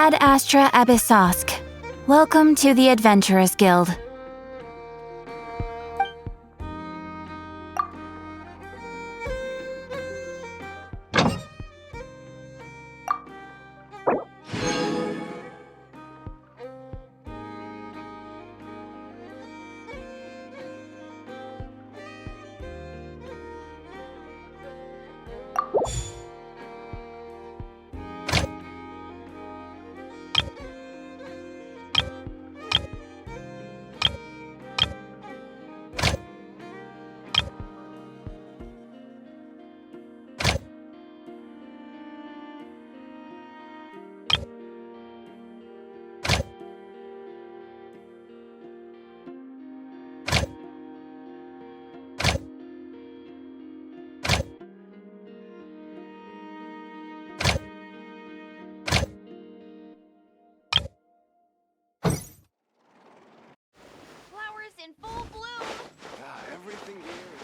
Ad Astra Abyssosk. Welcome to the Adventurers Guild. In full bloom. Everything here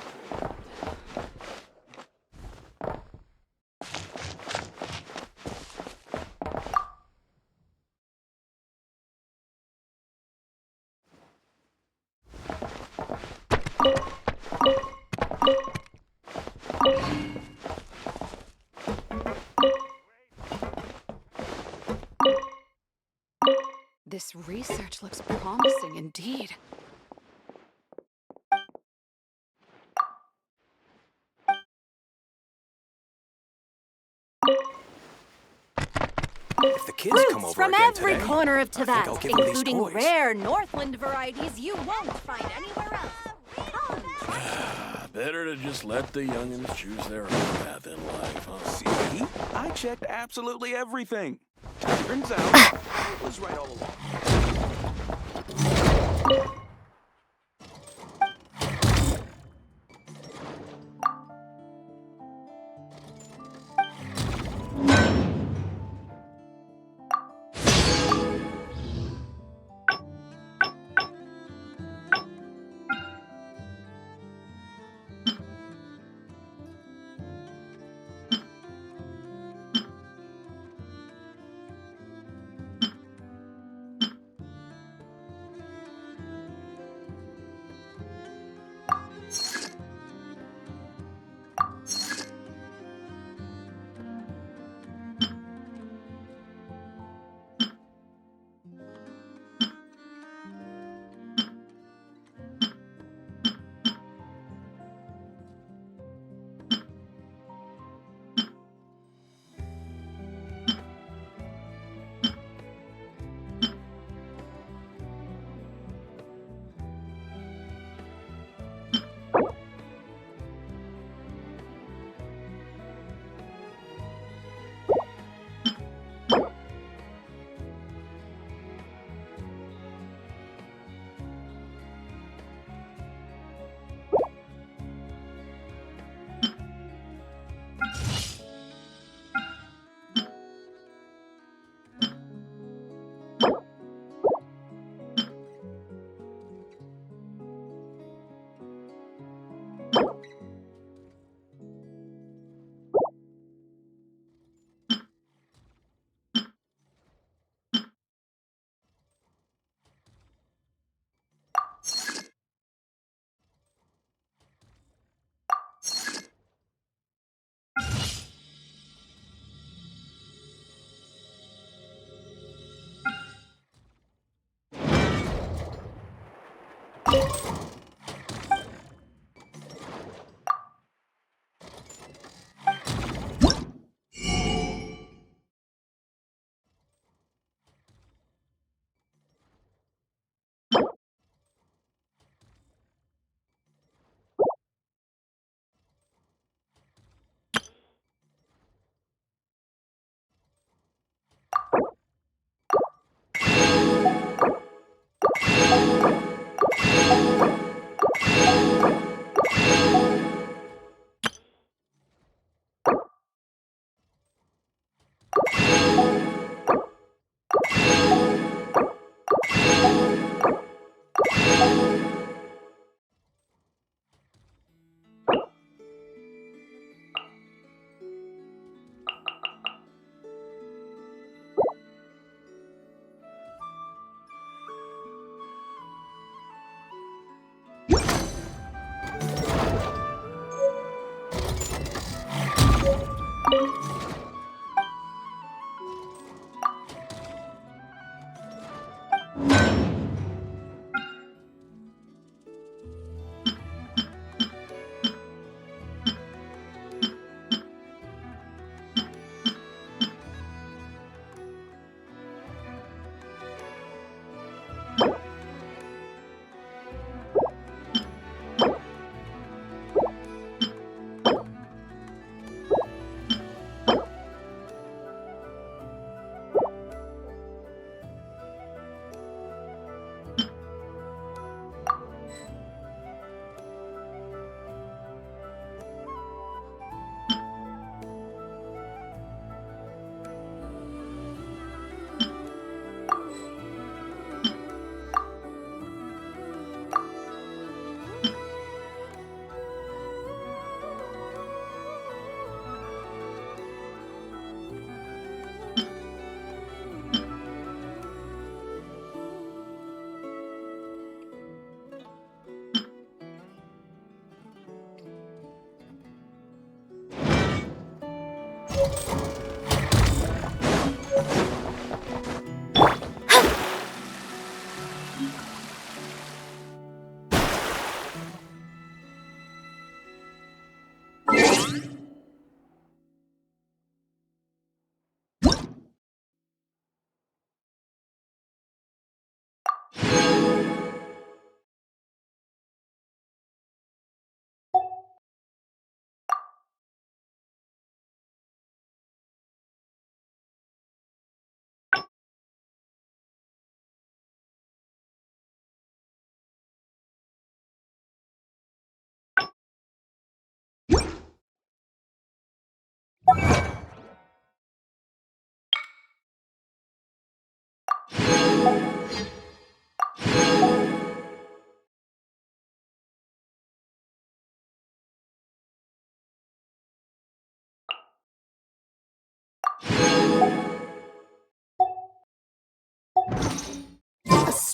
This research looks promising indeed. If the kids come over from again every today, corner of I think Tibet, I'll give them these including toys. rare Northland varieties you won't find anywhere else. Come. Better to just let the youngins choose their own path in life, huh? See? I checked absolutely everything. Turns out, I was right all along.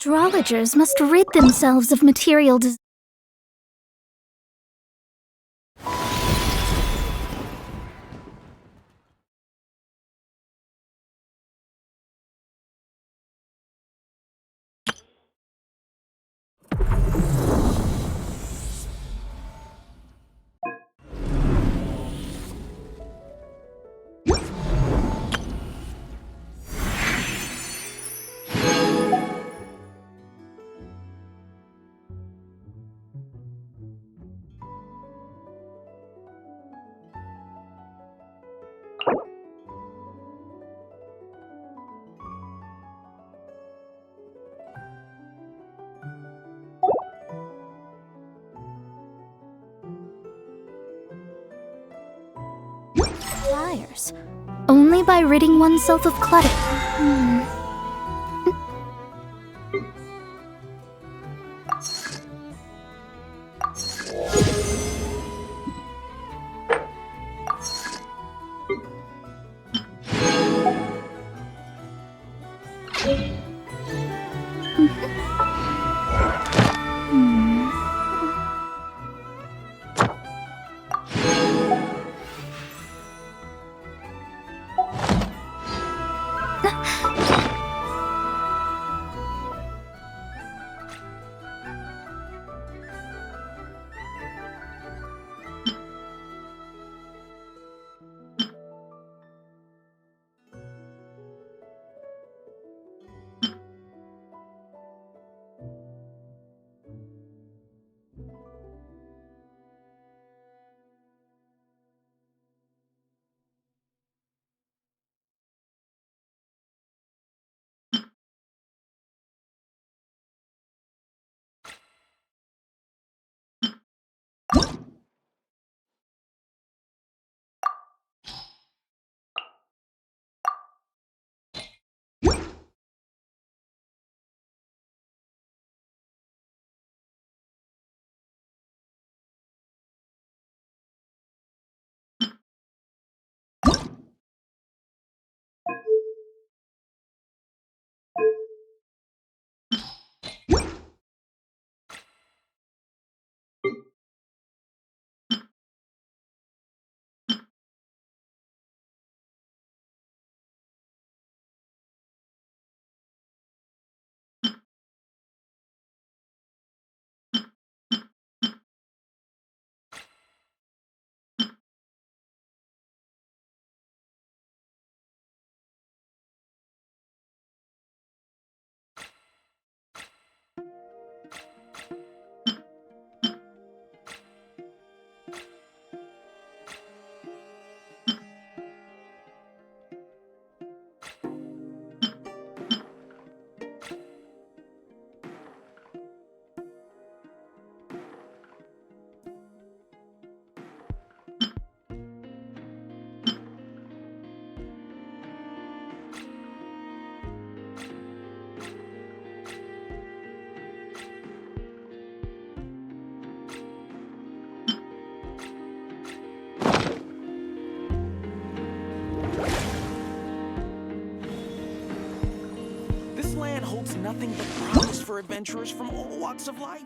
Astrologers must rid themselves of material desires. Only by ridding oneself of clutter. This land holds nothing but promise for adventurers from all walks of life.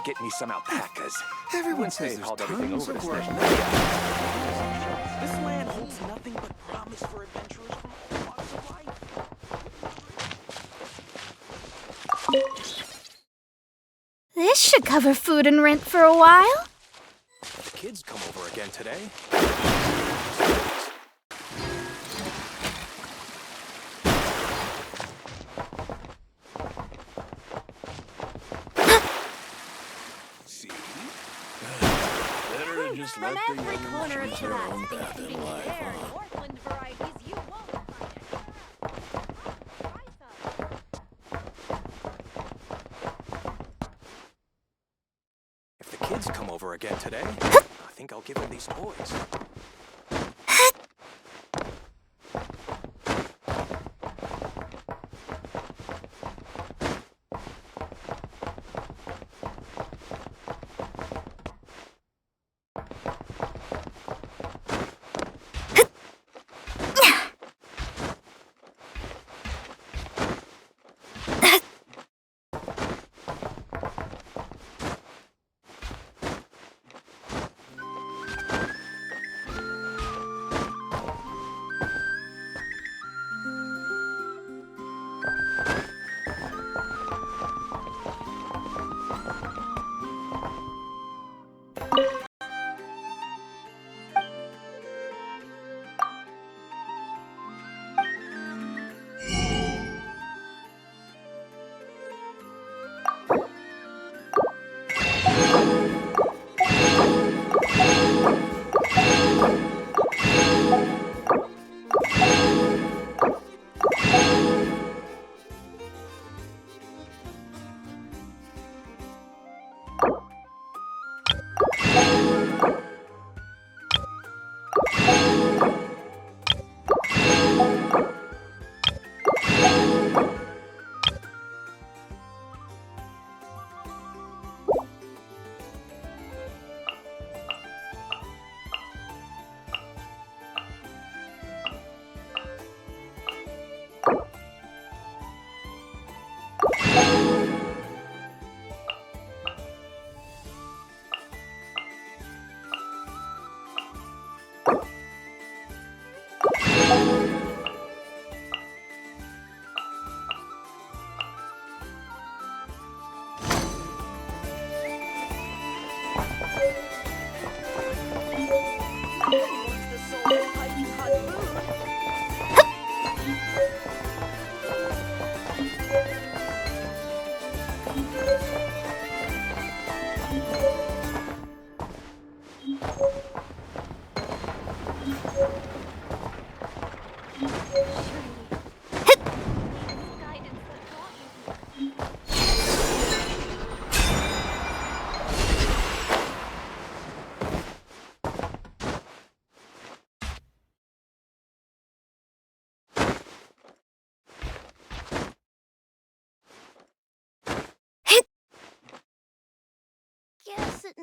Get me some alpacas. Everyone says called there's everything tons over of to work. This land holds nothing but promise for adventurers from all walks of life. This should cover food and rent for a while. The kids come over again today. Just From let the every young corner of choose their Chirac, own things path to in be life, rare huh? Northland varieties you won't find it. If the kids come over again today, I think I'll give them these toys.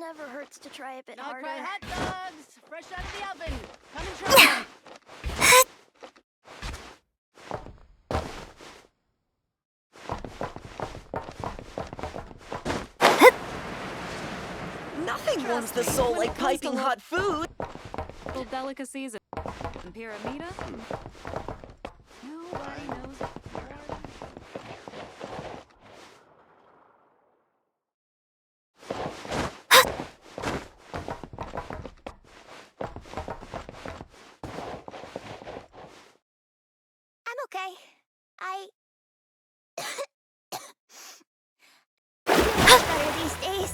Never hurts to try a bit harder. Nod-Krai hot dogs! Fresh out of the oven! Come and try them! Nothing warms the soul like piping hot food. Little delicacies and pyramida? Nobody knows it. I'm okay. I feel better these days.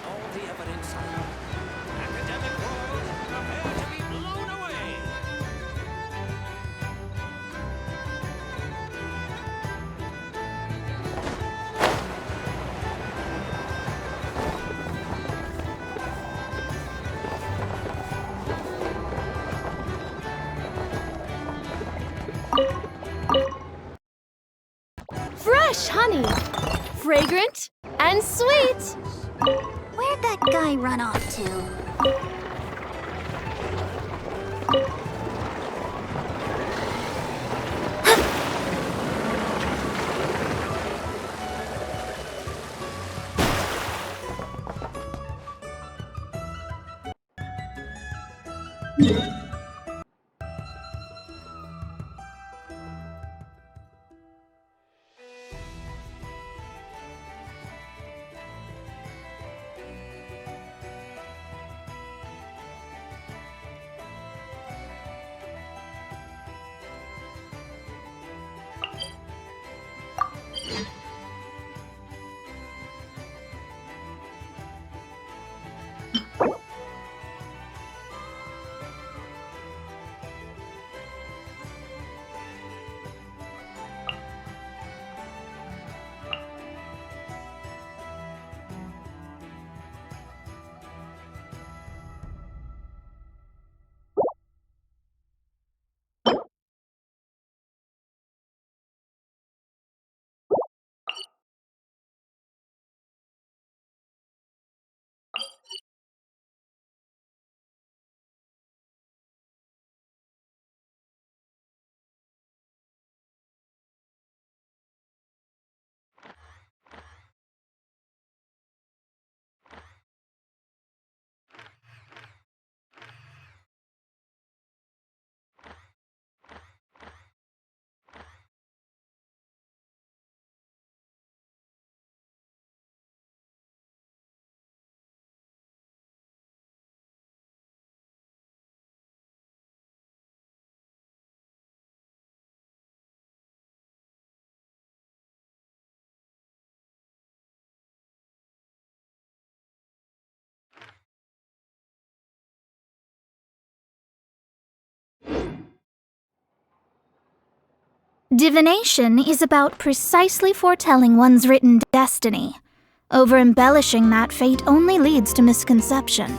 All the evidence. Academic world, prepare to be blown away. Fresh honey, fragrant and sweet. Where'd that guy run off to? Divination is about precisely foretelling one's written destiny. Over-embellishing that fate only leads to misconception.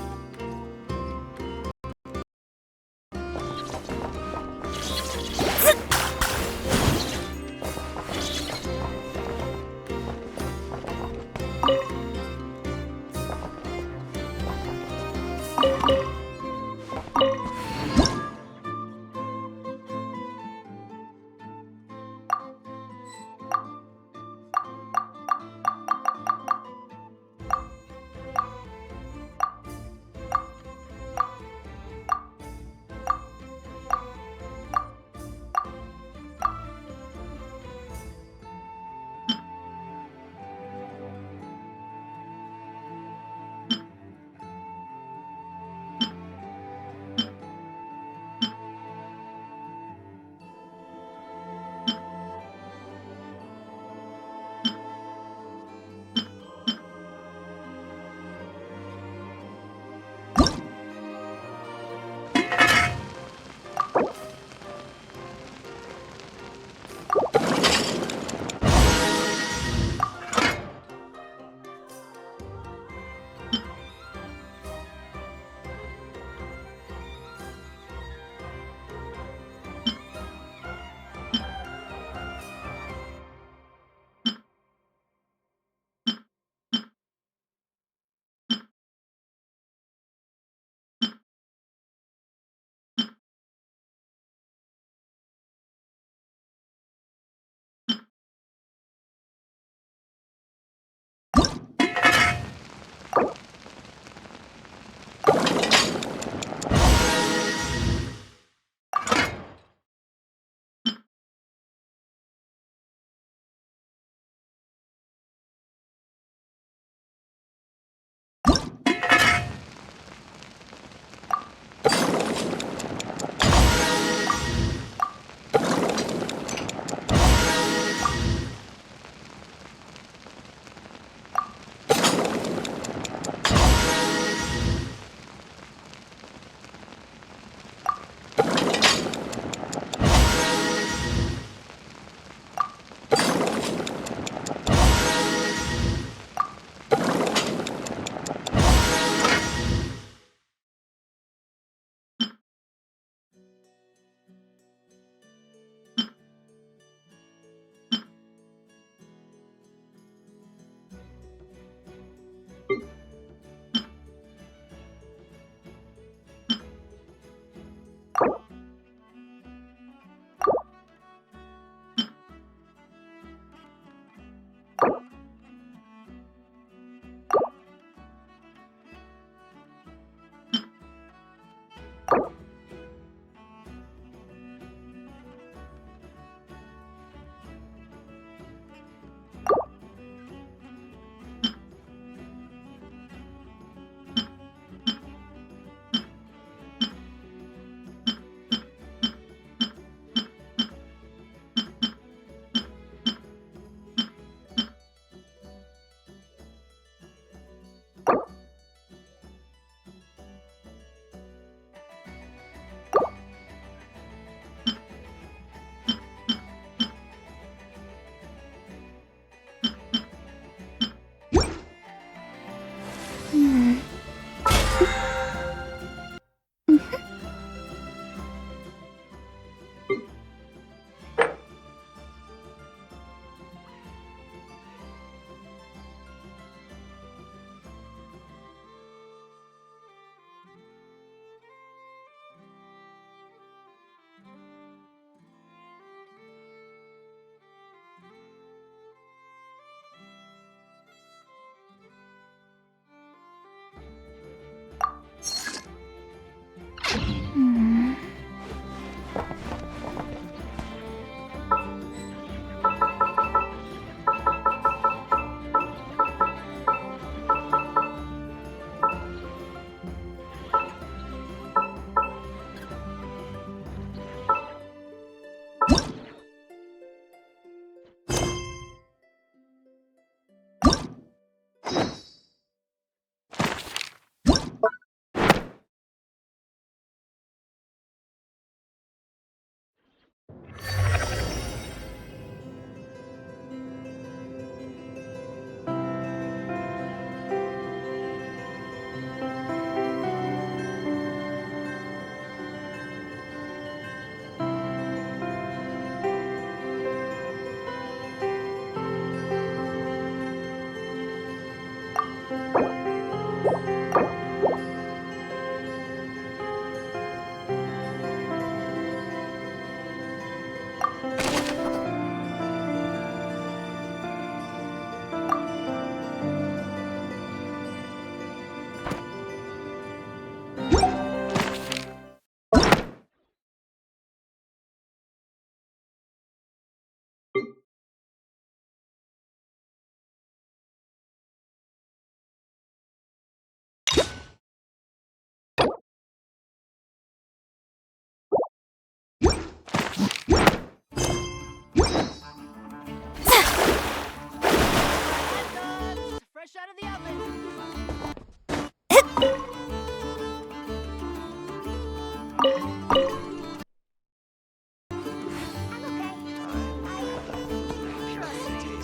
Fresh out of the oven.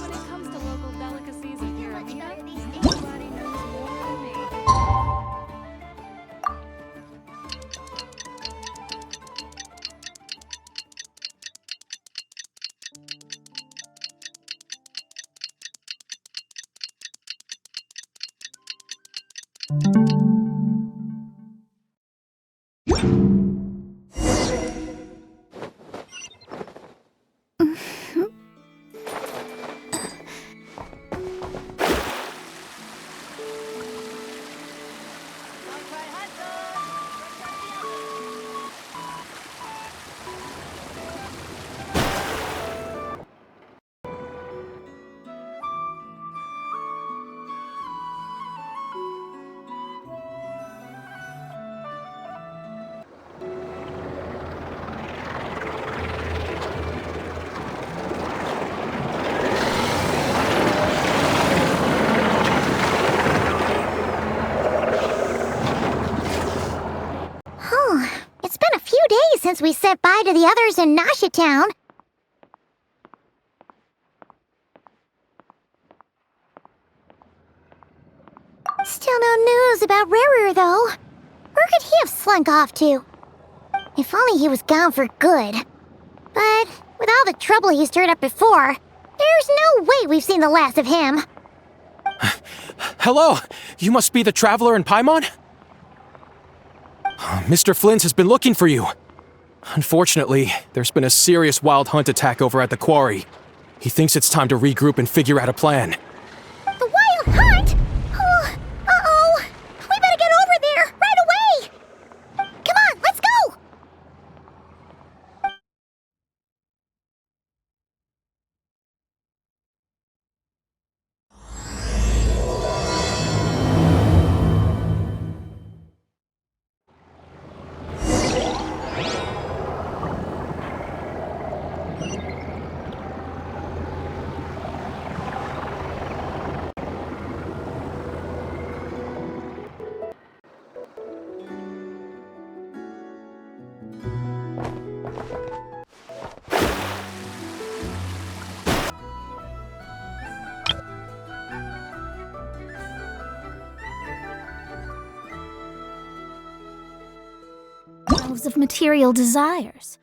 When it comes to local delicacies in Caribbean, nobody knows more than me. Nod-Krai hot dog. Fresh out of the oven. It's been a few days since we said bye to the others in Nasha Town. Still no news about Rarer, though. Where could he have slunk off to? If only he was gone for good. But with all the trouble he stirred up before, there's no way we've seen the last of him. Hello! You must be the traveler in Paimon? Mr. Flint has been looking for you. Unfortunately, there's been a serious wild hunt attack over at the quarry. He thinks it's time to regroup and figure out a plan. The Wild Hunt? Oh, uh-oh! We better get over there, right away! Come on, let's go! Elves of material desires.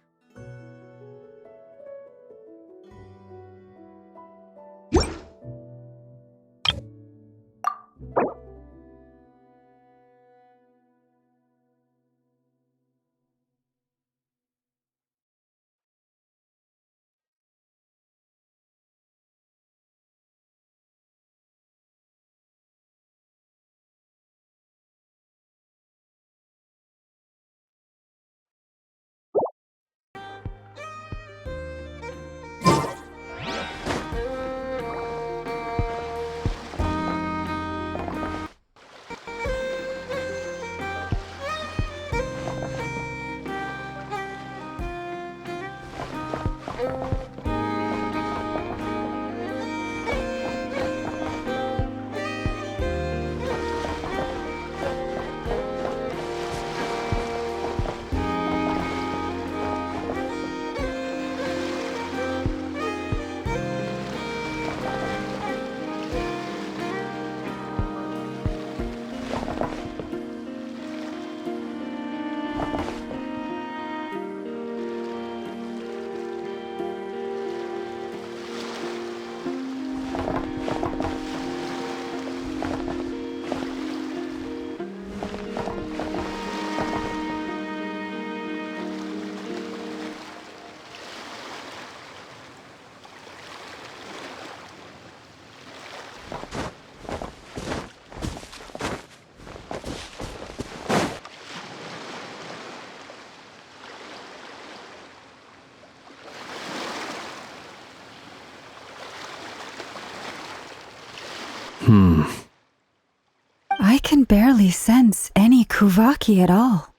I can barely sense any Kuvaki at all.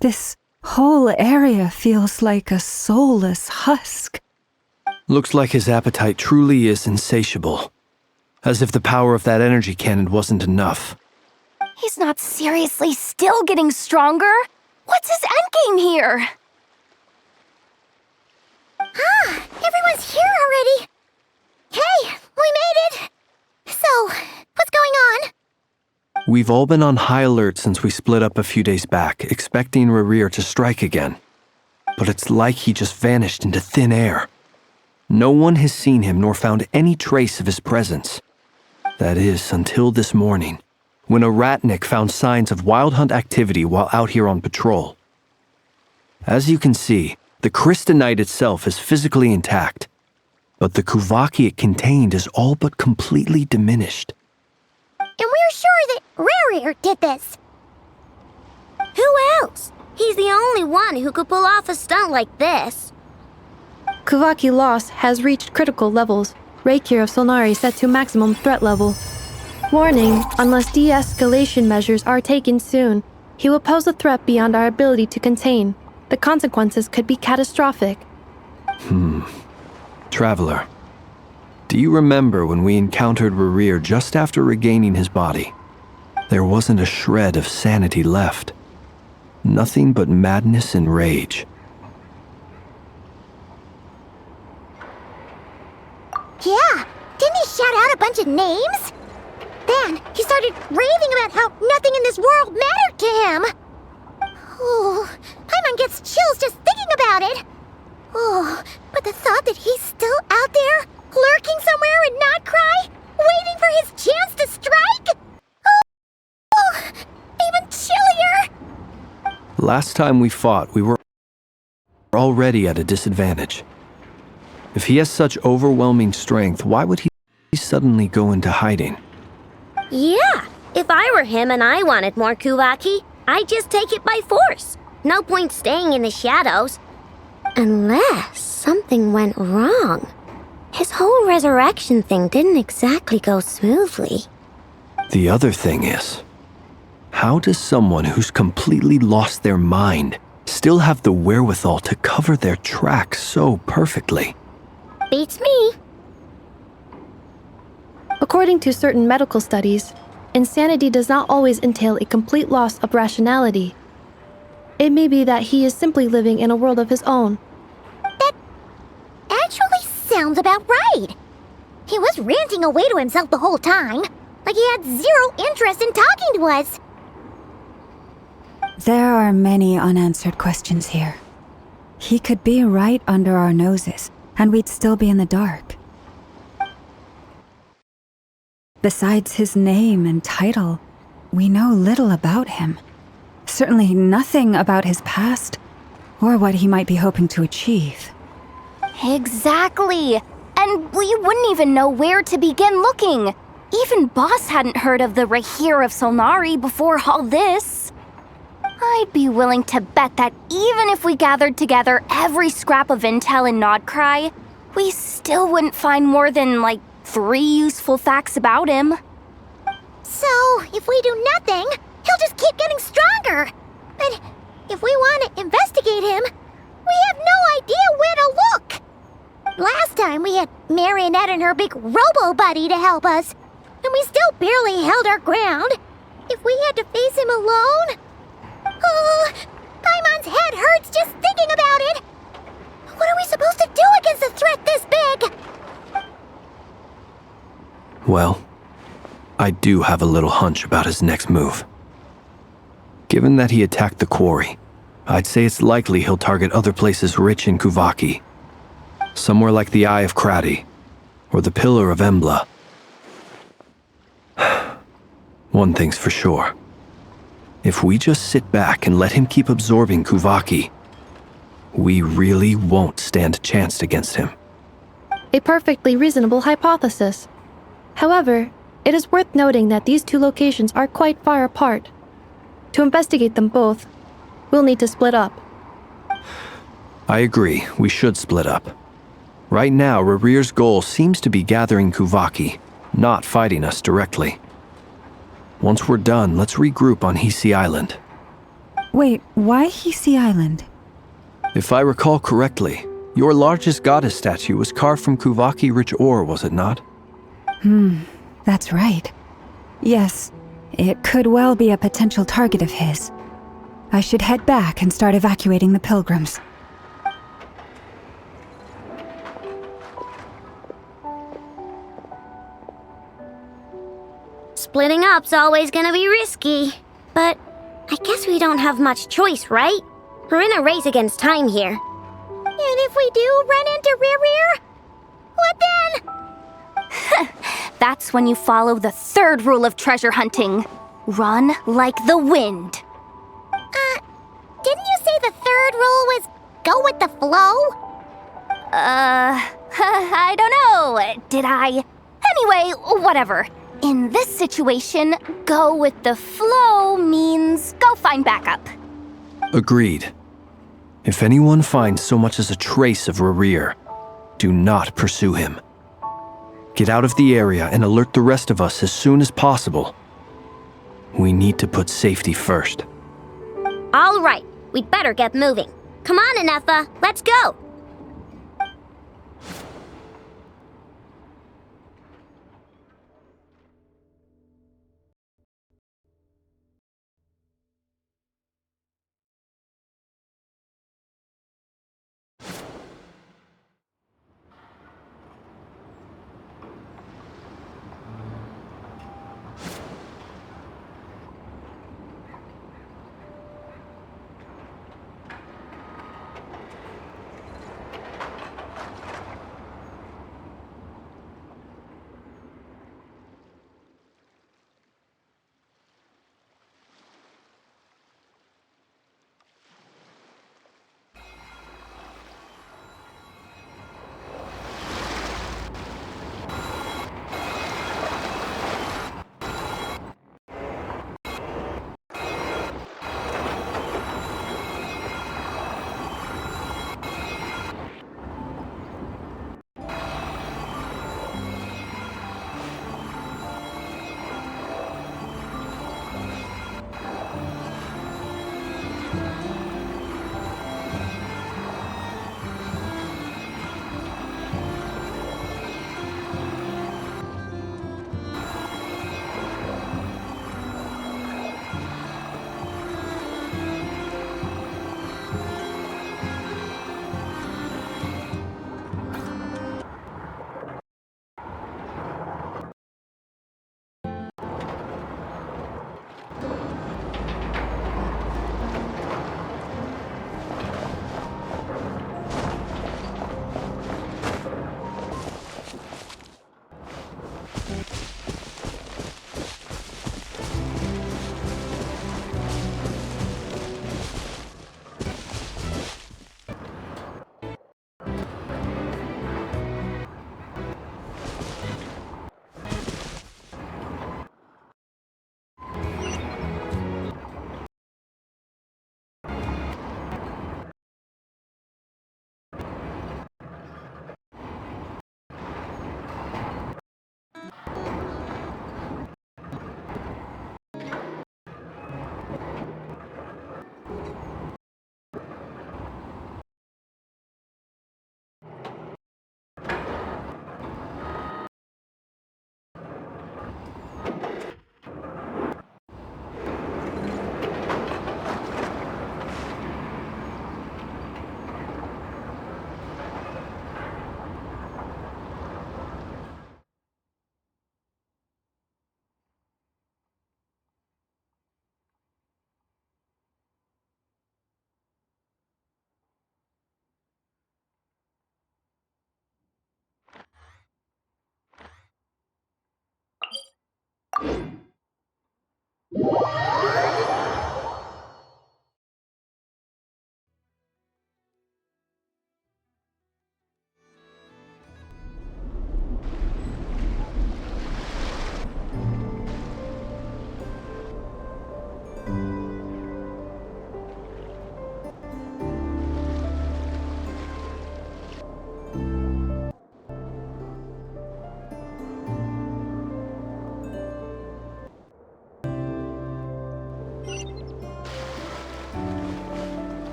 This whole area feels like a soulless husk. Looks like his appetite truly is insatiable. As if the power of that energy cannon wasn't enough. He's not seriously still getting stronger? What's his endgame here? Ah, everyone's here already. Hey, we made it. So, what's going on? We've all been on high alert since we split up a few days back, expecting Rerir to strike again. But it's like he just vanished into thin air. No one has seen him nor found any trace of his presence. That is, until this morning, when a ratnik found signs of wild hunt activity while out here on patrol. As you can see, the crystalline itself is physically intact, but the Kuvaki it contained is all but completely diminished. And we're sure that Rerir did this. Who else? He's the only one who could pull off a stunt like this. Kuvaki loss has reached critical levels. Reikir of Solnari set to maximum threat level. Warning, unless de-escalation measures are taken soon, he will pose a threat beyond our ability to contain. The consequences could be catastrophic. Traveler, do you remember when we encountered Rerir just after regaining his body? There wasn't a shred of sanity left. Nothing but madness and rage. Yeah, didn't he shout out a bunch of names? Then he started raving about how nothing in this world mattered to him. Oh, Paimon gets chills just thinking about it. Oh, but the thought that he's still out there, lurking somewhere in Nod-Krai, waiting for his chance to strike? Oh, even chillier. Last time we fought, we were already at a disadvantage. If he has such overwhelming strength, why would he suddenly go into hiding? Yeah, if I were him and I wanted more Kuvaki, I'd just take it by force. No point staying in the shadows. Unless something went wrong. His whole resurrection thing didn't exactly go smoothly. The other thing is, how does someone who's completely lost their mind still have the wherewithal to cover their tracks so perfectly? Beats me. According to certain medical studies, insanity does not always entail a complete loss of rationality. It may be that he is simply living in a world of his own. That actually sounds about right. He was ranting away to himself the whole time, like he had zero interest in talking to us. There are many unanswered questions here. He could be right under our noses, and we'd still be in the dark. Besides his name and title, we know little about him. Certainly nothing about his past, or what he might be hoping to achieve. Exactly. And we wouldn't even know where to begin looking. Even Boss hadn't heard of the Reikir of Solnari before all this. I'd be willing to bet that even if we gathered together every scrap of intel in Nod-Krai, we still wouldn't find more than, 3 useful facts about him. So, if we do nothing, he'll just keep getting stronger. But if we want to investigate him, we have no idea where to look. Last time we had Marionette and her big robo-buddy to help us, and we still barely held our ground. If we had to face him alone... Oh, Paimon's head hurts just thinking about it. What are we supposed to do against a threat this big? Well, I do have a little hunch about his next move. Given that he attacked the quarry, I'd say it's likely he'll target other places rich in Kuvaki. Somewhere like the Eye of Krai, or the Pillar of Embla. One thing's for sure. If we just sit back and let him keep absorbing Kuvaki, we really won't stand a chance against him. A perfectly reasonable hypothesis. However, it is worth noting that these two locations are quite far apart. To investigate them both, we'll need to split up. I agree, we should split up. Right now, Rerir's goal seems to be gathering Kuvaki, not fighting us directly. Once we're done, let's regroup on Hisi Island. Wait, why Hisi Island? If I recall correctly, your largest goddess statue was carved from Kuvaki-rich ore, was it not? That's right. Yes, it could well be a potential target of his. I should head back and start evacuating the pilgrims. Splitting up's always gonna be risky. But I guess we don't have much choice, right? We're in a race against time here. And if we do run into Rear, what then? That's when you follow the third rule of treasure hunting. Run like the wind. Didn't you say the third rule was go with the flow? I don't know. Did I? Anyway, whatever. In this situation, go with the flow means go find backup. Agreed. If anyone finds so much as a trace of Rerir, do not pursue him. Get out of the area and alert the rest of us as soon as possible. We need to put safety first. All right, we'd better get moving. Come on, Ineffa, let's go!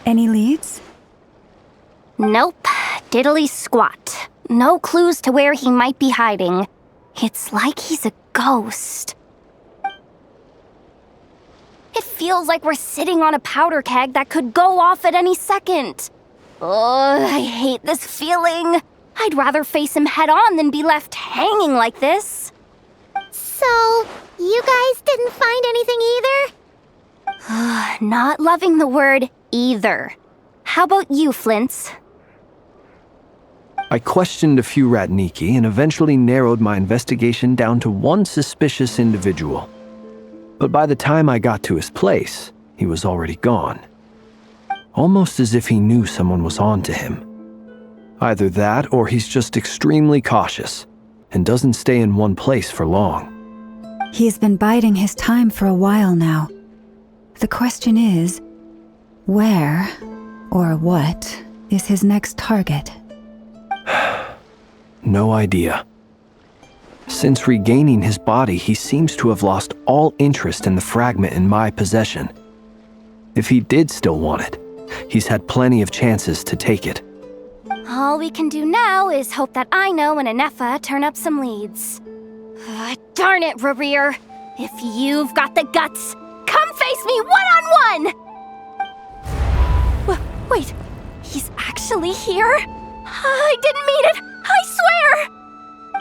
Any leads? Nope. Diddly squat. No clues to where he might be hiding. It's like he's a ghost. It feels like we're sitting on a powder keg that could go off at any second. Ugh, I hate this feeling. I'd rather face him head on than be left hanging like this. So, you guys didn't find anything either? Not loving the word either. How about you, Flint's? I questioned a few Ratniki and eventually narrowed my investigation down to one suspicious individual. But by the time I got to his place, he was already gone. Almost as if he knew someone was on to him. Either that or he's just extremely cautious and doesn't stay in one place for long. He's been biding his time for a while now. The question is, where or what is his next target? No idea. Since regaining his body, he seems to have lost all interest in the fragment in my possession. If he did still want it, he's had plenty of chances to take it. All we can do now is hope that Ino and Anefa turn up some leads. Darn it, Rarir! If you've got the guts, come face me one-on-one! Wait, he's actually here? I didn't mean it! I swear!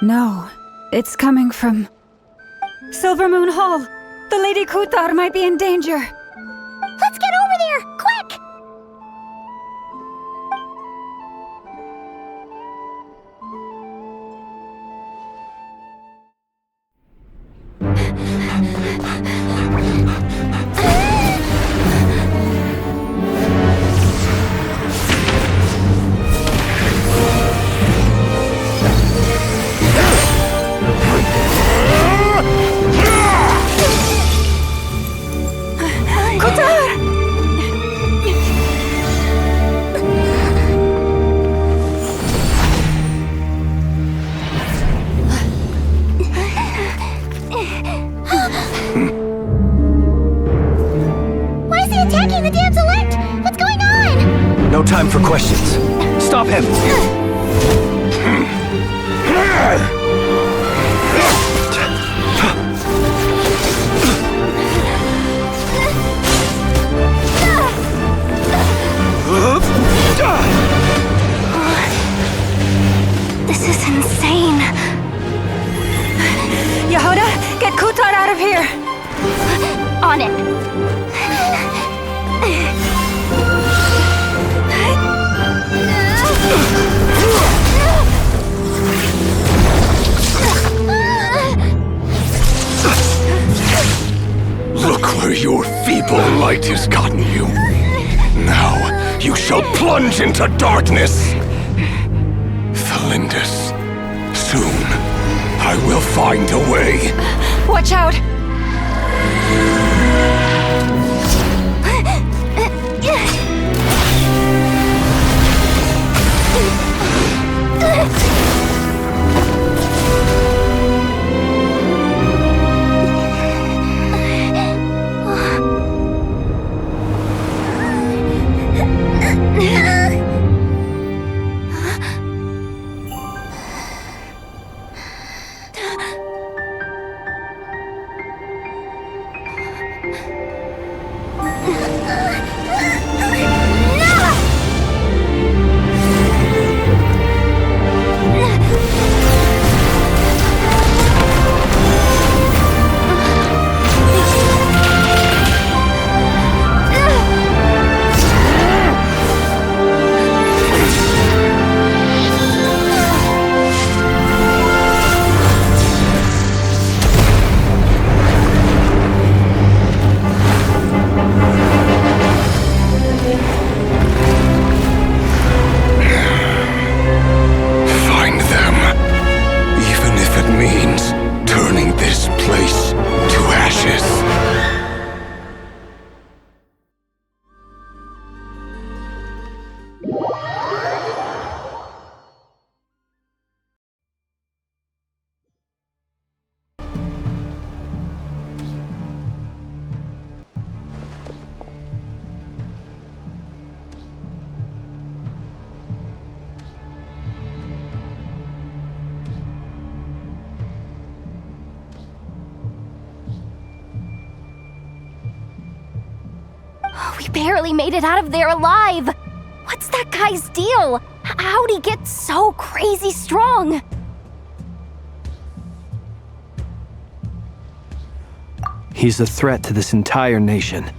No, it's coming from Silver Moon Hall. The Lady Kutar might be in danger. Let's get over there, quick! No time for questions. Stop him! This is insane. Yehuda, get Kutar out of here! On it. Look where your feeble light has gotten you. Now you shall plunge into darkness. Felindus, soon I will find a way. Watch out! We barely made it out of there alive. What's that guy's deal? How'd he get so crazy strong? He's a threat to this entire nation.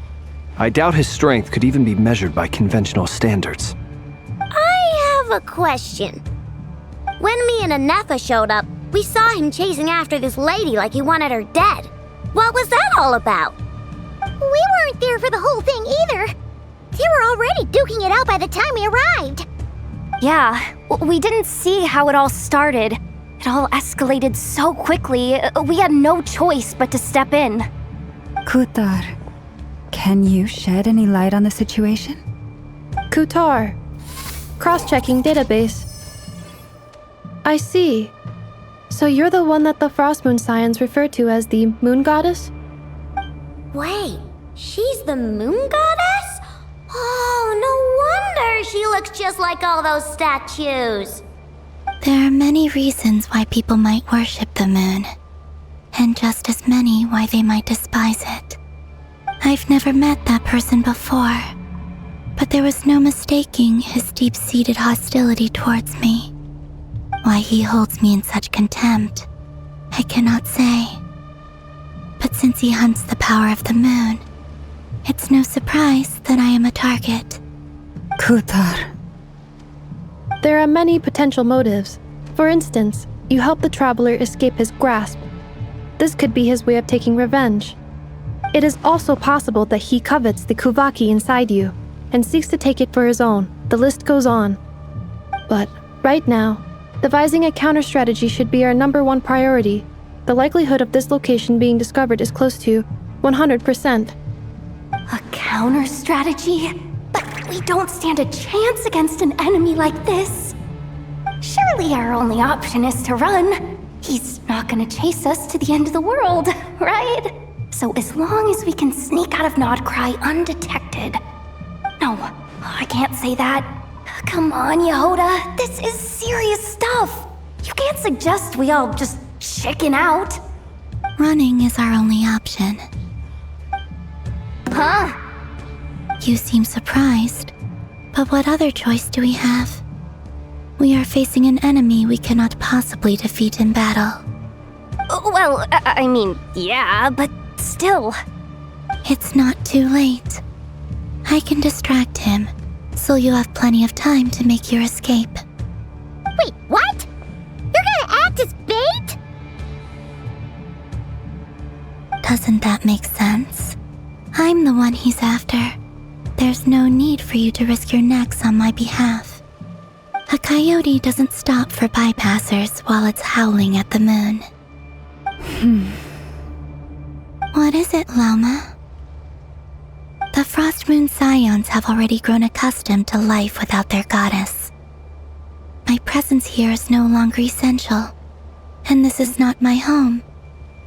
I doubt his strength could even be measured by conventional standards. I have a question. When me and Anefa showed up, we saw him chasing after this lady like he wanted her dead. What was that all about? We weren't there for the whole thing either. They were already duking it out by the time we arrived. Yeah, we didn't see how it all started. It all escalated so quickly, we had no choice but to step in. Kutar, can you shed any light on the situation? Kutar. Cross-checking database. I see. So you're the one that the Frost Moon Scions refer to as the Moon Goddess? Wait, she's the Moon Goddess? Oh, no wonder she looks just like all those statues. There are many reasons why people might worship the moon, and just as many why they might despise it. I've never met that person before, but there was no mistaking his deep-seated hostility towards me. Why he holds me in such contempt, I cannot say. But since he hunts the power of the moon, it's no surprise that I am a target. Kutar. There are many potential motives. For instance, you help the traveler escape his grasp. This could be his way of taking revenge. It is also possible that he covets the Kuvaki inside you and seeks to take it for his own. The list goes on. But right now, devising a counter strategy should be our #1 priority. The likelihood of this location being discovered is close to 100%. A counter strategy? But we don't stand a chance against an enemy like this. Surely our only option is to run. He's not gonna chase us to the end of the world, right? So as long as we can sneak out of Nod-Krai undetected. No, I can't say that. Come on, Yehoda, this is serious stuff. You can't suggest we all just chicken out. Running is our only option. Huh? You seem surprised, but what other choice do we have? We are facing an enemy we cannot possibly defeat in battle. Well, I mean, yeah, but still. It's not too late. I can distract him, so you'll have plenty of time to make your escape. Wait, what? You're gonna act as bait? Doesn't that make sense? I'm the one he's after. There's no need for you to risk your necks on my behalf. A coyote doesn't stop for bypassers while it's howling at the moon. What is it, Loma? The Frost Moon Scions have already grown accustomed to life without their goddess. My presence here is no longer essential, and this is not my home,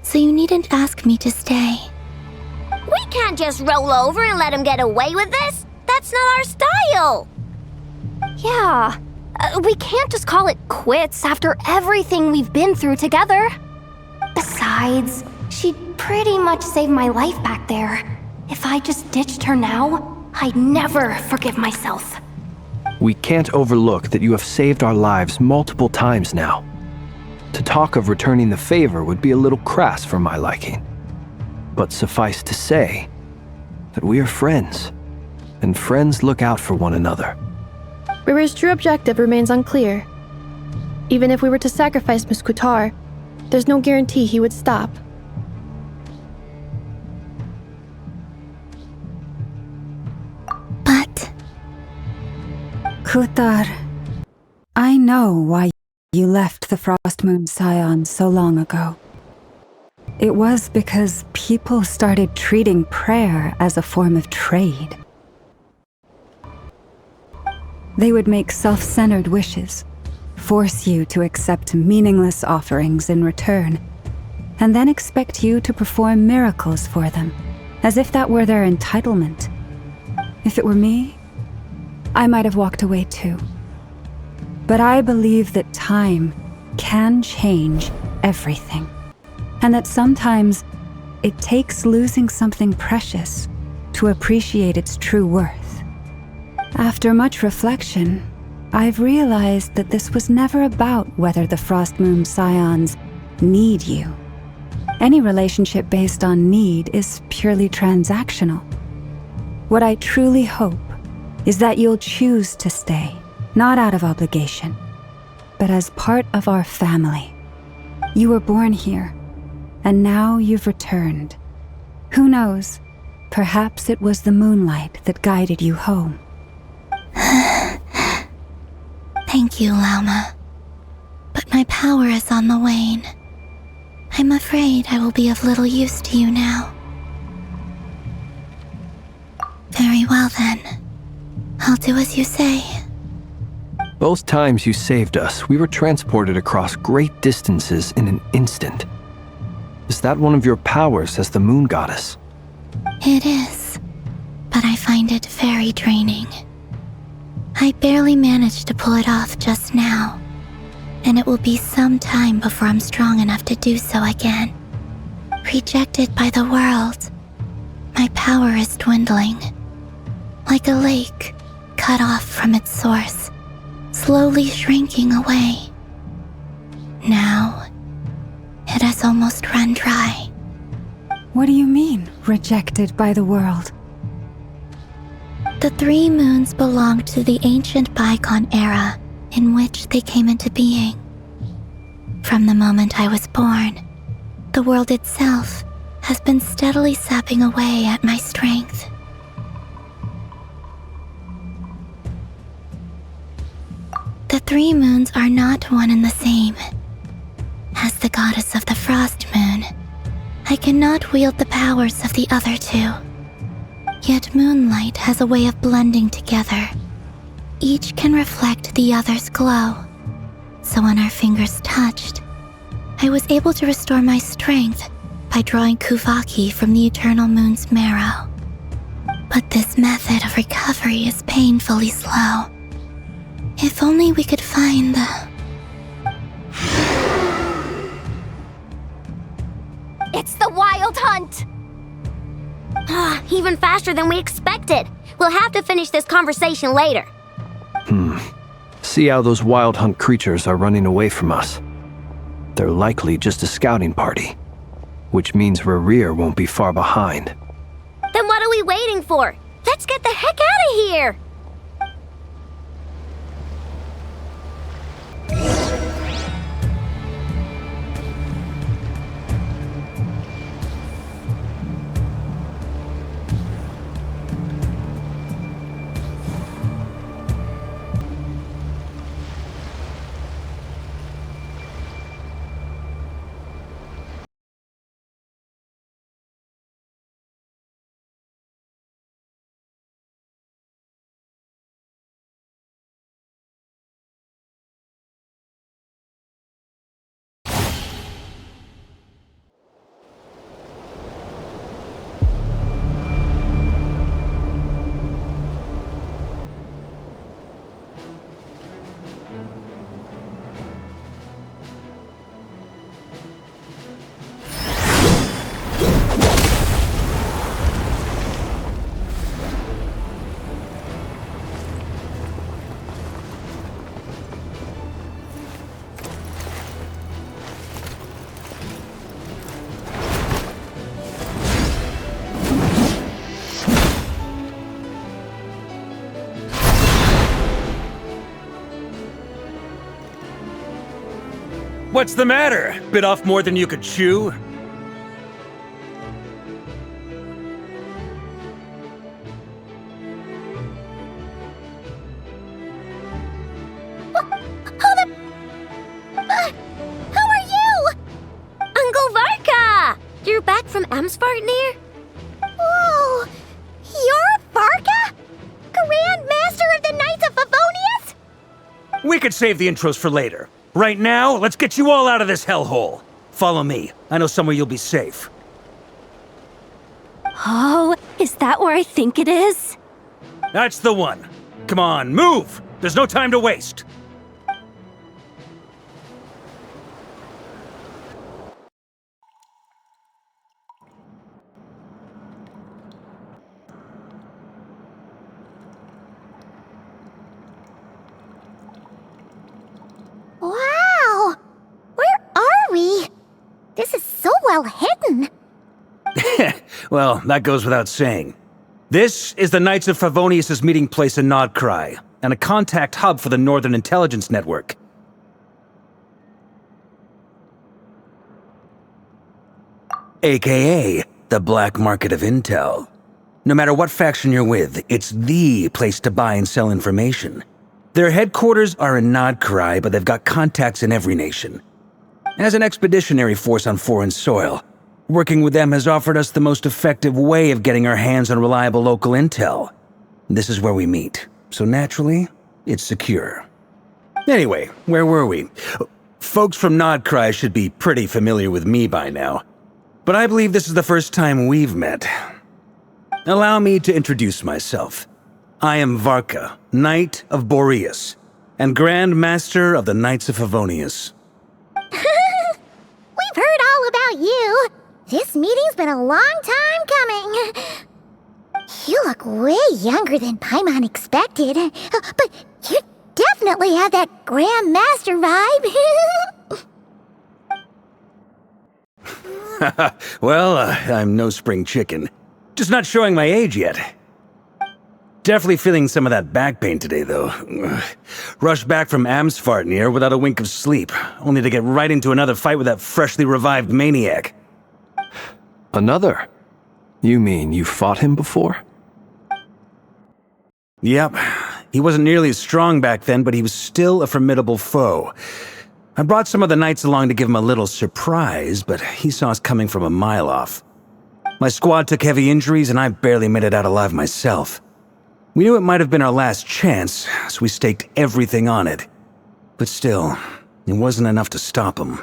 so you needn't ask me to stay. We can't just roll over and let him get away with this. That's not our style. Yeah, we can't just call it quits after everything we've been through together. Besides, she'd pretty much saved my life back there. If I just ditched her now, I'd never forgive myself. We can't overlook that you have saved our lives multiple times now. To talk of returning the favor would be a little crass for my liking. But suffice to say that we are friends, and friends look out for one another. Riri's true objective remains unclear. Even if we were to sacrifice Miss Kutar, there's no guarantee he would stop. But... Kutar, I know why you left the Frost Moon Scions so long ago. It was because people started treating prayer as a form of trade. They would make self-centered wishes, force you to accept meaningless offerings in return, and then expect you to perform miracles for them, as if that were their entitlement. If it were me, I might have walked away too. But I believe that time can change everything, and that sometimes it takes losing something precious to appreciate its true worth. After much reflection, I've realized that this was never about whether the Frost Moon Scions need you. Any relationship based on need is purely transactional. What I truly hope is that you'll choose to stay, not out of obligation, but as part of our family. You were born here, and now you've returned. Who knows? Perhaps it was the moonlight that guided you home. Thank you, Lauma. But my power is on the wane. I'm afraid I will be of little use to you now. Very well then. I'll do as you say. Both times you saved us, we were transported across great distances in an instant. Is that one of your powers as the moon goddess? It is, but I find it very draining. I barely managed to pull it off just now, and it will be some time before I'm strong enough to do so again. Rejected by the world, my power is dwindling. Like a lake cut off from its source, slowly shrinking away. Now, it has almost run dry. What do you mean, rejected by the world? The 3 moons belonged to the ancient bygone era in which they came into being. From the moment I was born, the world itself has been steadily sapping away at my strength. The 3 moons are not one and the same. As the goddess of the Frost Moon, I cannot wield the powers of the other 2. Yet moonlight has a way of blending together. Each can reflect the other's glow. So when our fingers touched, I was able to restore my strength by drawing Kuvaki from the eternal moon's marrow. But this method of recovery is painfully slow. If only we could find the... It's the Wild Hunt! Even faster than we expected. We'll have to finish this conversation later. See how those wild hunt creatures are running away from us. They're likely just a scouting party, which means Rerir won't be far behind. Then what are we waiting for? Let's get the heck out of here! What's the matter? Bit off more than you could chew? How are you? Uncle Varka! You're back from Amsvartnir? Oh, you're Varka? Grand Master of the Knights of Favonius? We could save the intros for later. Right now, let's get you all out of this hellhole. Follow me. I know somewhere you'll be safe. Oh, is that where I think it is? That's the one. Come on, move! There's no time to waste. This is so well hidden. Well, that goes without saying. This is the Knights of Favonius' meeting place in Nod-Krai, and a contact hub for the Northern Intelligence Network. AKA, the black market of intel. No matter what faction you're with, it's the place to buy and sell information. Their headquarters are in Nod-Krai, but they've got contacts in every nation. As an expeditionary force on foreign soil, working with them has offered us the most effective way of getting our hands on reliable local intel. This is where we meet, so naturally, it's secure. Anyway, where were we? Folks from Nod-Krai should be pretty familiar with me by now, but I believe this is the first time we've met. Allow me to introduce myself. I am Varka, Knight of Boreas, and Grand Master of the Knights of Favonius. We've heard all about you. This meeting's been a long time coming. You look way younger than Paimon expected, but you definitely have that Grand Master vibe. Well, I'm no spring chicken. Just not showing my age yet. Definitely feeling some of that back pain today, though. Rushed back from Amsfartnir without a wink of sleep, only to get right into another fight with that freshly revived maniac. Another? You mean you fought him before? Yep. He wasn't nearly as strong back then, but he was still a formidable foe. I brought some of the knights along to give him a little surprise, but he saw us coming from a mile off. My squad took heavy injuries, and I barely made it out alive myself. We knew it might have been our last chance, so we staked everything on it. But still, it wasn't enough to stop him.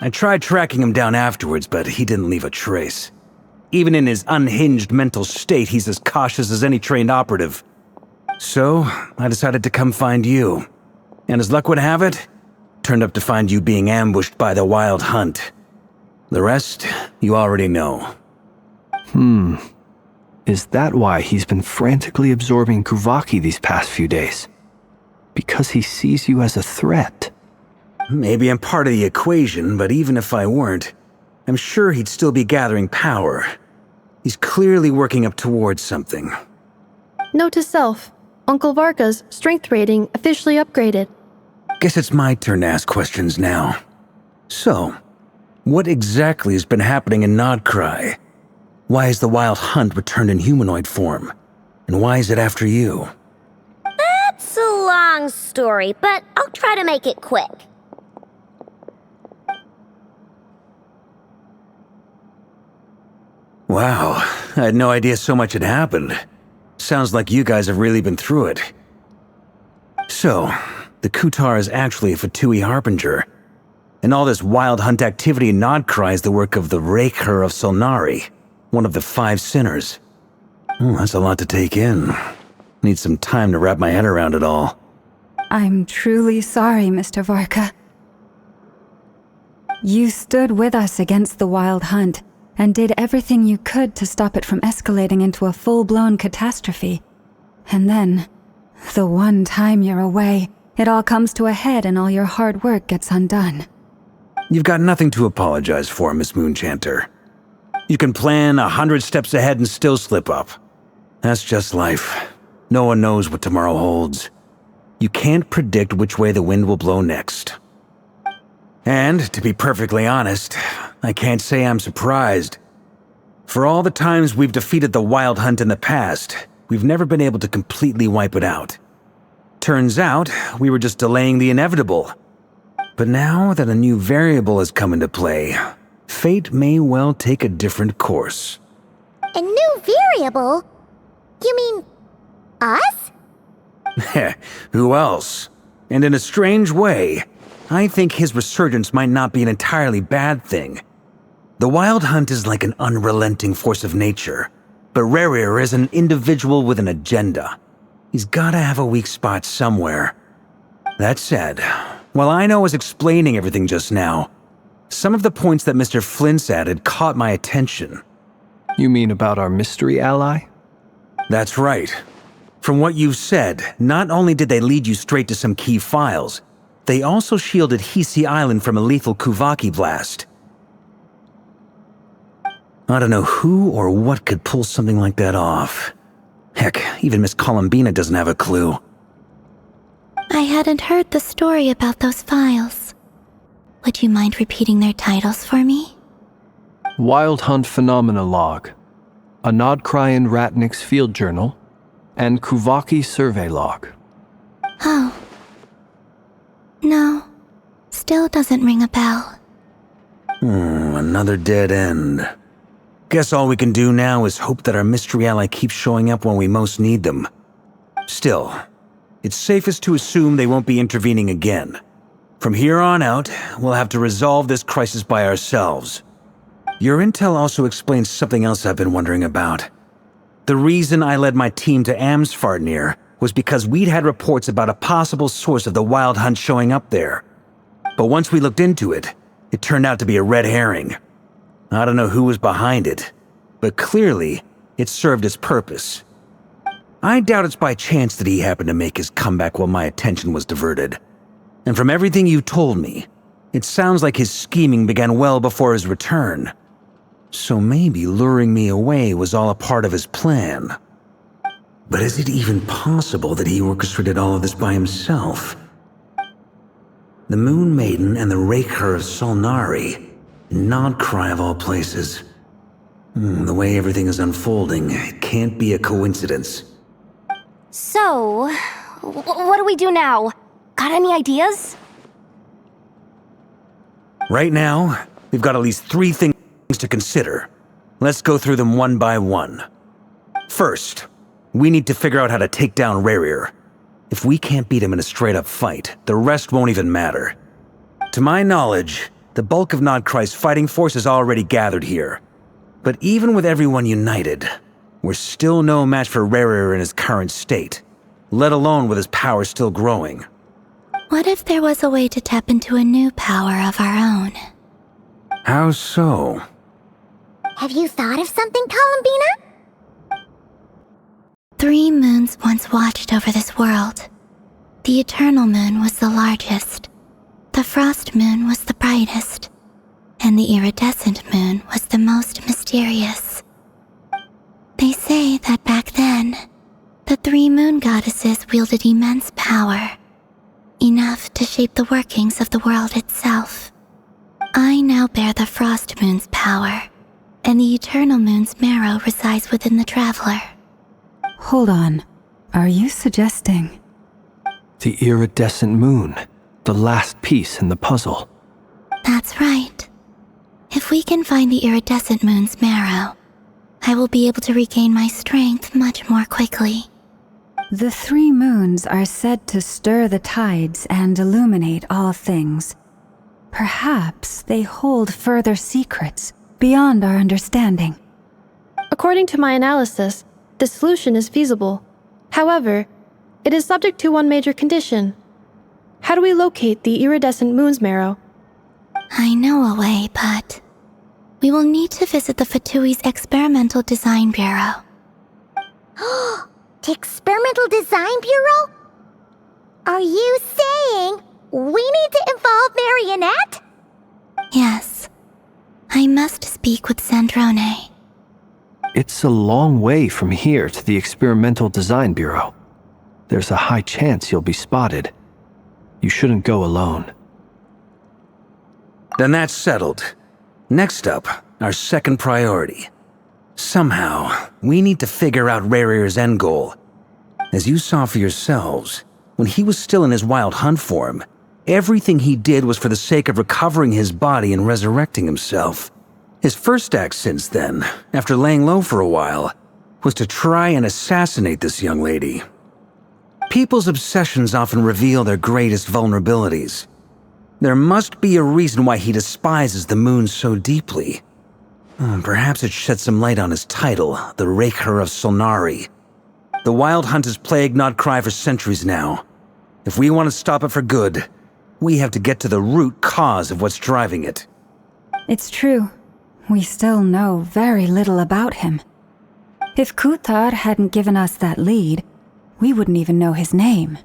I tried tracking him down afterwards, but he didn't leave a trace. Even in his unhinged mental state, he's as cautious as any trained operative. So, I decided to come find you. And as luck would have it, turned up to find you being ambushed by the Wild Hunt. The rest, you already know. Is that why he's been frantically absorbing Kuvaki these past few days? Because he sees you as a threat? Maybe I'm part of the equation, but even if I weren't, I'm sure he'd still be gathering power. He's clearly working up towards something. Note to self, Uncle Varka's strength rating officially upgraded. Guess it's my turn to ask questions now. So, what exactly has been happening in Nod-Krai? Why is the Wild Hunt returned in humanoid form? And why is it after you? That's a long story, but I'll try to make it quick. Wow, I had no idea so much had happened. Sounds like you guys have really been through it. So, the Kutar is actually a Fatui Harbinger. And all this Wild Hunt activity in Nod-Krai is the work of the Raker of Solnari, one of the 5 sinners. That's a lot to take in. Need some time to wrap my head around it all. I'm truly sorry, Mr. Varka. You stood with us against the Wild Hunt, and did everything you could to stop it from escalating into a full-blown catastrophe. And then, the one time you're away, it all comes to a head and all your hard work gets undone. You've got nothing to apologize for, Miss Moonchanter. You can plan 100 steps ahead and still slip up. That's just life. No one knows what tomorrow holds. You can't predict which way the wind will blow next. And, to be perfectly honest, I can't say I'm surprised. For all the times we've defeated the Wild Hunt in the past, we've never been able to completely wipe it out. Turns out, we were just delaying the inevitable. But now that a new variable has come into play, fate may well take a different course. A new variable? You mean us? Who else? And in a strange way, I think his resurgence might not be an entirely bad thing. The Wild Hunt is like an unrelenting force of nature, but Rerir is an individual with an agenda. He's gotta have a weak spot somewhere. That said, while I know I was explaining everything just now, some of the points that Mr. Flint's added caught my attention. You mean about our mystery ally? That's right. From what you've said, not only did they lead you straight to some key files, they also shielded Hisi Island from a lethal Kuvaki blast. I don't know who or what could pull something like that off. Heck, even Miss Columbina doesn't have a clue. I hadn't heard the story about those files. Would you mind repeating their titles for me? Wild Hunt Phenomena Log, a Nod-Krai and Ratnik's Field Journal, and Kuvaki Survey Log. Oh. No. Still doesn't ring a bell. Another dead end. Guess all we can do now is hope that our mystery ally keeps showing up when we most need them. Still, it's safest to assume they won't be intervening again. From here on out, we'll have to resolve this crisis by ourselves. Your intel also explains something else I've been wondering about. The reason I led my team to Amsfarnir was because we'd had reports about a possible source of the Wild Hunt showing up there. But once we looked into it, it turned out to be a red herring. I don't know who was behind it, but clearly, it served its purpose. I doubt it's by chance that he happened to make his comeback while my attention was diverted. And from everything you told me, it sounds like his scheming began well before his return. So maybe luring me away was all a part of his plan. But is it even possible that he orchestrated all of this by himself? The Moon Maiden and the Raker of Solnari, Nod-Krai of all places. The way everything is unfolding, it can't be a coincidence. So, what do we do now? Got any ideas? Right now, we've got at least 3 things to consider. Let's go through them one by one. First, we need to figure out how to take down Rerir. If we can't beat him in a straight-up fight, the rest won't even matter. To my knowledge, the bulk of Nod-Krai's fighting force is already gathered here. But even with everyone united, we're still no match for Rerir in his current state, let alone with his power still growing. What if there was a way to tap into a new power of our own? How so? Have you thought of something, Columbina? 3 moons once watched over this world. The Eternal Moon was the largest. The Frost Moon was the brightest. And the Iridescent Moon was the most mysterious. They say that back then, the 3 moon goddesses wielded immense power, enough to shape the workings of the world itself. I now bear the Frost Moon's power, and the Eternal Moon's marrow resides within the Traveler. Hold on. Are you suggesting? The Iridescent Moon, the last piece in the puzzle. That's right. If we can find the Iridescent Moon's marrow, I will be able to regain my strength much more quickly. The 3 moons are said to stir the tides and illuminate all things. Perhaps they hold further secrets beyond our understanding. According to my analysis, the solution is feasible. However, it is subject to one major condition. How do we locate the Iridescent Moon's marrow? I know a way, but we will need to visit the Fatui's Experimental Design Bureau. The Experimental Design Bureau? Are you saying we need to involve Marionette? Yes. I must speak with Sandrone. It's a long way from here to the Experimental Design Bureau. There's a high chance you'll be spotted. You shouldn't go alone. Then that's settled. Next up, our second priority. Somehow, we need to figure out Rerir's end goal. As you saw for yourselves, when he was still in his Wild Hunt form, everything he did was for the sake of recovering his body and resurrecting himself. His first act since then, after laying low for a while, was to try and assassinate this young lady. People's obsessions often reveal their greatest vulnerabilities. There must be a reason why he despises the moon so deeply. Perhaps it sheds some light on his title, the Raker of Solnari. The Wild Hunt has plagued Nod-Krai for centuries now. If we want to stop it for good, we have to get to the root cause of what's driving it. It's true. We still know very little about him. If Kuthar hadn't given us that lead, we wouldn't even know his name.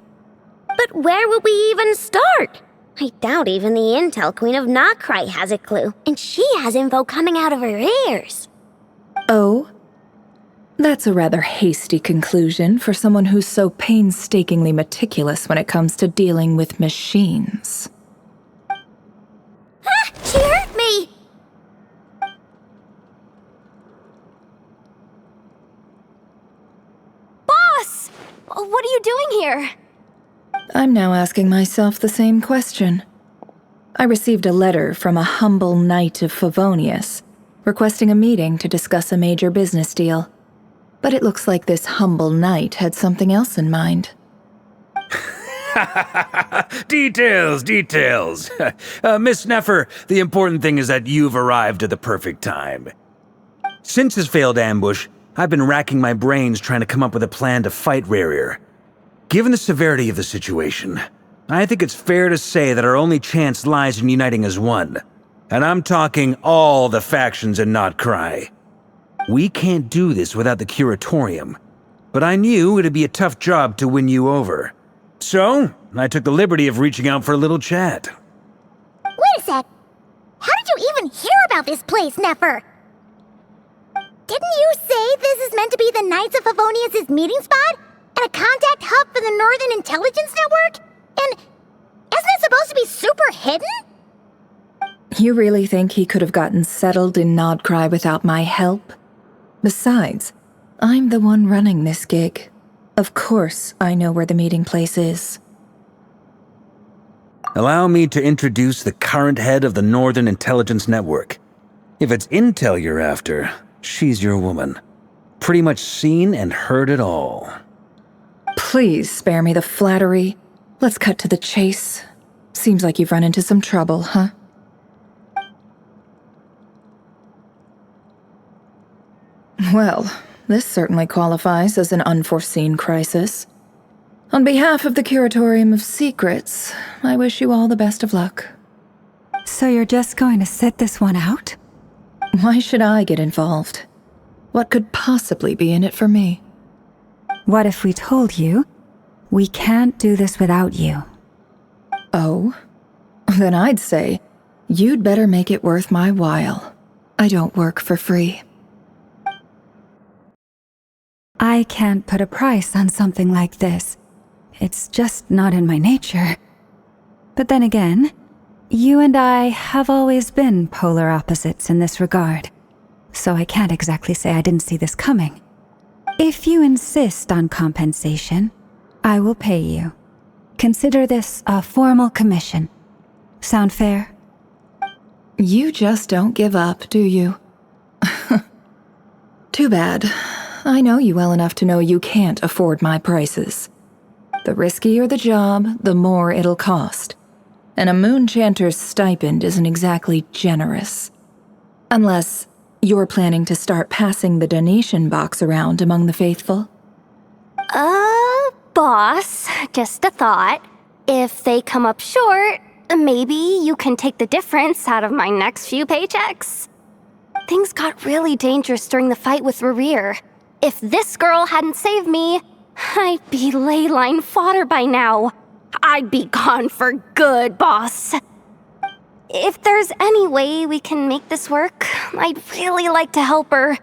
But where would we even start? I doubt even the Intel Queen of Nod-Krai has a clue, and she has info coming out of her ears. Oh? That's a rather hasty conclusion for someone who's so painstakingly meticulous when it comes to dealing with machines. Ah! She hurt me! Boss! What are you doing here? I'm now asking myself the same question. I received a letter from a humble knight of Favonius, requesting a meeting to discuss a major business deal. But it looks like this humble knight had something else in mind. Details. Miss Neffer, the important thing is that you've arrived at the perfect time. Since his failed ambush, I've been racking my brains trying to come up with a plan to fight Rerir. Given the severity of the situation, I think it's fair to say that our only chance lies in uniting as one. And I'm talking all the factions in Nod-Krai. We can't do this without the Curatorium, but I knew it'd be a tough job to win you over. So, I took the liberty of reaching out for a little chat. Wait a sec. How did you even hear about this place, Neffer? Didn't you say this is meant to be the Knights of Favonius' meeting spot? And a contact hub for the Northern Intelligence Network? And isn't it supposed to be super hidden? You really think he could have gotten settled in Nod-Krai without my help? Besides, I'm the one running this gig. Of course I know where the meeting place is. Allow me to introduce the current head of the Northern Intelligence Network. If it's intel you're after, she's your woman. Pretty much seen and heard it all. Please spare me the flattery. Let's cut to the chase. Seems like you've run into some trouble, huh? Well, this certainly qualifies as an unforeseen crisis. On behalf of the Curatorium of Secrets, I wish you all the best of luck. So you're just going to sit this one out? Why should I get involved? What could possibly be in it for me? What if we told you we can't do this without you? Oh? Then I'd say you'd better make it worth my while. I don't work for free. I can't put a price on something like this. It's just not in my nature. But then again, you and I have always been polar opposites in this regard, so I can't exactly say I didn't see this coming. If you insist on compensation, I will pay you. Consider this a formal commission. Sound fair? You just don't give up, do you? Too bad. I know you well enough to know you can't afford my prices. The riskier the job, the more it'll cost. And a Moonchanter's stipend isn't exactly generous. Unless you're planning to start passing the donation box around among the faithful. Boss, just a thought. If they come up short, maybe you can take the difference out of my next few paychecks. Things got really dangerous during the fight with Rerir. If this girl hadn't saved me, I'd be ley line fodder by now. I'd be gone for good, boss. If there's any way we can make this work, I'd really like to help her.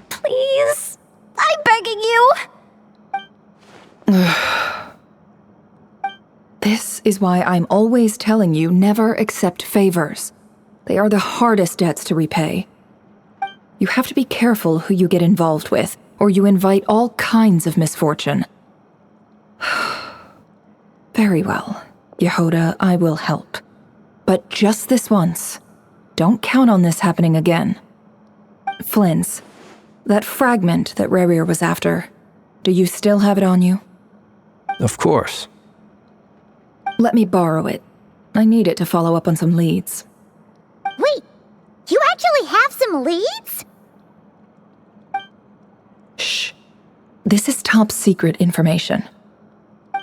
Please, I'm begging you. This is why I'm always telling you never accept favors. They are the hardest debts to repay. You have to be careful who you get involved with, or you invite all kinds of misfortune. Very well, Yehoda, I will help. But just this once. Don't count on this happening again. Flynn's, that fragment that Rerir was after, do you still have it on you? Of course. Let me borrow it. I need it to follow up on some leads. Wait, you actually have some leads? Shh. This is top secret information.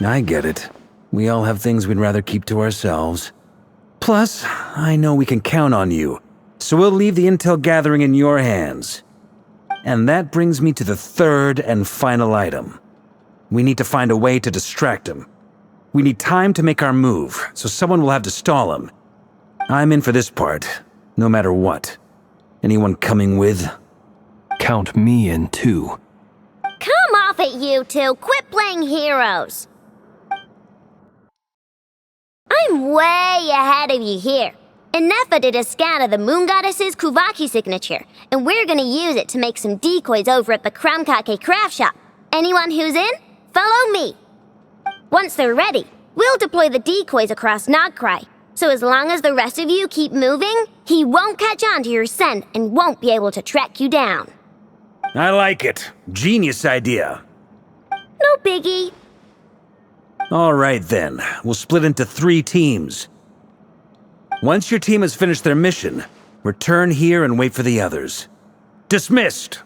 I get it. We all have things we'd rather keep to ourselves. Plus, I know we can count on you, so we'll leave the intel gathering in your hands. And that brings me to the third and final item. We need to find a way to distract him. We need time to make our move, so someone will have to stall him. I'm in for this part, no matter what. Anyone coming with? Count me in too. Come off it, you two! Quit playing heroes! I'm way ahead of you here. Inefa did a scan of the Moon Goddess's Kuvaki signature, and we're gonna use it to make some decoys over at the Kramkake craft shop. Anyone who's in, follow me. Once they're ready, we'll deploy the decoys across Nod-Krai. So as long as the rest of you keep moving, he won't catch on to your scent and won't be able to track you down. I like it. Genius idea. No biggie. All right then, we'll split into 3 teams. Once your team has finished their mission, return here and wait for the others. Dismissed!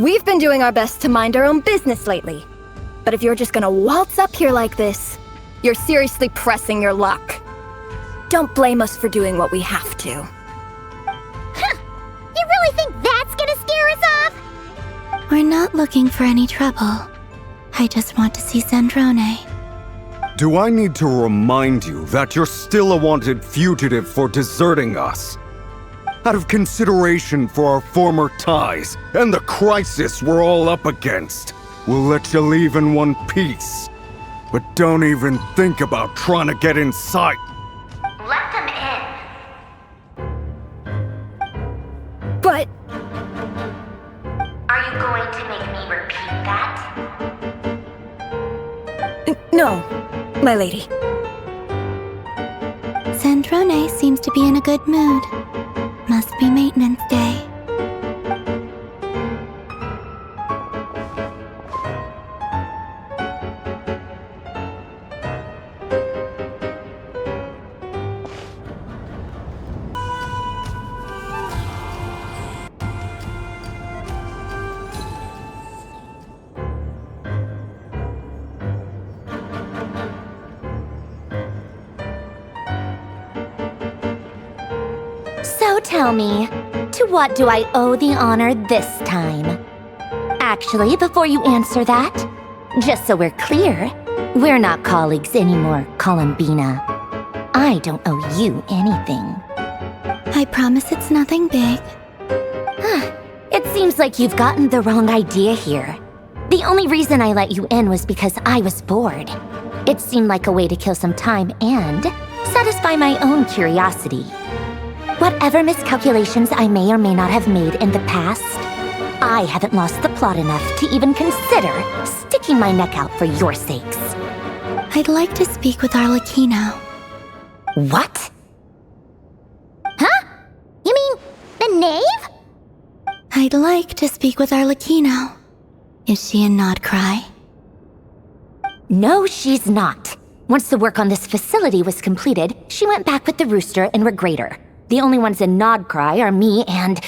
We've been doing our best to mind our own business lately. But if you're just gonna waltz up here like this, you're seriously pressing your luck. Don't blame us for doing what we have to. Huh! You really think that's gonna scare us off? We're not looking for any trouble. I just want to see Zandrone. Do I need to remind you that you're still a wanted fugitive for deserting us? Out of consideration for our former ties and the crisis we're all up against, we'll let you leave in one piece. But don't even think about trying to get inside. Let them in. But... Are you going to make me repeat that? No, my lady. Zandrone seems to be in a good mood. Must be maintenance day. So tell me, to what do I owe the honor this time? Actually, before you answer that, just so we're clear, we're not colleagues anymore, Columbina. I don't owe you anything. I promise it's nothing big. It seems like you've gotten the wrong idea here. The only reason I let you in was because I was bored. It seemed like a way to kill some time and satisfy my own curiosity. Whatever miscalculations I may or may not have made in the past, I haven't lost the plot enough to even consider sticking my neck out for your sakes. I'd like to speak with Arlecchino. What? Huh? You mean the knave? I'd like to speak with Arlecchino. Is she in Nod-Krai? No, she's not. Once the work on this facility was completed, she went back with the rooster and Regrator. The only ones in Nod-Krai are me and...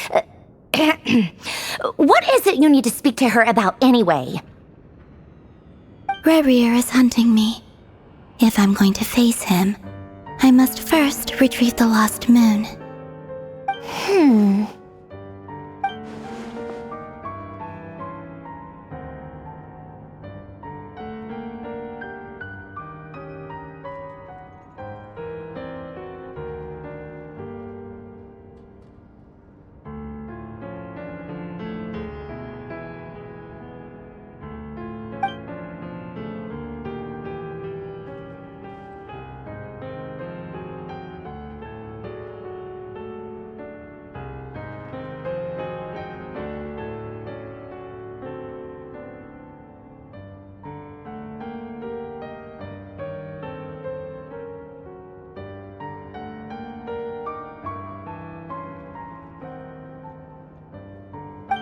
What is it you need to speak to her about anyway? Rerir is hunting me. If I'm going to face him, I must first retrieve the lost moon.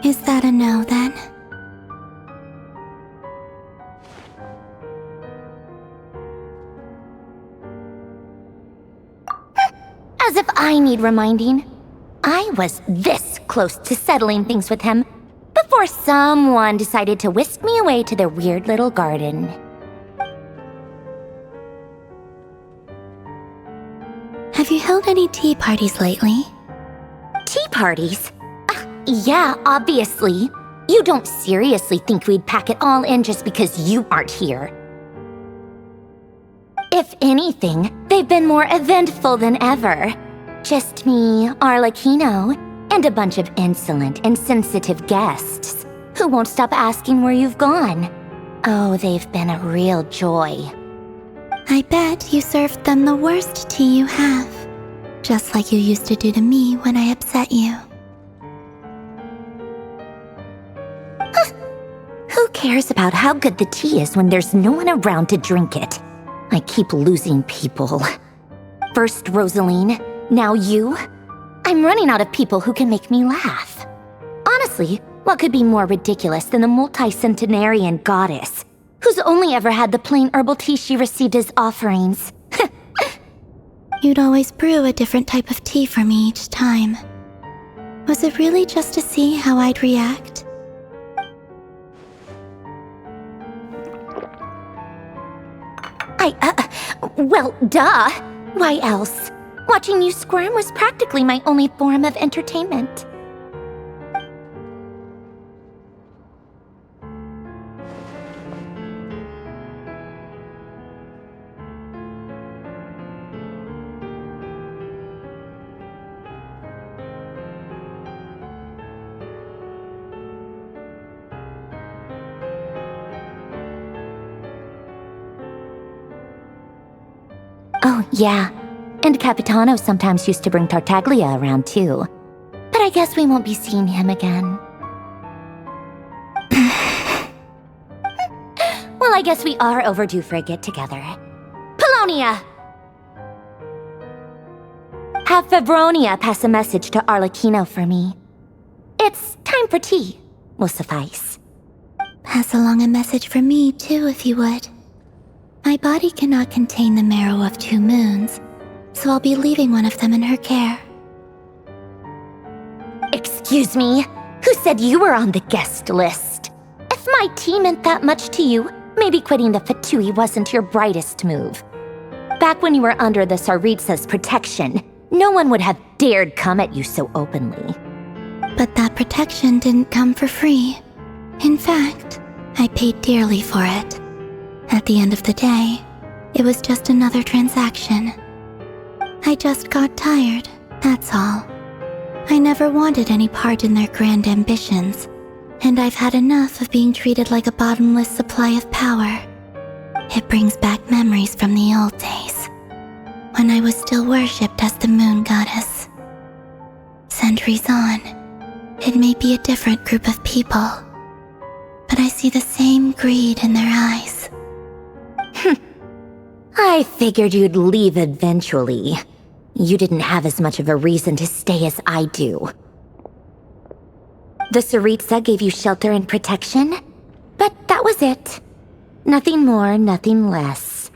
Is that a no, then? As if I need reminding. I was this close to settling things with him before someone decided to whisk me away to their weird little garden. Have you held any tea parties lately? Tea parties? Yeah, obviously. You don't seriously think we'd pack it all in just because you aren't here. If anything, they've been more eventful than ever. Just me, Arlecchino, and a bunch of insolent and sensitive guests who won't stop asking where you've gone. Oh, they've been a real joy. I bet you served them the worst tea you have. Just like you used to do to me when I upset you. Who cares about how good the tea is when there's no one around to drink it? I keep losing people. First Rosaline, now you. I'm running out of people who can make me laugh. Honestly, what could be more ridiculous than the multi-centenarian goddess, who's only ever had the plain herbal tea she received as offerings? You'd always brew a different type of tea for me each time. Was it really just to see how I'd react? Well, duh. Why else? Watching you squirm was practically my only form of entertainment. Oh, yeah. And Capitano sometimes used to bring Tartaglia around too. But I guess we won't be seeing him again. Well, I guess we are overdue for a get-together. Polonia! Have Febronia pass a message to Arlecchino for me. It's time for tea. Will suffice. Pass along a message for me, too, if you would. My body cannot contain the marrow of 2 moons, so I'll be leaving one of them in her care. Excuse me? Who said you were on the guest list? If my tea meant that much to you, maybe quitting the Fatui wasn't your brightest move. Back when you were under the Tsaritsa's protection, no one would have dared come at you so openly. But that protection didn't come for free. In fact, I paid dearly for it. At the end of the day, it was just another transaction. I just got tired, that's all. I never wanted any part in their grand ambitions, and I've had enough of being treated like a bottomless supply of power. It brings back memories from the old days, when I was still worshipped as the moon goddess. Centuries on, it may be a different group of people, but I see the same greed in their eyes. I figured you'd leave eventually. You didn't have as much of a reason to stay as I do. The Tsaritsa gave you shelter and protection, but that was it. Nothing more, nothing less.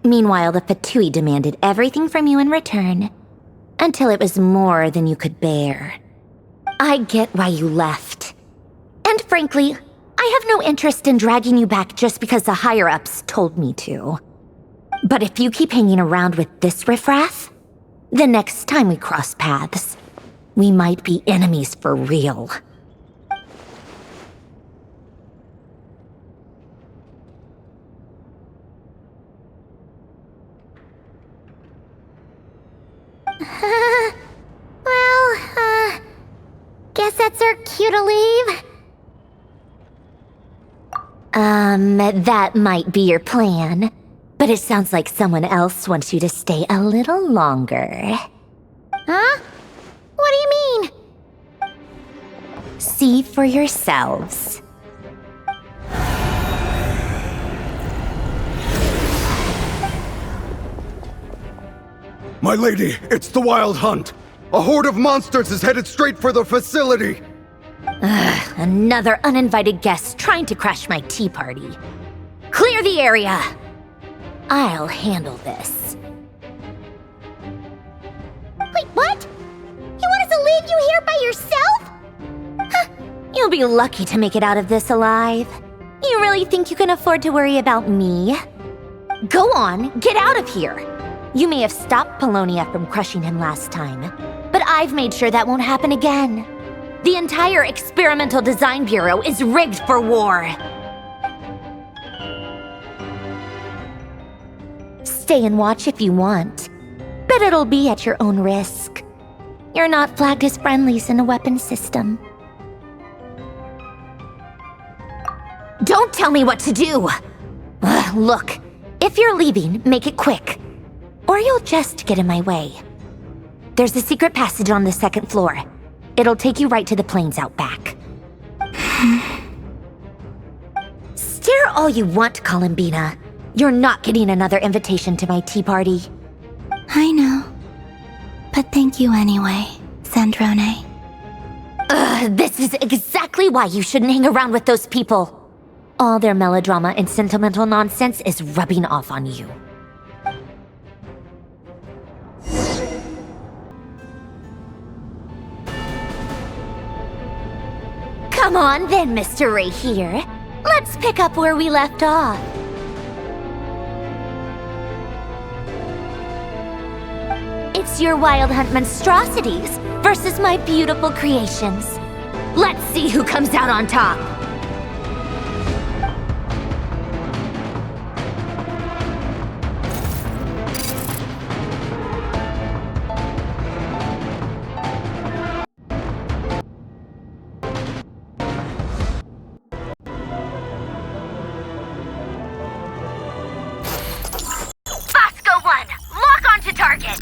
Meanwhile, the Fatui demanded everything from you in return, until it was more than you could bear. I get why you left. And frankly, I have no interest in dragging you back just because the higher-ups told me to. But if you keep hanging around with this riffraff, the next time we cross paths, we might be enemies for real. Guess that's our cue to leave. That might be your plan. But it sounds like someone else wants you to stay a little longer. Huh? What do you mean? See for yourselves. My lady, it's the Wild Hunt. A horde of monsters is headed straight for the facility. Ugh. Another uninvited guest trying to crash my tea party. Clear the area! I'll handle this. Wait, what? You want us to leave you here by yourself? Huh, you'll be lucky to make it out of this alive. You really think you can afford to worry about me? Go on, get out of here! You may have stopped Polonia from crushing him last time, but I've made sure that won't happen again. The entire Experimental Design Bureau is rigged for war. Stay and watch if you want, but it'll be at your own risk. You're not flagged as friendlies in the weapons system. Don't tell me what to do! Look, if you're leaving, make it quick. Or you'll just get in my way. There's a secret passage on the 2nd floor. It'll take you right to the plains out back. Stare all you want, Columbina. You're not getting another invitation to my tea party. I know. But thank you anyway, Sandrone. This is exactly why you shouldn't hang around with those people. All their melodrama and sentimental nonsense is rubbing off on you. Come on then, Mr. Ray here. Let's pick up where we left off. It's your Wild Hunt monstrosities versus my beautiful creations. Let's see who comes out on top. Fosco 1, lock onto target.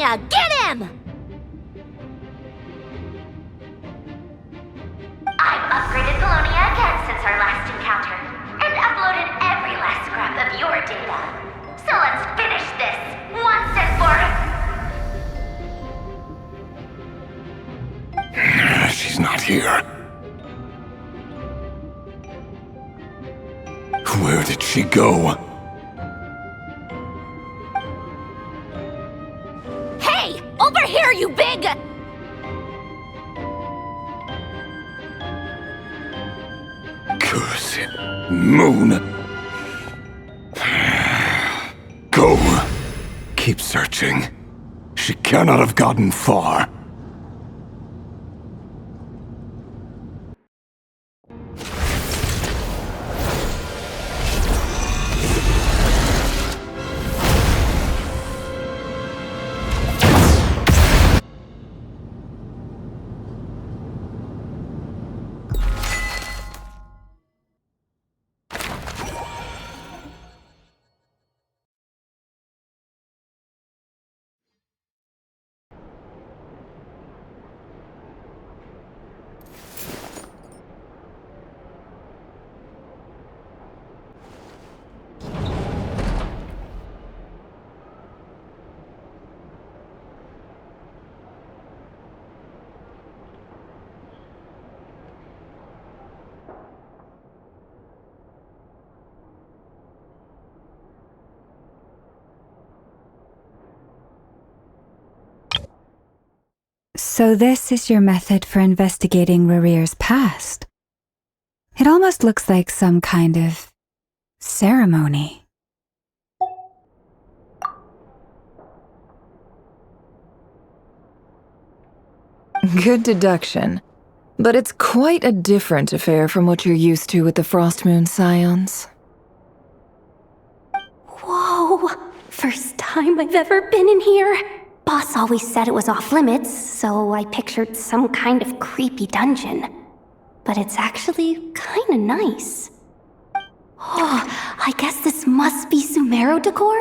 Polonia, get him! I've upgraded Polonia again since our last encounter, and uploaded every last scrap of your data. So let's finish this, once and for... She's not here. Where did she go? Hey! Over here, you big... Curse it, Moon. Go. Keep searching. She cannot have gotten far. So this is your method for investigating Rarir's past. It almost looks like some kind of ceremony. Good deduction. But it's quite a different affair from what you're used to with the Frost Moon Scions. Whoa! First time I've ever been in here. Boss always said it was off limits, so I pictured some kind of creepy dungeon. But it's actually kinda nice. Oh, I guess this must be Sumero decor?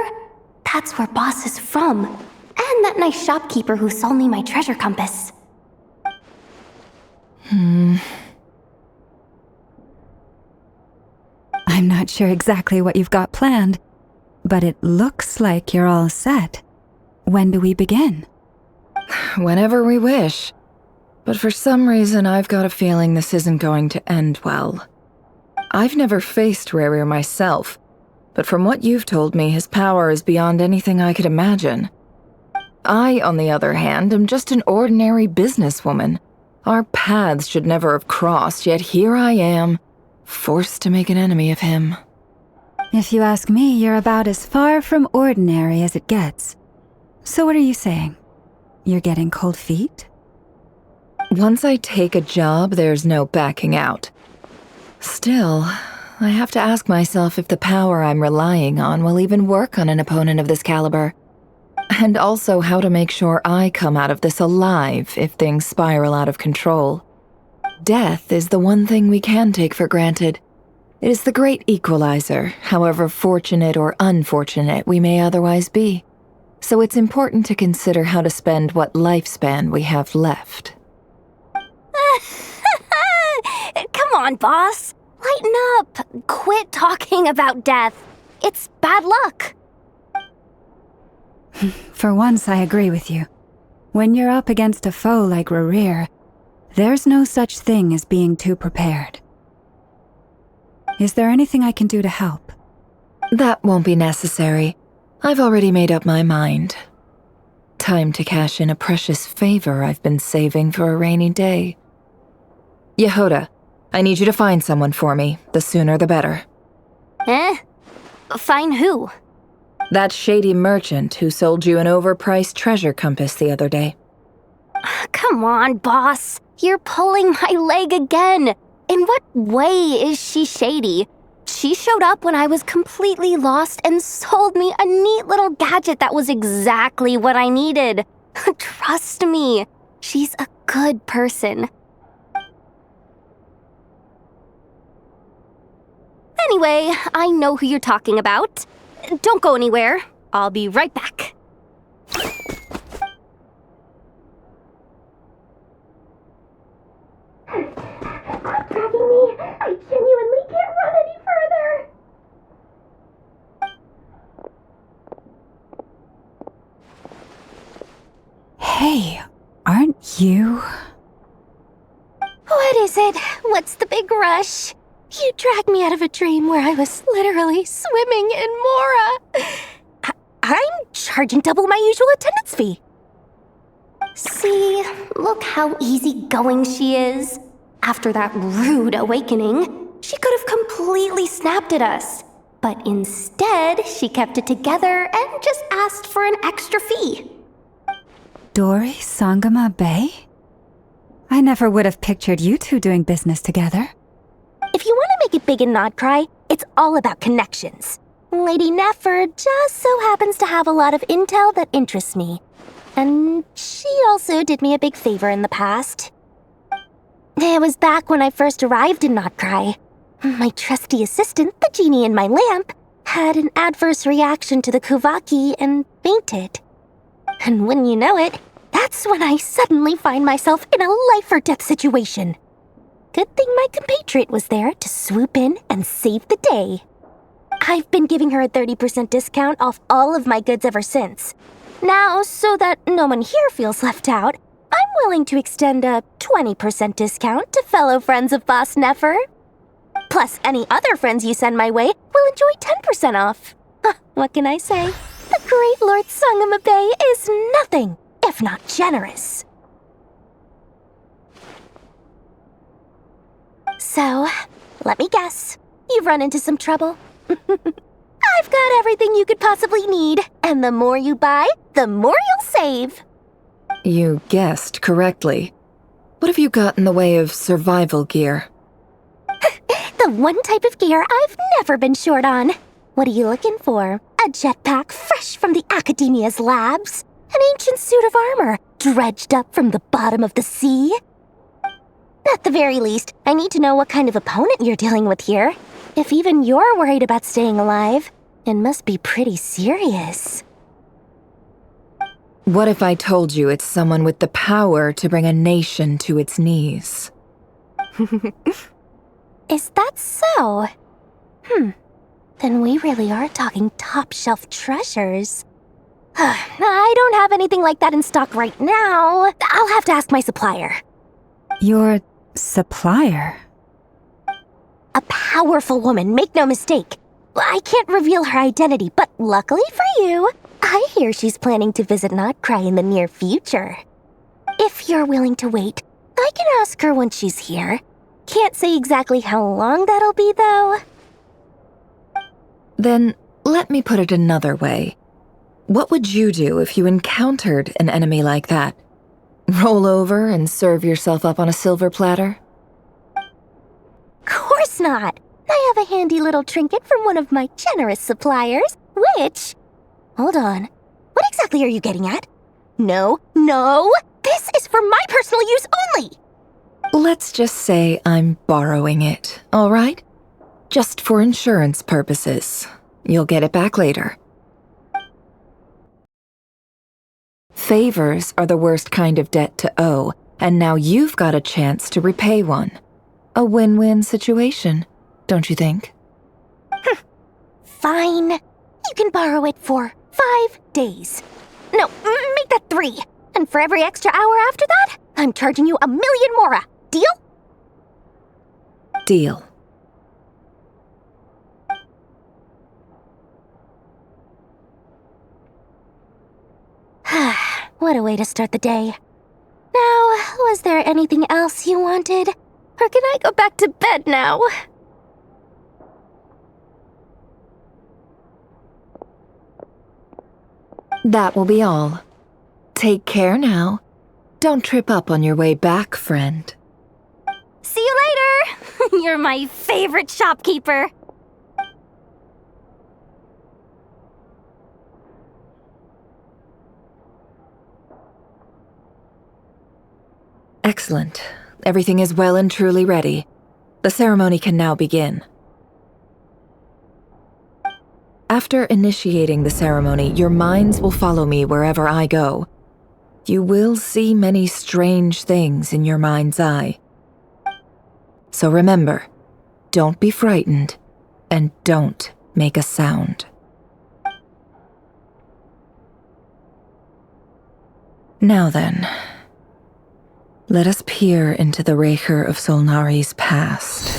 That's where Boss is from. And that nice shopkeeper who sold me my treasure compass. I'm not sure exactly what you've got planned, but it looks like you're all set. When do we begin? Whenever we wish. But for some reason, I've got a feeling this isn't going to end well. I've never faced Rarir myself, but from what you've told me, his power is beyond anything I could imagine. I, on the other hand, am just an ordinary businesswoman. Our paths should never have crossed, yet here I am, forced to make an enemy of him. If you ask me, you're about as far from ordinary as it gets. So what are you saying? You're getting cold feet? Once I take a job, there's no backing out. Still, I have to ask myself if the power I'm relying on will even work on an opponent of this caliber. And also how to make sure I come out of this alive if things spiral out of control. Death is the one thing we can take for granted. It is the great equalizer, however fortunate or unfortunate we may otherwise be. So it's important to consider how to spend what lifespan we have left. Come on, boss. Lighten up. Quit talking about death. It's bad luck. For once, I agree with you. When you're up against a foe like Rarir, there's no such thing as being too prepared. Is there anything I can do to help? That won't be necessary. I've already made up my mind. Time to cash in a precious favor I've been saving for a rainy day. Yehoda, I need you to find someone for me. The sooner the better. Find who? That shady merchant who sold you an overpriced treasure compass the other day. Come on, boss. You're pulling my leg again. In what way is she shady? She showed up when I was completely lost and sold me a neat little gadget that was exactly what I needed. Trust me, she's a good person. Anyway, I know who you're talking about. Don't go anywhere. I'll be right back. Aren't you? What is it? What's the big rush? You dragged me out of a dream where I was literally swimming in Mora. I'm charging double my usual attendance fee. See, look how easygoing she is. After that rude awakening, she could have completely snapped at us. But instead, she kept it together and just asked for an extra fee. Dori Sangama Bay? I never would have pictured you two doing business together. If you want to make it big in Nod-Krai, it's all about connections. Lady Nefer just so happens to have a lot of intel that interests me. And she also did me a big favor in the past. It was back when I first arrived in Nod-Krai. My trusty assistant, the genie in my lamp, had an adverse reaction to the Kuvaki and fainted. And wouldn't you know it, that's when I suddenly find myself in a life-or-death situation. Good thing my compatriot was there to swoop in and save the day. I've been giving her a 30% discount off all of my goods ever since. Now, so that no one here feels left out, I'm willing to extend a 20% discount to fellow friends of Boss Nefer. Plus, any other friends you send my way will enjoy 10% off. What can I say? The great Lord Sangama Bay is nothing if not generous. So, let me guess. You've run into some trouble? I've got everything you could possibly need, and the more you buy, the more you'll save. You guessed correctly. What have you got in the way of survival gear? The one type of gear I've never been short on. What are you looking for? A jetpack fresh from the Academia's labs? An ancient suit of armor dredged up from the bottom of the sea? At the very least, I need to know what kind of opponent you're dealing with here. If even you're worried about staying alive, it must be pretty serious. What if I told you it's someone with the power to bring a nation to its knees? Is that so? Then we really are talking top-shelf treasures. I don't have anything like that in stock right now. I'll have to ask my supplier. Your supplier? A powerful woman, make no mistake. I can't reveal her identity, but luckily for you, I hear she's planning to visit Nod-Krai in the near future. If you're willing to wait, I can ask her when she's here. Can't say exactly how long that'll be, though. Then, let me put it another way. What would you do if you encountered an enemy like that? Roll over and serve yourself up on a silver platter? Course not! I have a handy little trinket from one of my generous suppliers, which... Hold on. What exactly are you getting at? No! This is for my personal use only! Let's just say I'm borrowing it, all right? Just for insurance purposes. You'll get it back later. Favors are the worst kind of debt to owe, and now you've got a chance to repay one. A win-win situation, don't you think? Fine. You can borrow it for 5 days. No, make that 3. And for every extra hour after that, I'm charging you 1 million mora. Deal? Deal. What a way to start the day. Now, was there anything else you wanted? Or can I go back to bed now? That will be all. Take care now. Don't trip up on your way back, friend. See you later! You're my favorite shopkeeper. Excellent. Everything is well and truly ready. The ceremony can now begin. After initiating the ceremony, your minds will follow me wherever I go. You will see many strange things in your mind's eye. So remember, don't be frightened, and don't make a sound. Now then, Let us peer into the Raker of Solnari's past.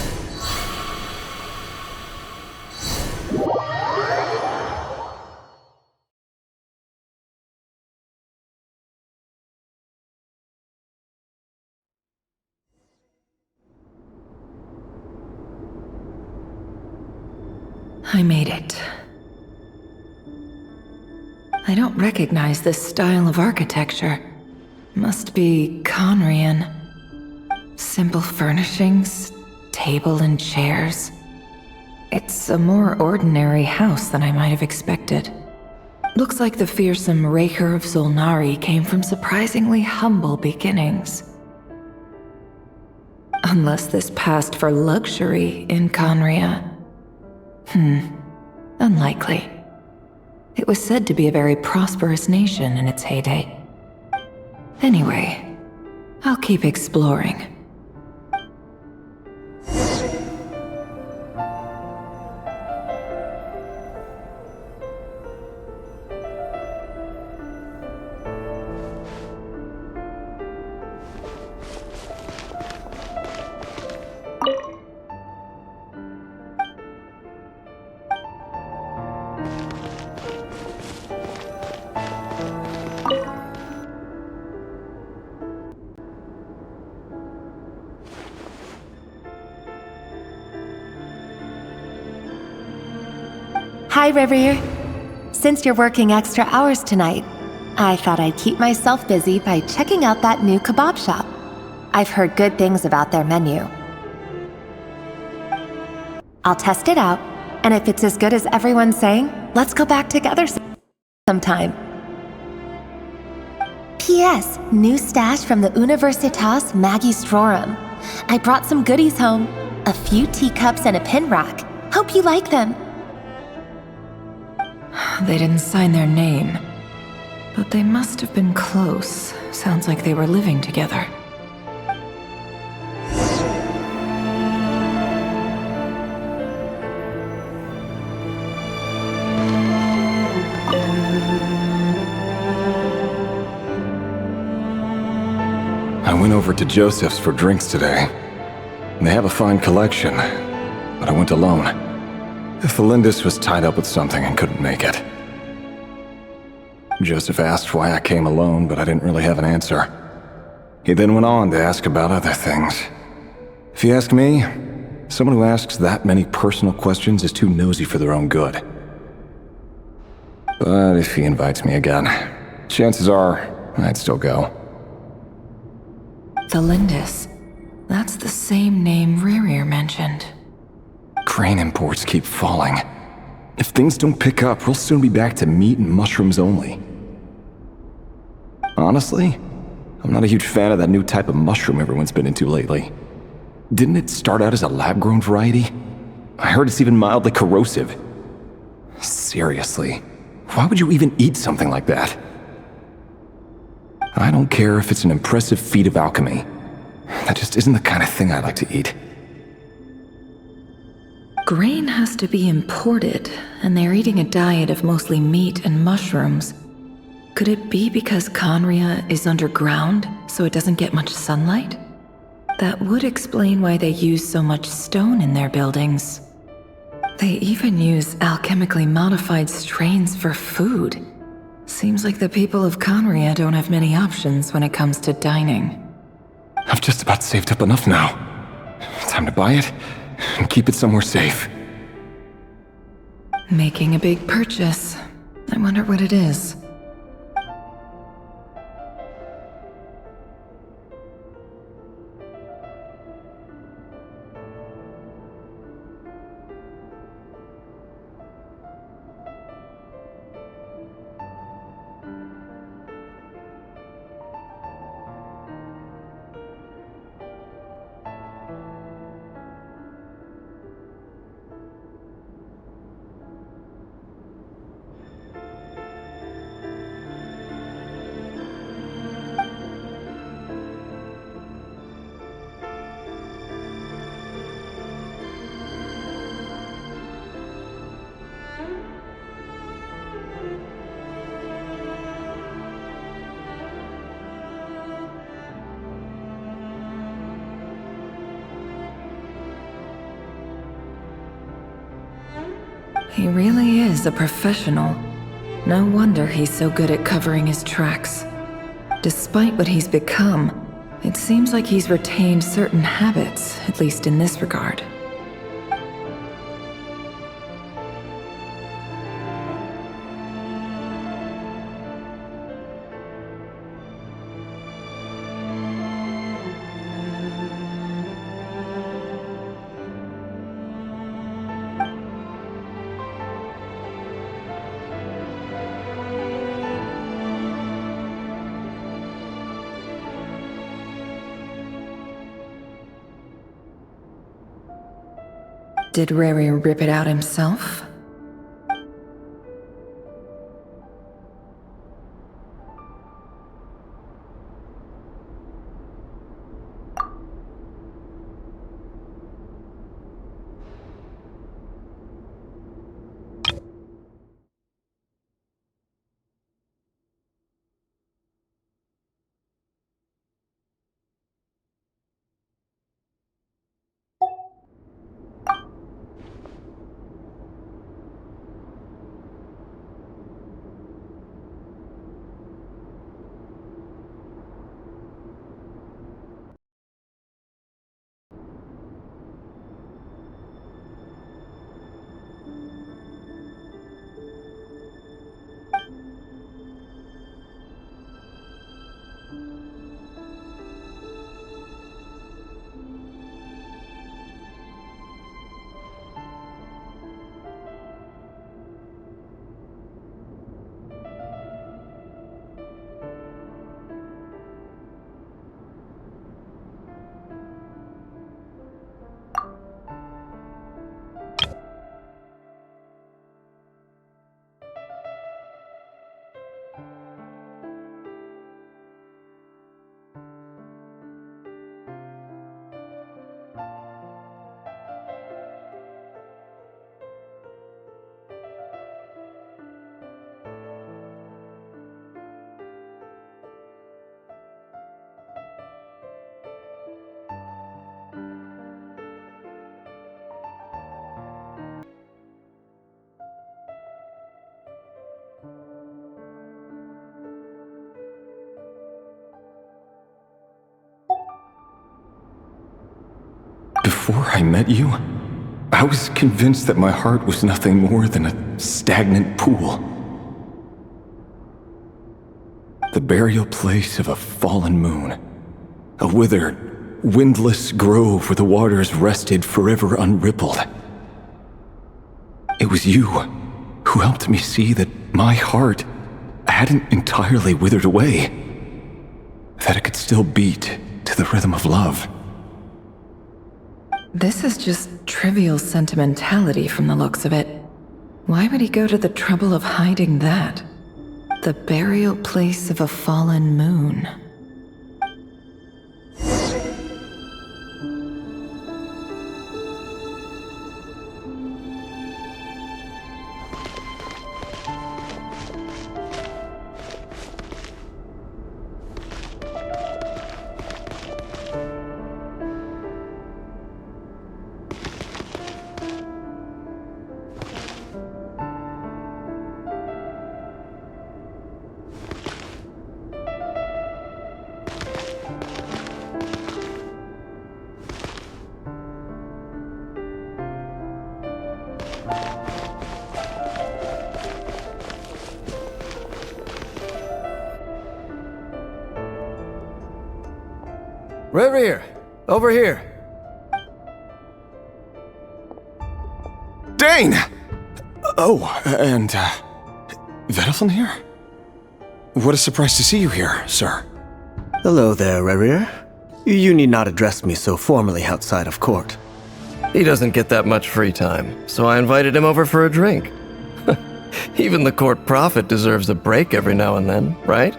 I made it. I don't recognize this style of architecture. Must be Conrian. Simple furnishings, table and chairs. It's a more ordinary house than I might have expected. Looks like the fearsome Raker of Solnari came from surprisingly humble beginnings. Unless this passed for luxury in Conria. Unlikely. It was said to be a very prosperous nation in its heyday. Anyway, I'll keep exploring. Hi, Rivier. Since you're working extra hours tonight, I thought I'd keep myself busy by checking out that new kebab shop. I've heard good things about their menu. I'll test it out, and if it's as good as everyone's saying, let's go back together sometime. P.S. New stash from the Universitas Magistrorum. I brought some goodies home. A few teacups and a pin rack. Hope you like them. They didn't sign their name, but they must have been close. Sounds like they were living together. I went over to Joseph's for drinks today. They have a fine collection, but I went alone. Felindis was tied up with something and couldn't make it. Joseph asked why I came alone, but I didn't really have an answer. He then went on to ask about other things. If you ask me, someone who asks that many personal questions is too nosy for their own good. But if he invites me again, chances are I'd still go. Felindis. That's the same name Rerir mentioned. Crane imports keep falling. If things don't pick up, we'll soon be back to meat and mushrooms only. Honestly, I'm not a huge fan of that new type of mushroom everyone's been into lately. Didn't it start out as a lab-grown variety? I heard it's even mildly corrosive. Seriously, why would you even eat something like that? I don't care if it's an impressive feat of alchemy. That just isn't the kind of thing I like to eat. Grain has to be imported, and they're eating a diet of mostly meat and mushrooms. Could it be because Conria is underground, so it doesn't get much sunlight? That would explain why they use so much stone in their buildings. They even use alchemically modified strains for food. Seems like the people of Conria don't have many options when it comes to dining. I've just about saved up enough now. Time to buy it and keep it somewhere safe. Making a big purchase. I wonder what it is. He really is a professional. No wonder he's so good at covering his tracks. Despite what he's become, it seems like he's retained certain habits, at least in this regard. Did Rary rip it out himself? Before I met you, I was convinced that my heart was nothing more than a stagnant pool. The burial place of a fallen moon. A withered, windless grove where the waters rested forever unrippled. It was you who helped me see that my heart hadn't entirely withered away. That it could still beat to the rhythm of love. This is just trivial sentimentality from the looks of it. Why would he go to the trouble of hiding that? The burial place of a fallen moon. Rerir, over here. Dane! Oh, and, Vedelfin here? What a surprise to see you here, sir. Hello there, Rerir. You need not address me so formally outside of court. He doesn't get that much free time, so I invited him over for a drink. Even the court prophet deserves a break every now and then, right?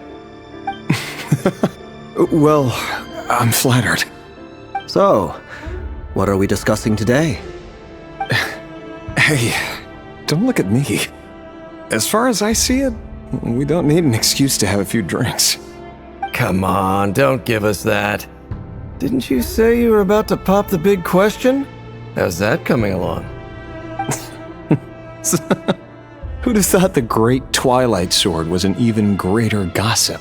Well, I'm flattered. So, what are we discussing today? Hey, don't look at me. As far as I see it, we don't need an excuse to have a few drinks. Come on, don't give us that. Didn't you say you were about to pop the big question? How's that coming along? Yes. Who'd have thought the Great Twilight Sword was an even greater gossip?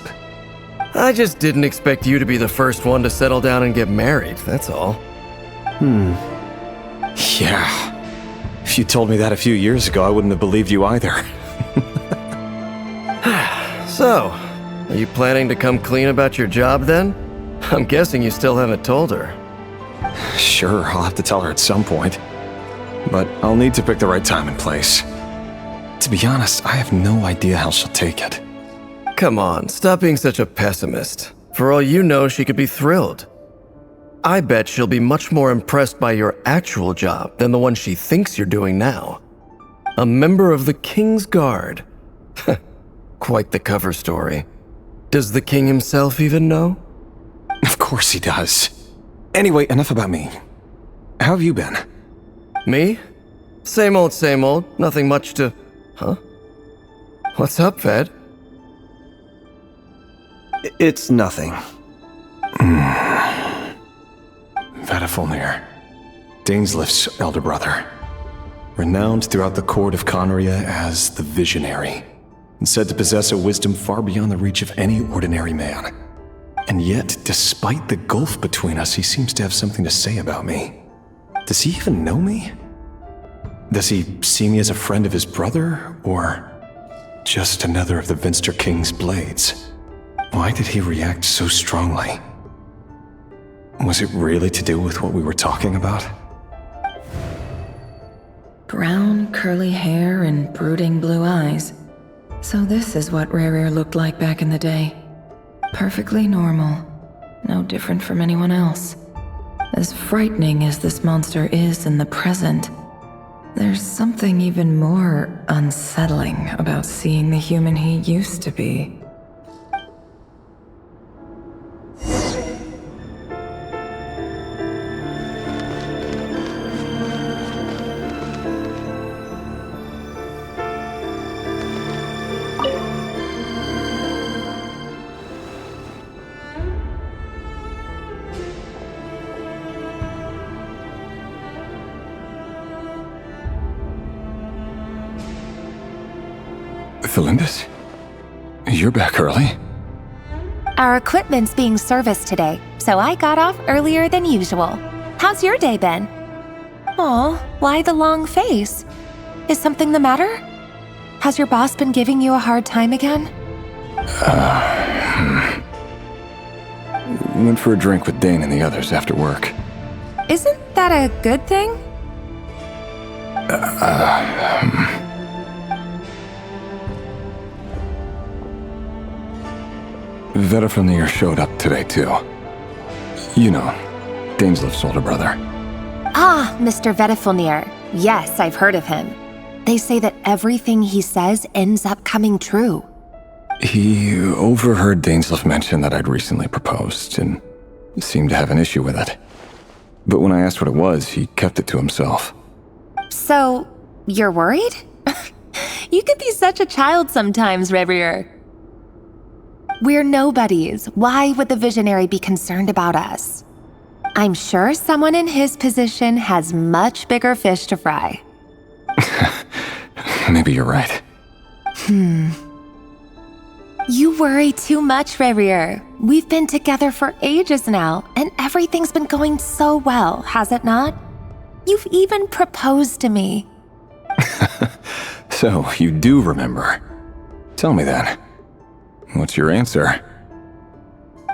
I just didn't expect you to be the first one to settle down and get married, that's all. Yeah. If you told me that a few years ago, I wouldn't have believed you either. So, are you planning to come clean about your job then? I'm guessing you still haven't told her. Sure, I'll have to tell her at some point. But I'll need to pick the right time and place. To be honest, I have no idea how she'll take it. Come on, stop being such a pessimist. For all you know, she could be thrilled. I bet she'll be much more impressed by your actual job than the one she thinks you're doing now. A member of the King's Guard. Quite the cover story. Does the king himself even know? Of course he does. Anyway, enough about me. How have you been? Me? Same old, nothing much to... Huh? What's up, Ved? It's nothing. Vedifulnir, Daneslif's elder brother. Renowned throughout the court of Conria as the Visionary, and said to possess a wisdom far beyond the reach of any ordinary man. And yet, despite the gulf between us, he seems to have something to say about me. Does he even know me? Does he see me as a friend of his brother, or just another of the Vinster King's blades? Why did he react so strongly? Was it really to do with what we were talking about? Brown, curly hair and brooding blue eyes. So this is what Rerir looked like back in the day. Perfectly normal. No different from anyone else. As frightening as this monster is in the present, there's something even more unsettling about seeing the human he used to be. Felindis? You're back early? Our equipment's being serviced today, so I got off earlier than usual. How's your day been? Aw, why the long face? Is something the matter? Has your boss been giving you a hard time again? Went for a drink with Dane and the others after work. Isn't that a good thing? Vedifulnir showed up today, too. You know, Daneslif's older brother. Ah, Mr. Vedifulnir. Yes, I've heard of him. They say that everything he says ends up coming true. He overheard Daneslif mention that I'd recently proposed, and seemed to have an issue with it. But when I asked what it was, he kept it to himself. So, you're worried? You could be such a child sometimes, Rerir. We're nobodies. Why would the Visionary be concerned about us? I'm sure someone in his position has much bigger fish to fry. Maybe you're right. You worry too much, Rerir. We've been together for ages now, and everything's been going so well, has it not? You've even proposed to me. So, you do remember. Tell me then. What's your answer?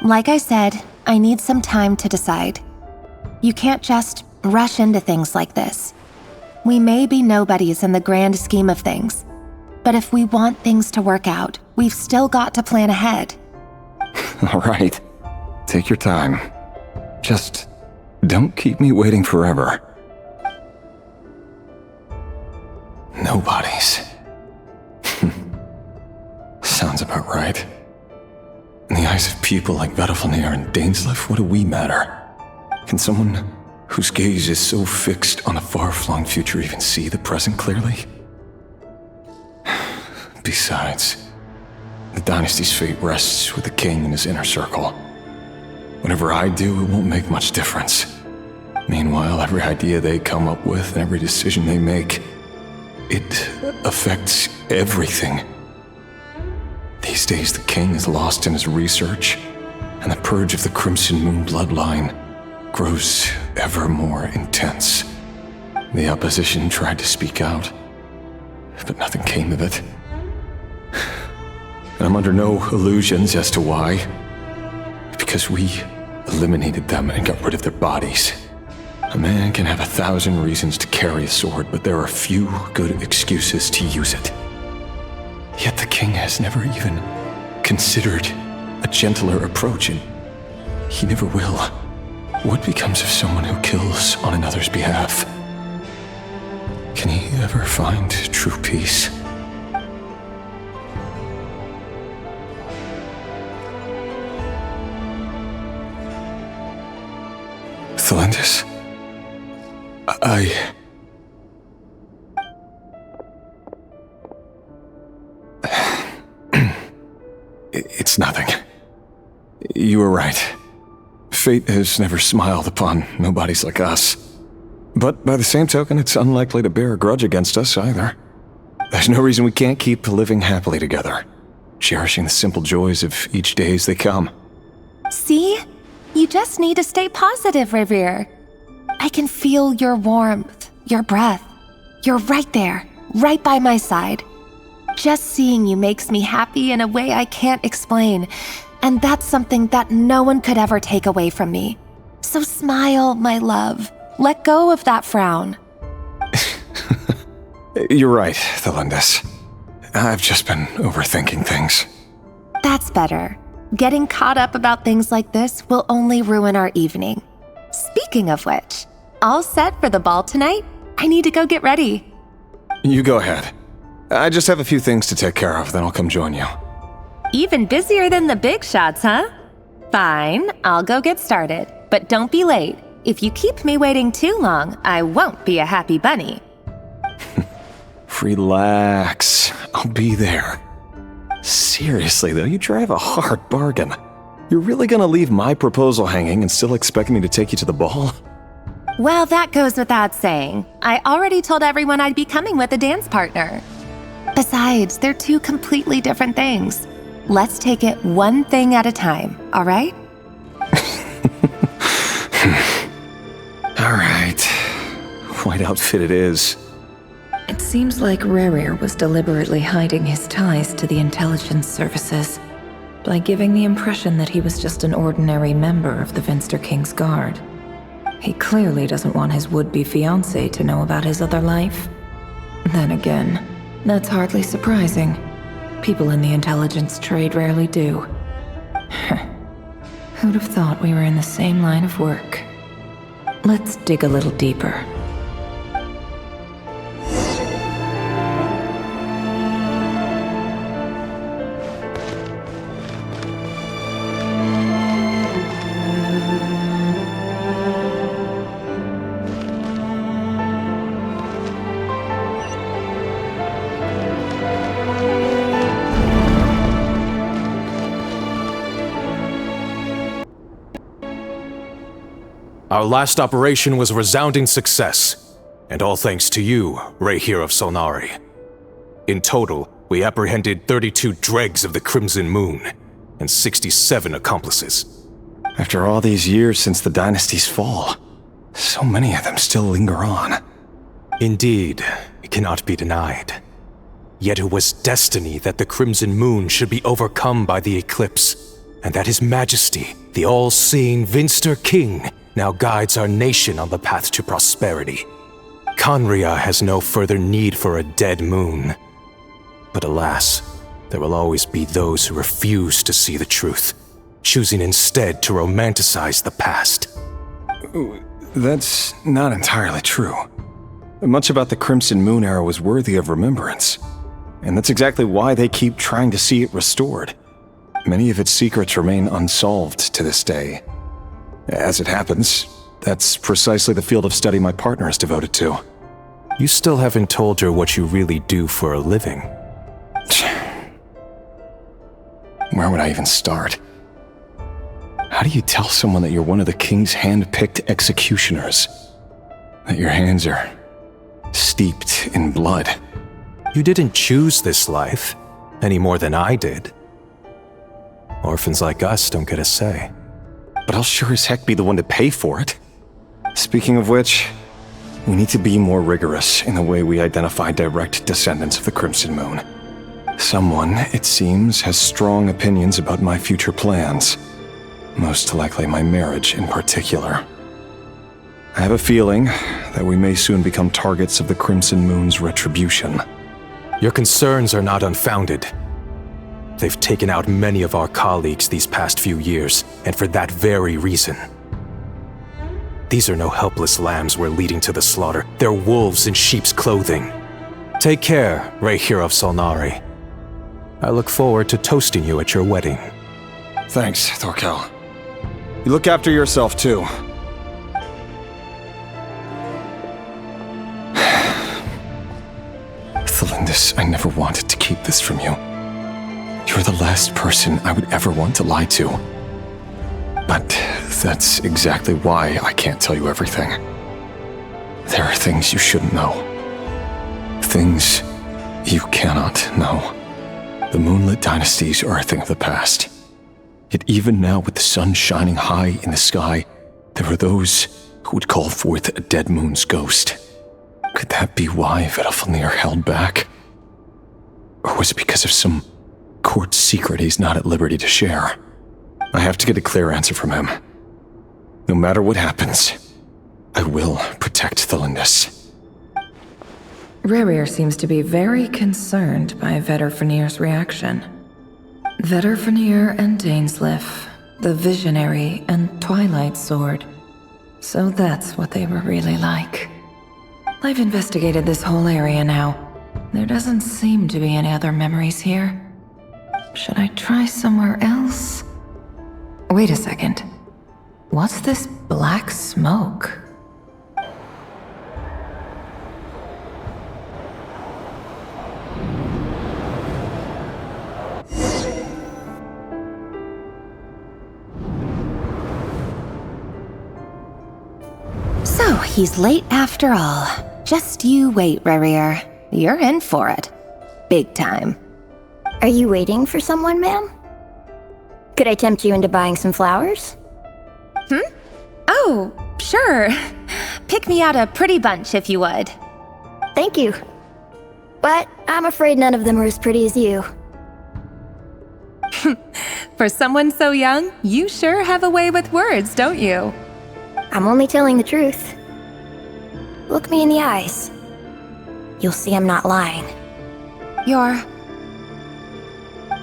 Like I said, I need some time to decide. You can't just rush into things like this. We may be nobodies in the grand scheme of things, but if we want things to work out, we've still got to plan ahead. All right. Take your time. Just don't keep me waiting forever. Nobodies. Sounds about right. In the eyes of people like Vedifulnir and Daneslif, what do we matter? Can someone whose gaze is so fixed on a far-flung future even see the present clearly? Besides, the dynasty's fate rests with the king and his inner circle. Whatever I do, it won't make much difference. Meanwhile, every idea they come up with and every decision they make It affects everything. These days, the king is lost in his research, and the purge of the Crimson Moon bloodline grows ever more intense. The opposition tried to speak out, but nothing came of it. And I'm under no illusions as to why. Because we eliminated them and got rid of their bodies. A man can have 1,000 reasons to carry a sword, but there are few good excuses to use it. Yet the king has never even considered a gentler approach, and he never will. What becomes of someone who kills on another's behalf? Can he ever find true peace? Thelindis, It's nothing. You were right. Fate has never smiled upon nobodies like us. But by the same token, it's unlikely to bear a grudge against us either. There's no reason we can't keep living happily together, cherishing the simple joys of each day as they come. See? You just need to stay positive, Revere. I can feel your warmth, your breath. You're right there, right by my side. Just seeing you makes me happy in a way I can't explain, and that's something that no one could ever take away from me. So smile, my love. Let go of that frown. You're right, Thelindis. I've just been overthinking things. That's better. Getting caught up about things like this will only ruin our evening. Speaking of which, all set for the ball tonight? I need to go get ready. You go ahead. I just have a few things to take care of, then I'll come join you. Even busier than the big shots, huh? Fine, I'll go get started. But don't be late. If you keep me waiting too long, I won't be a happy bunny. Relax. I'll be there. Seriously, though, you drive a hard bargain. You're really gonna leave my proposal hanging and still expect me to take you to the ball? Well, that goes without saying. I already told everyone I'd be coming with a dance partner. Besides, they're two completely different things. Let's take it one thing at a time, all right? All right. White outfit it is. It seems like Rerir was deliberately hiding his ties to the intelligence services by giving the impression that he was just an ordinary member of the Finster King's Guard. He clearly doesn't want his would-be fiancée to know about his other life. Then again, that's hardly surprising. People in the intelligence trade rarely do. Who'd have thought we were in the same line of work? Let's dig a little deeper. Our last operation was a resounding success, and all thanks to you, Rehir of Solnari. In total, we apprehended 32 dregs of the Crimson Moon, and 67 accomplices. After all these years since the dynasty's fall, so many of them still linger on. Indeed, it cannot be denied. Yet it was destiny that the Crimson Moon should be overcome by the eclipse, and that His Majesty, the all-seeing Finster King, now guides our nation on the path to prosperity. Conria has no further need for a dead moon. But alas, there will always be those who refuse to see the truth, choosing instead to romanticize the past. That's not entirely true. Much about the Crimson Moon era was worthy of remembrance, and that's exactly why they keep trying to see it restored. Many of its secrets remain unsolved to this day. As it happens, that's precisely the field of study my partner is devoted to. You still haven't told her what you really do for a living. Where would I even start? How do you tell someone that you're one of the king's hand-picked executioners? That your hands are steeped in blood? You didn't choose this life, any more than I did. Orphans like us don't get a say. But I'll sure as heck be the one to pay for it. Speaking of which, we need to be more rigorous in the way we identify direct descendants of the Crimson Moon. Someone, it seems, has strong opinions about my future plans. Most likely my marriage in particular. I have a feeling that we may soon become targets of the Crimson Moon's retribution. Your concerns are not unfounded. They've taken out many of our colleagues these past few years, and for that very reason. These are no helpless lambs we're leading to the slaughter. They're wolves in sheep's clothing. Take care, Rehir of Solnari. I look forward to toasting you at your wedding. Thanks, Thorkel. You look after yourself, too. Thelindis, I never wanted to keep this from you. You're the last person I would ever want to lie to. But that's exactly why I can't tell you everything. There are things you shouldn't know. Things you cannot know. The moonlit dynasties are a thing of the past. Yet even now, with the sun shining high in the sky, there are those who would call forth a dead moon's ghost. Could that be why Vedalfnir held back? Or was it because of some court secret he's not at liberty to share? I have to get a clear answer from him. No matter what happens, I will protect Thelindis. Rerir seems to be very concerned by Vedalfnir's reaction. Vedalfnir and Dainsleif, the Visionary and Twilight Sword. So that's what they were really like. I've investigated this whole area now. There doesn't seem to be any other memories here. Should I try somewhere else? Wait a second. What's this black smoke? So, he's late after all. Just you wait, Rerir. You're in for it. Big time. Are you waiting for someone, ma'am? Could I tempt you into buying some flowers? Oh, sure. Pick me out a pretty bunch if you would. Thank you. But I'm afraid none of them are as pretty as you. For someone so young, you sure have a way with words, don't you? I'm only telling the truth. Look me in the eyes. You'll see I'm not lying.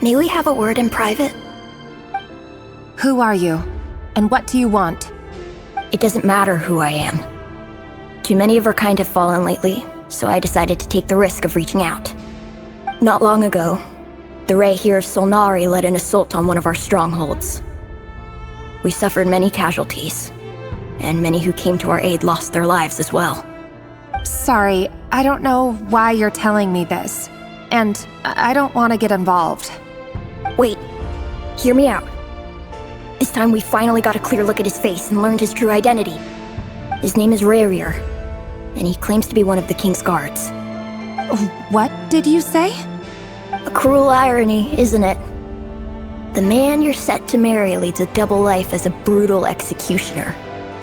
May we have a word in private? Who are you? And what do you want? It doesn't matter who I am. Too many of our kind have fallen lately, so I decided to take the risk of reaching out. Not long ago, the Rehir of Solnari led an assault on one of our strongholds. We suffered many casualties, and many who came to our aid lost their lives as well. Sorry, I don't know why you're telling me this. And I don't want to get involved. Wait, hear me out. This time we finally got a clear look at his face and learned his true identity. His name is Rerir, and he claims to be one of the King's guards. What did you say? A cruel irony, isn't it? The man you're set to marry leads a double life as a brutal executioner.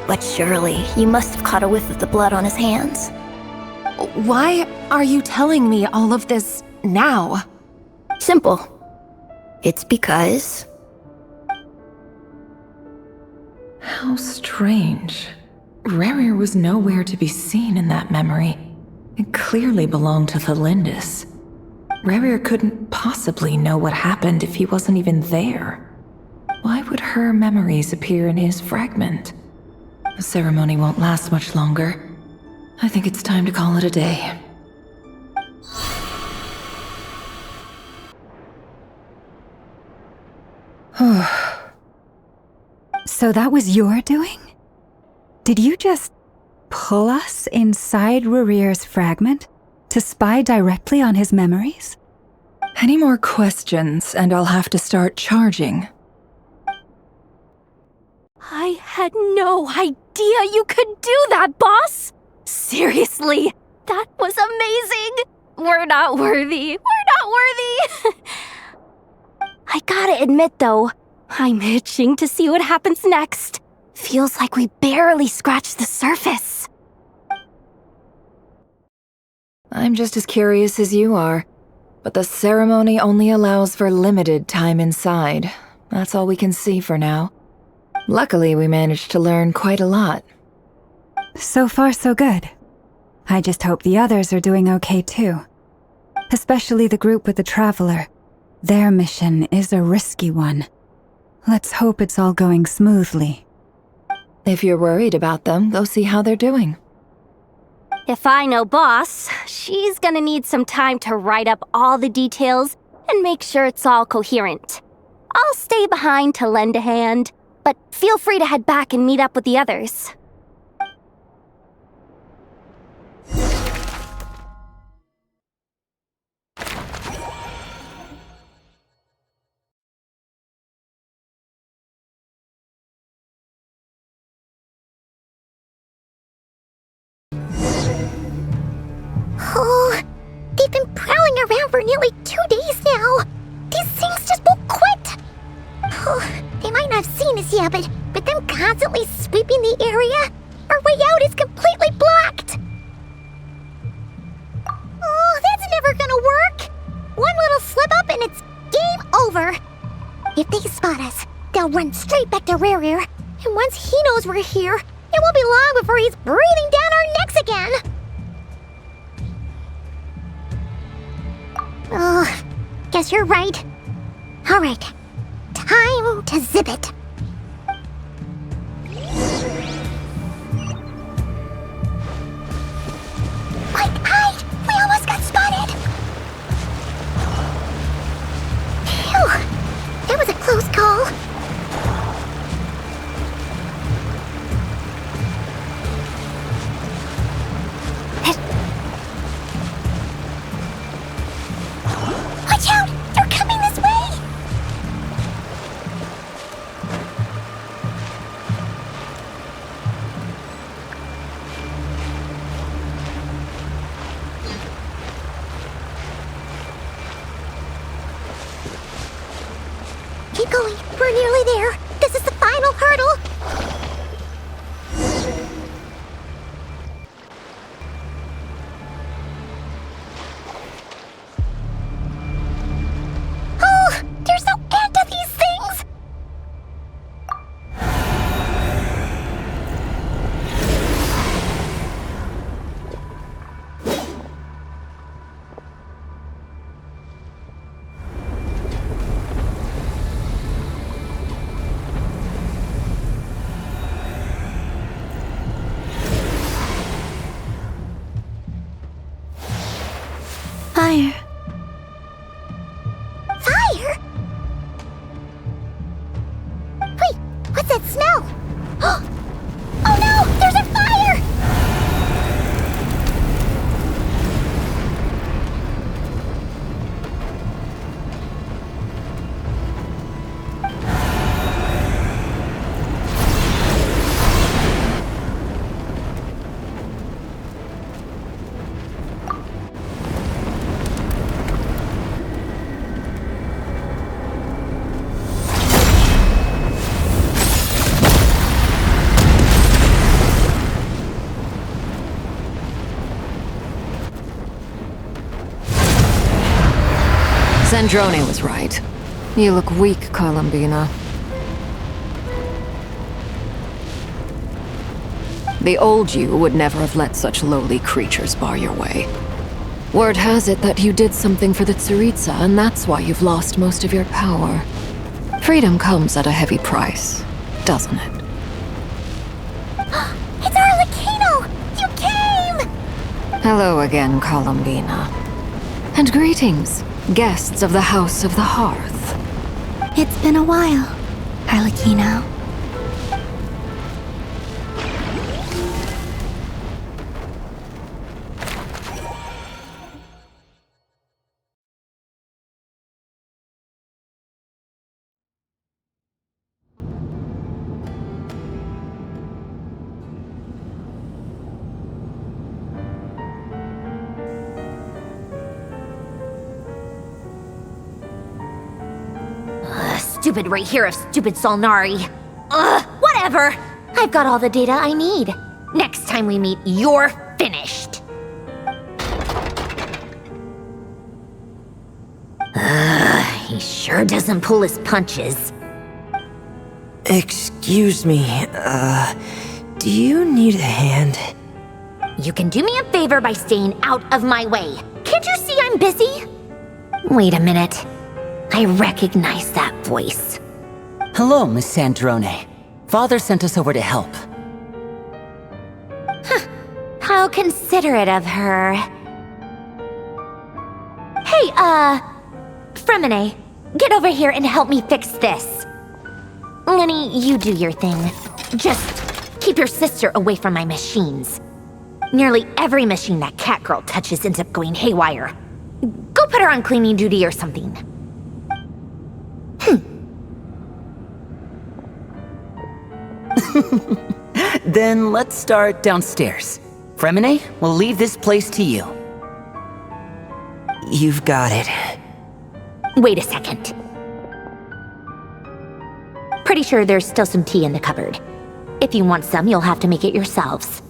But surely, you must have caught a whiff of the blood on his hands. Why are you telling me all of this now? Simple. It's because... How strange. Rerir was nowhere to be seen in that memory. It clearly belonged to Thelindis. Rerir couldn't possibly know what happened if he wasn't even there. Why would her memories appear in his fragment? The ceremony won't last much longer. I think it's time to call it a day. So that was your doing? Did you just pull us inside Rerir's fragment to spy directly on his memories? Any more questions, and I'll have to start charging. I had no idea you could do that, boss! Seriously, that was amazing! We're not worthy. We're not worthy. I gotta admit, though, I'm itching to see what happens next. Feels like we barely scratched the surface. I'm just as curious as you are. But the ceremony only allows for limited time inside. That's all we can see for now. Luckily, we managed to learn quite a lot. So far, so good. I just hope the others are doing okay too. Especially the group with the Traveler. Their mission is a risky one. Let's hope it's all going smoothly. If you're worried about them, go see how they're doing. If I know Boss, she's gonna need some time to write up all the details and make sure it's all coherent. I'll stay behind to lend a hand, but feel free to head back and meet up with the others. Oh, they've been prowling around for nearly 2 days now. These things just won't quit. Oh, they might not have seen us yet, but them constantly sweeping the area, our way out is completely blocked. Oh, that's never gonna work. One little slip up and it's game over. If they spot us, they'll run straight back to Rerir. And once he knows we're here, it won't be long before he's breathing down our necks again. Oh, guess you're right. All right, time to zip it. Quick, hide! We almost got spotted! Phew, that was a close call. Watch out! They're coming this way! Keep going. We're nearly there. This is the final hurdle. Oh, there's no end to these things. Fire. Fire? Wait, what's that smell? Oh no, there's a fire! Zandrone was right. You look weak, Columbina. The old you would never have let such lowly creatures bar your way. Word has it that you did something for the Tsaritsa, and that's why you've lost most of your power. Freedom comes at a heavy price, doesn't it? It's Arlecchino! You came! Hello again, Columbina. And greetings, guests of the House of the Hearth. It's been a while, Arlecchino. stupid right here of stupid Solnari. Ugh, whatever. I've got all the data I need. Next time we meet, you're finished. He sure doesn't pull his punches. Excuse me, do you need a hand? You can do me a favor by staying out of my way. Can't you see I'm busy? Wait a minute. I recognize that voice. Hello, Miss Sandrone. Father sent us over to help. How considerate of her. Hey, Fremine, get over here and help me fix this. Lenny, you do your thing. Just keep your sister away from my machines. Nearly every machine that cat girl touches ends up going haywire. Go put her on cleaning duty or something. Then let's start downstairs. Fremine, we'll leave this place to you. You've got it. Wait a second. Pretty sure there's still some tea in the cupboard. If you want some, you'll have to make it yourselves.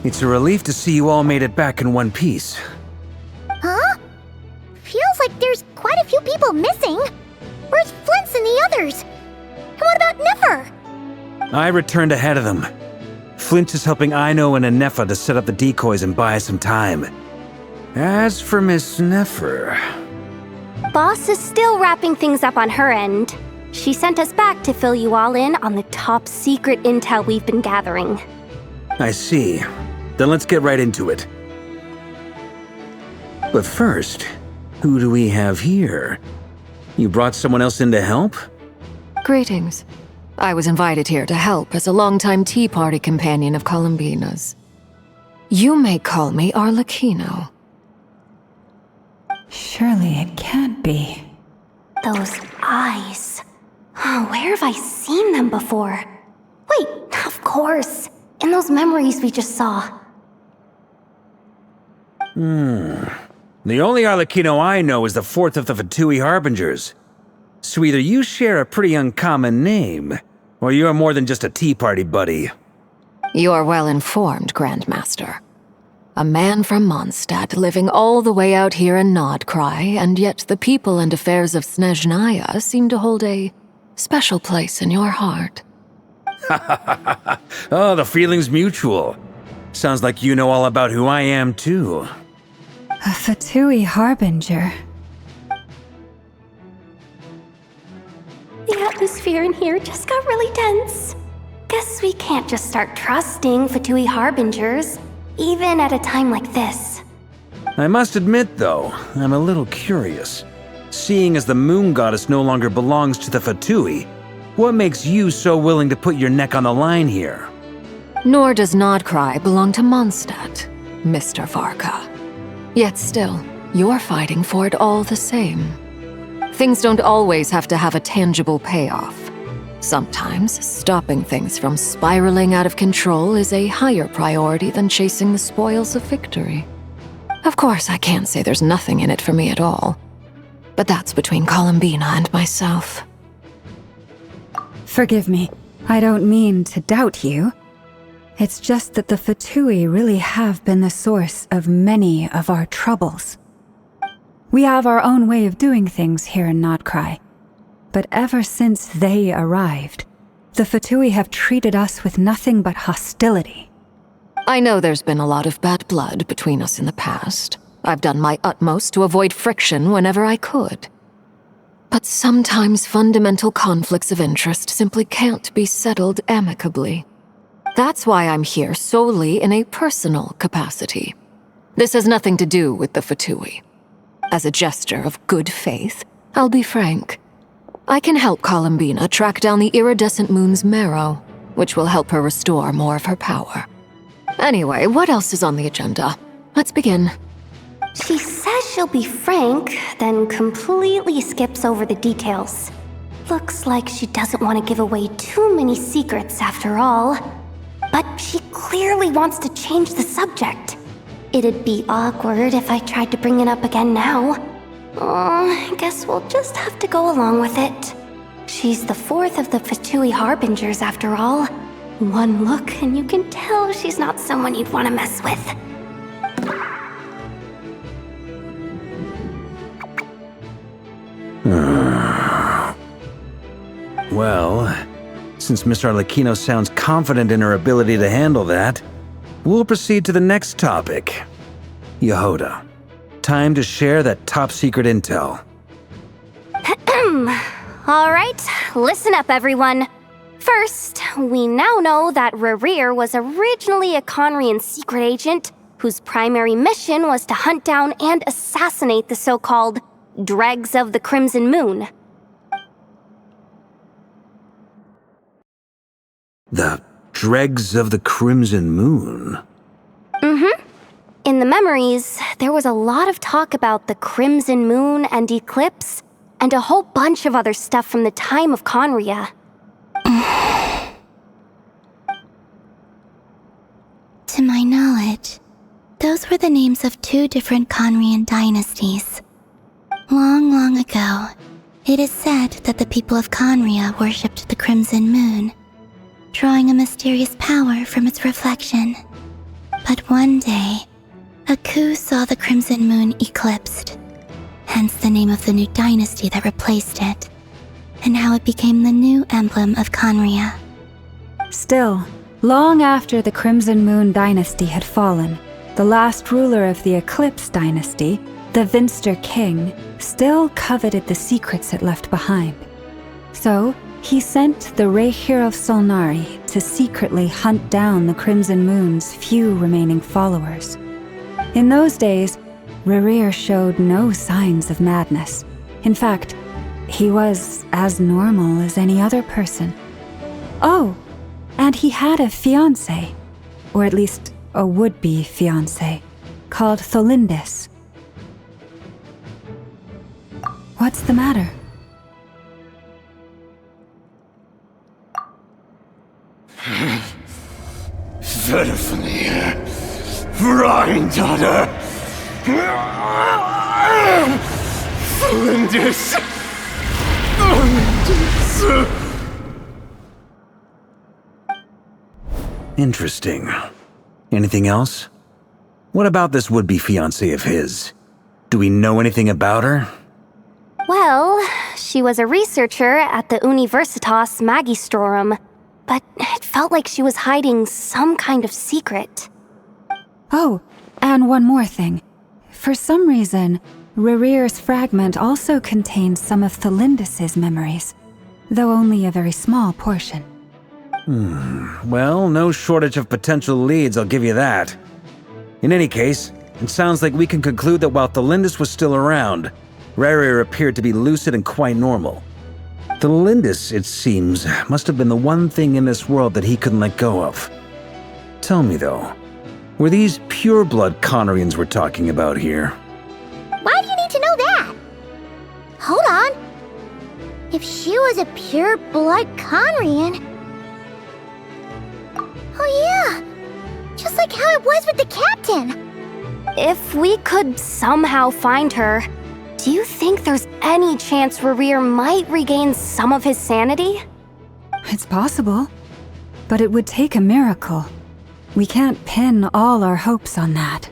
It's a relief to see you all made it back in one piece. Huh? Feels like there's quite a few people missing. Where's Flint's and the others? And what about Nefer? I returned ahead of them. Flint is helping Aino and Anefa to set up the decoys and buy us some time. As for Miss Nefer... Boss is still wrapping things up on her end. She sent us back to fill you all in on the top secret intel we've been gathering. I see. Then let's get right into it. But first, who do we have here? You brought someone else in to help? Greetings. I was invited here to help as a longtime Tea Party companion of Columbina's. You may call me Arlecchino. Surely it can't be. Those eyes. Oh, where have I seen them before? Wait, of course. In those memories we just saw. The only Arlecchino I know is the fourth of the Fatui Harbingers. So either you share a pretty uncommon name, or you're more than just a Tea Party buddy. You're well informed, Grandmaster. A man from Mondstadt living all the way out here in Nod-Krai, and yet the people and affairs of Snezhnaya seem to hold a special place in your heart. Oh, the feeling's mutual. Sounds like you know all about who I am, too. A Fatui Harbinger. The atmosphere in here just got really tense. Guess we can't just start trusting Fatui Harbingers, even at a time like this. I must admit, though, I'm a little curious. Seeing as the moon goddess no longer belongs to the Fatui, what makes you so willing to put your neck on the line here? Nor does Nod-Krai belong to Mondstadt, Mr. Varka. Yet still, you're fighting for it all the same. Things don't always have to have a tangible payoff. Sometimes, stopping things from spiraling out of control is a higher priority than chasing the spoils of victory. Of course, I can't say there's nothing in it for me at all. But that's between Columbina and myself. Forgive me, I don't mean to doubt you. It's just that the Fatui really have been the source of many of our troubles. We have our own way of doing things here in Nod-Krai. But ever since they arrived, the Fatui have treated us with nothing but hostility. I know there's been a lot of bad blood between us in the past. I've done my utmost to avoid friction whenever I could. But sometimes fundamental conflicts of interest simply can't be settled amicably. That's why I'm here solely in a personal capacity. This has nothing to do with the Fatui. As a gesture of good faith, I'll be frank. I can help Columbina track down the iridescent moon's marrow, which will help her restore more of her power. Anyway, what else is on the agenda? Let's begin. She says she'll be frank, then completely skips over the details. Looks like she doesn't want to give away too many secrets after all. But she clearly wants to change the subject. It'd be awkward if I tried to bring it up again now. I guess we'll just have to go along with it. She's the fourth of the Fatui Harbingers after all. One look and you can tell she's not someone you'd want to mess with. Well, since Miss Arlecchino sounds confident in her ability to handle that, we'll proceed to the next topic. Yehoda, time to share that top-secret intel. All right, listen up, everyone. First, we now know that Rerir was originally a Conrian secret agent whose primary mission was to hunt down and assassinate the so-called Dregs of the Crimson Moon. The Dregs of the Crimson Moon? Mm-hmm. In the memories, there was a lot of talk about the Crimson Moon and Eclipse, and a whole bunch of other stuff from the time of Conria. To my knowledge, those were the names of two different Conrian dynasties. Long, long ago, it is said that the people of Conria worshipped the Crimson Moon, drawing a mysterious power from its reflection. But one day, a coup saw the Crimson Moon eclipsed, hence the name of the new dynasty that replaced it, and how it became the new emblem of Conria. Still, long after the Crimson Moon dynasty had fallen, the last ruler of the Eclipse dynasty, the Vinster King, still coveted the secrets it left behind. So, he sent the Rehir of Solnari to secretly hunt down the Crimson Moon's few remaining followers. In those days, Rerir showed no signs of madness. In fact, he was as normal as any other person. Oh, and he had a fiancé, or at least a would-be fiancé, called Tholindis. What's the matter? Verfnir, Rheindaughter, Flinders. Interesting. Anything else? What about this would-be fiancé of his? Do we know anything about her? Well, she was a researcher at the Universitas Magistrorum, but it felt like she was hiding some kind of secret. Oh, and one more thing. For some reason, Rerir's fragment also contains some of Tholindis' memories, though only a very small portion. Well, no shortage of potential leads, I'll give you that. In any case, it sounds like we can conclude that while Tholindis was still around, Rerir appeared to be lucid and quite normal. Tholindis, it seems, must have been the one thing in this world that he couldn't let go of. Tell me though, were these pure-blood Conrians we're talking about here? Why do you need to know that? Hold on. If she was a pure-blood Conrian... Oh yeah, just like how it was with the captain. If we could somehow find her, do you think there's any chance Rerir might regain some of his sanity? It's possible, but it would take a miracle. We can't pin all our hopes on that.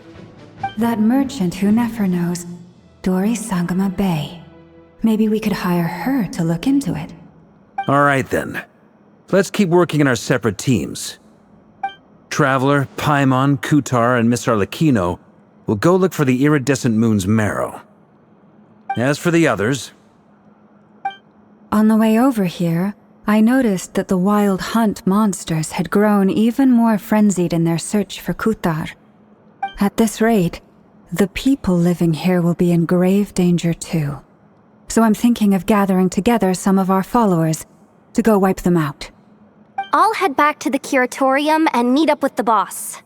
That merchant who Nefer knows, Dori Sangama Bay. Maybe we could hire her to look into it. All right then. Let's keep working in our separate teams. Traveler, Paimon, Kutar, and Miss Arlecchino will go look for the iridescent moon's marrow. As for the others... On the way over here, I noticed that the wild hunt monsters had grown even more frenzied in their search for Kutar. At this rate, the people living here will be in grave danger too. So I'm thinking of gathering together some of our followers to go wipe them out. I'll head back to the curatorium and meet up with the boss.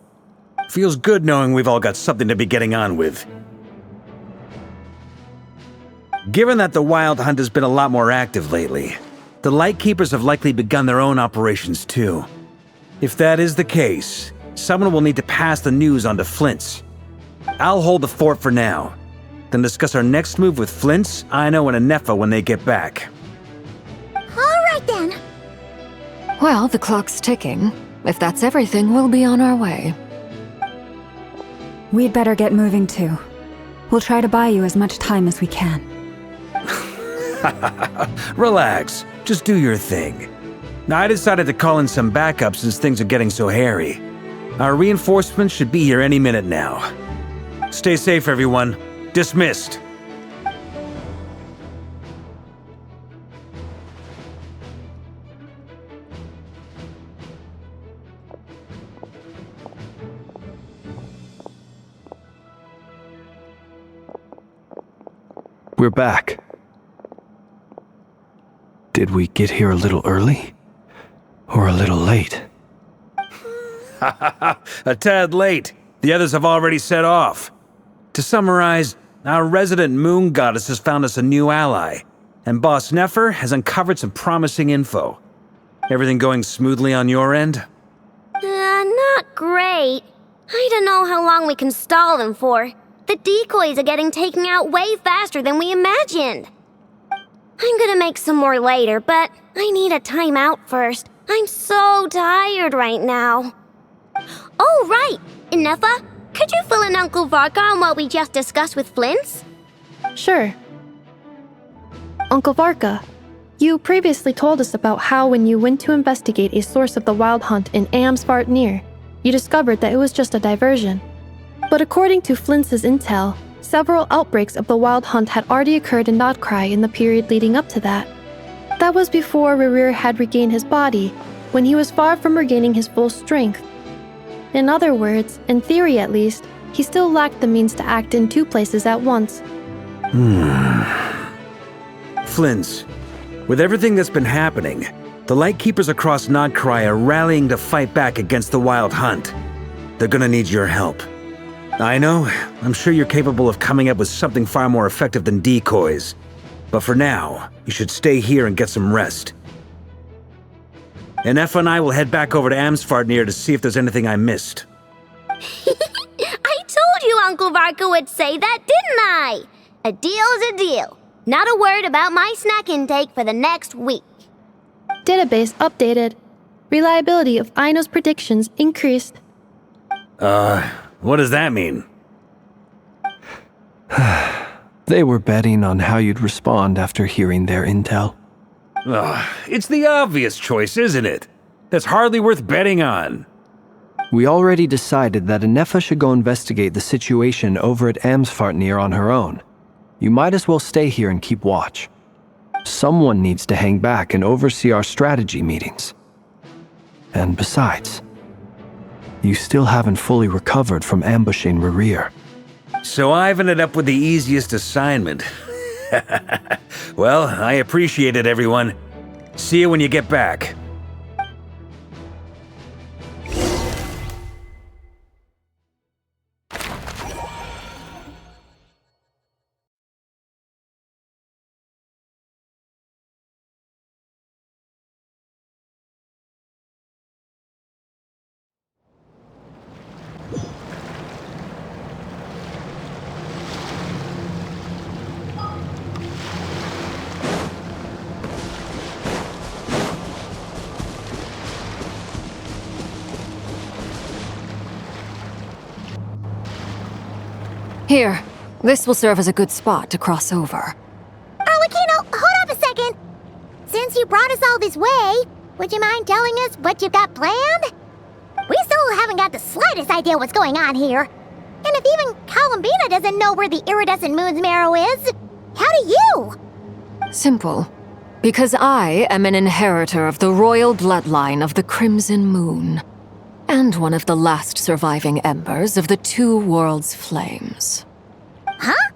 Feels good knowing we've all got something to be getting on with. Given that the Wild Hunt has been a lot more active lately, the Lightkeepers have likely begun their own operations too. If that is the case, someone will need to pass the news on to Flint's. I'll hold the fort for now, then discuss our next move with Flint's, Aino, and Anefa when they get back. Alright then. Well, the clock's ticking. If that's everything, we'll be on our way. We'd better get moving too. We'll try to buy you as much time as we can. Relax, just do your thing. I decided to call in some backup since things are getting so hairy. Our reinforcements should be here any minute now. Stay safe, everyone. Dismissed. We're back. Did we get here a little early? Or a little late? A tad late. The others have already set off. To summarize, our resident moon goddess has found us a new ally, and Boss Nefer has uncovered some promising info. Everything going smoothly on your end? Not great. I don't know how long we can stall them for. The decoys are getting taken out way faster than we imagined. I'm gonna make some more later, but I need a timeout first. I'm so tired right now. Oh, right! Inefa, could you fill in Uncle Varka on what we just discussed with Flint's? Sure. Uncle Varka, you previously told us about how when you went to investigate a source of the Wild Hunt in Amsvartnir, you discovered that it was just a diversion. But according to Flint's intel, several outbreaks of the Wild Hunt had already occurred in Nod-Krai in the period leading up to that. That was before Rerir had regained his body, when he was far from regaining his full strength. In other words, in theory at least, he still lacked the means to act in two places at once. Flint's, with everything that's been happening, the Lightkeepers across Nod-Krai are rallying to fight back against the Wild Hunt. They're gonna need your help. I know, I'm sure you're capable of coming up with something far more effective than decoys. But for now, you should stay here and get some rest. Inefa and I will head back over to Amsvartnir to see if there's anything I missed. I told you Uncle Varka would say that, didn't I? A deal's a deal. Not a word about my snack intake for the next week. Database updated. Reliability of Aino's predictions increased. What does that mean? They were betting on how you'd respond after hearing their intel. It's the obvious choice, isn't it? That's hardly worth betting on. We already decided that Inefa should go investigate the situation over at Amsvartnir on her own. You might as well stay here and keep watch. Someone needs to hang back and oversee our strategy meetings. And besides, you still haven't fully recovered from ambushing Rerir. So I've ended up with the easiest assignment. Well, I appreciate it, everyone. See you when you get back. Here, this will serve as a good spot to cross over. Arlecchino, hold up a second. Since you brought us all this way, would you mind telling us what you got planned? We still haven't got the slightest idea what's going on here. And if even Columbina doesn't know where the iridescent moon's marrow is, how do you? Simple. Because I am an inheritor of the royal bloodline of the Crimson Moon, and one of the last surviving embers of the Two Worlds' flames. Huh?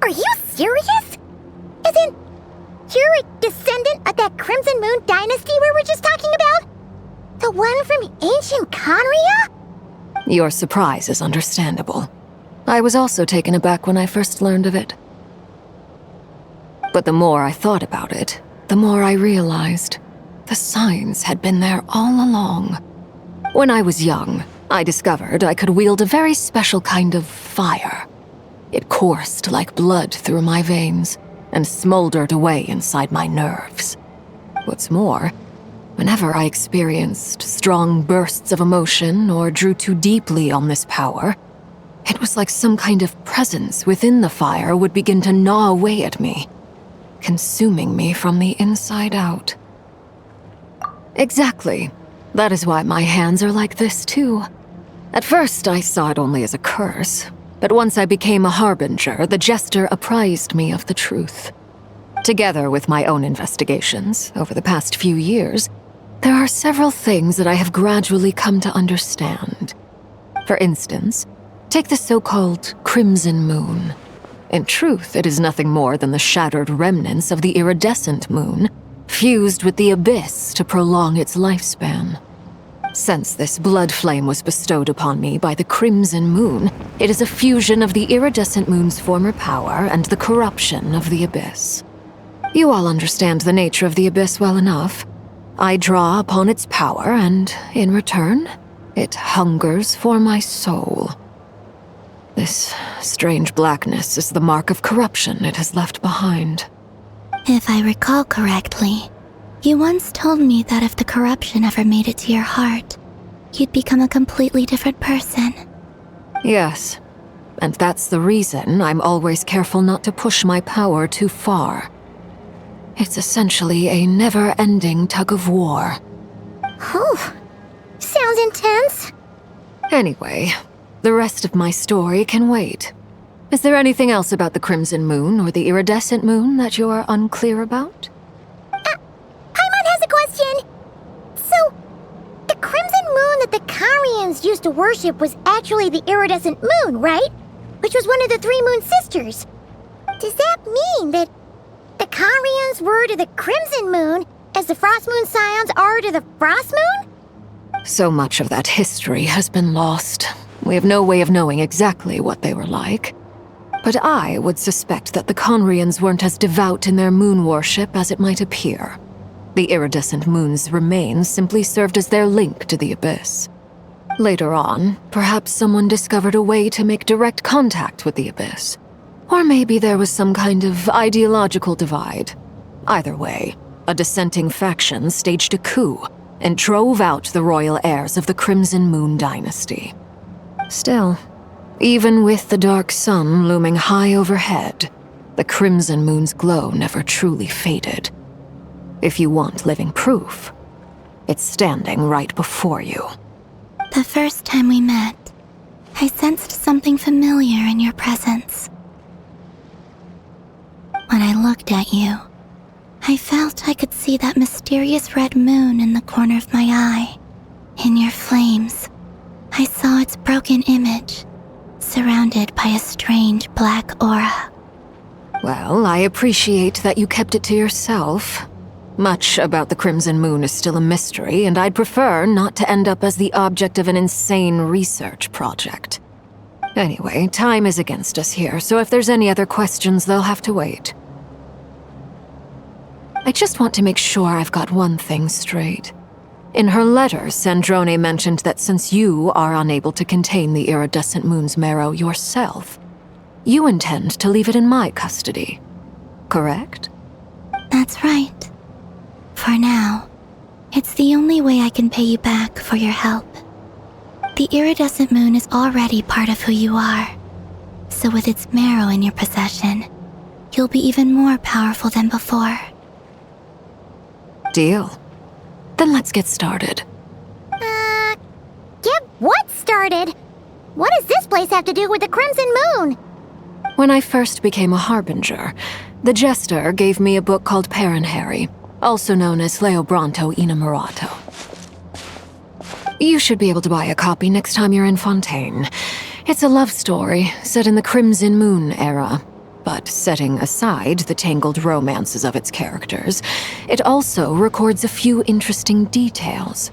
Are you serious? As in, you're a descendant of that Crimson Moon dynasty we were just talking about? The one from ancient Conria? Your surprise is understandable. I was also taken aback when I first learned of it. But the more I thought about it, the more I realized the signs had been there all along. When I was young, I discovered I could wield a very special kind of fire. It coursed like blood through my veins and smoldered away inside my nerves. What's more, whenever I experienced strong bursts of emotion or drew too deeply on this power, it was like some kind of presence within the fire would begin to gnaw away at me, consuming me from the inside out. Exactly. That is why my hands are like this, too. At first, I saw it only as a curse, but once I became a harbinger, the jester apprised me of the truth. Together with my own investigations, over the past few years, there are several things that I have gradually come to understand. For instance, take the so-called Crimson Moon. In truth, it is nothing more than the shattered remnants of the iridescent moon, fused with the abyss to prolong its lifespan. Since this blood flame was bestowed upon me by the Crimson Moon, it is a fusion of the iridescent moon's former power and the corruption of the abyss. You all understand the nature of the abyss well enough. I draw upon its power, and in return, it hungers for my soul. This strange blackness is the mark of corruption it has left behind. If I recall correctly, you once told me that if the corruption ever made it to your heart, you'd become a completely different person. Yes, and that's the reason I'm always careful not to push my power too far. It's essentially a never-ending tug-of-war. Oh, sounds intense. Anyway, the rest of my story can wait. Is there anything else about the Crimson Moon or the Iridescent Moon that you're unclear about? Paimon has a question. So, the Crimson Moon that the Karians used to worship was actually the Iridescent Moon, right? Which was one of the three Moon Sisters. Does that mean that the Karians were to the Crimson Moon as the Frost Moon Scions are to the Frost Moon? So much of that history has been lost. We have no way of knowing exactly what they were like. But I would suspect that the Conrians weren't as devout in their moon worship as it might appear. The iridescent moon's remains simply served as their link to the Abyss. Later on, perhaps someone discovered a way to make direct contact with the Abyss. Or maybe there was some kind of ideological divide. Either way, a dissenting faction staged a coup and drove out the royal heirs of the Crimson Moon dynasty. Still, even with the dark sun looming high overhead, the Crimson Moon's glow never truly faded. If you want living proof, it's standing right before you. The first time we met, I sensed something familiar in your presence. When I looked at you, I felt I could see that mysterious red moon in the corner of my eye. In your flames, I saw its broken image, surrounded by a strange black aura. Well, I appreciate that you kept it to yourself. Much about the Crimson Moon is still a mystery, and I'd prefer not to end up as the object of an insane research project. Anyway, time is against us here, so if there's any other questions, they'll have to wait. I just want to make sure I've got one thing straight. In her letter, Sandrone mentioned that since you are unable to contain the iridescent moon's marrow yourself, you intend to leave it in my custody, correct? That's right. For now, it's the only way I can pay you back for your help. The iridescent moon is already part of who you are, so with its marrow in your possession, you'll be even more powerful than before. Deal. Then let's get started. Get what started? What does this place have to do with the Crimson Moon? When I first became a Harbinger, the Jester gave me a book called Paranhari, also known as Leobranto Innamorato. You should be able to buy a copy next time you're in Fontaine. It's a love story set in the Crimson Moon era, but setting aside the tangled romances of its characters, it also records a few interesting details.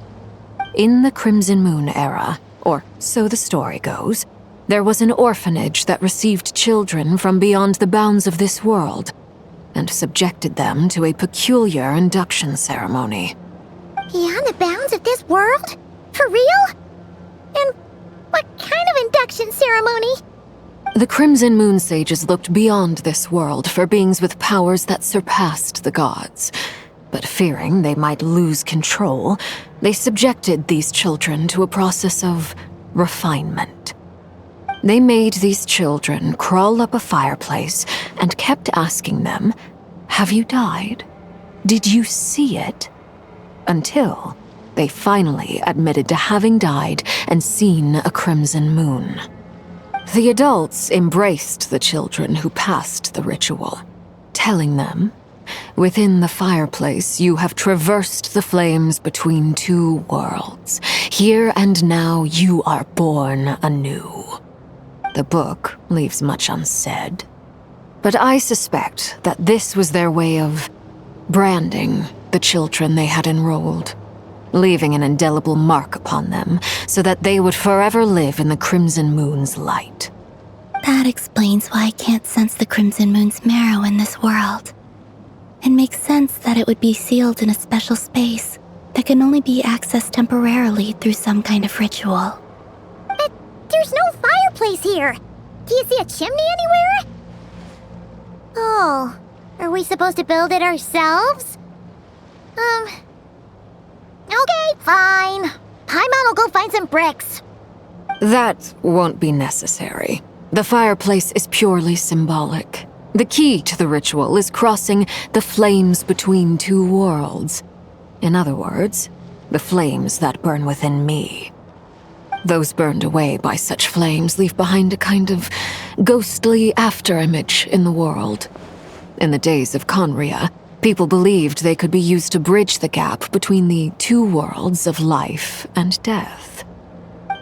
In the Crimson Moon era, or so the story goes, there was an orphanage that received children from beyond the bounds of this world, and subjected them to a peculiar induction ceremony. Beyond the bounds of this world? For real? And what kind of induction ceremony? The Crimson Moon Sages looked beyond this world for beings with powers that surpassed the gods. But fearing they might lose control, they subjected these children to a process of refinement. They made these children crawl up a fireplace and kept asking them, "Have you died? Did you see it?" Until they finally admitted to having died and seen a crimson moon. The adults embraced the children who passed the ritual, telling them, "Within the fireplace, you have traversed the flames between two worlds. Here and now, you are born anew." The book leaves much unsaid, but I suspect that this was their way of branding the children they had enrolled, leaving an indelible mark upon them so that they would forever live in the Crimson Moon's light. That explains why I can't sense the Crimson Moon's marrow in this world. It makes sense that it would be sealed in a special space that can only be accessed temporarily through some kind of ritual. But there's no fireplace here. Do you see a chimney anywhere? Oh, are we supposed to build it ourselves? Okay, fine. Paimon will go find some bricks. That won't be necessary. The fireplace is purely symbolic. The key to the ritual is crossing the flames between two worlds. In other words, the flames that burn within me. Those burned away by such flames leave behind a kind of ghostly afterimage in the world. In the days of Conria, people believed they could be used to bridge the gap between the two worlds of life and death.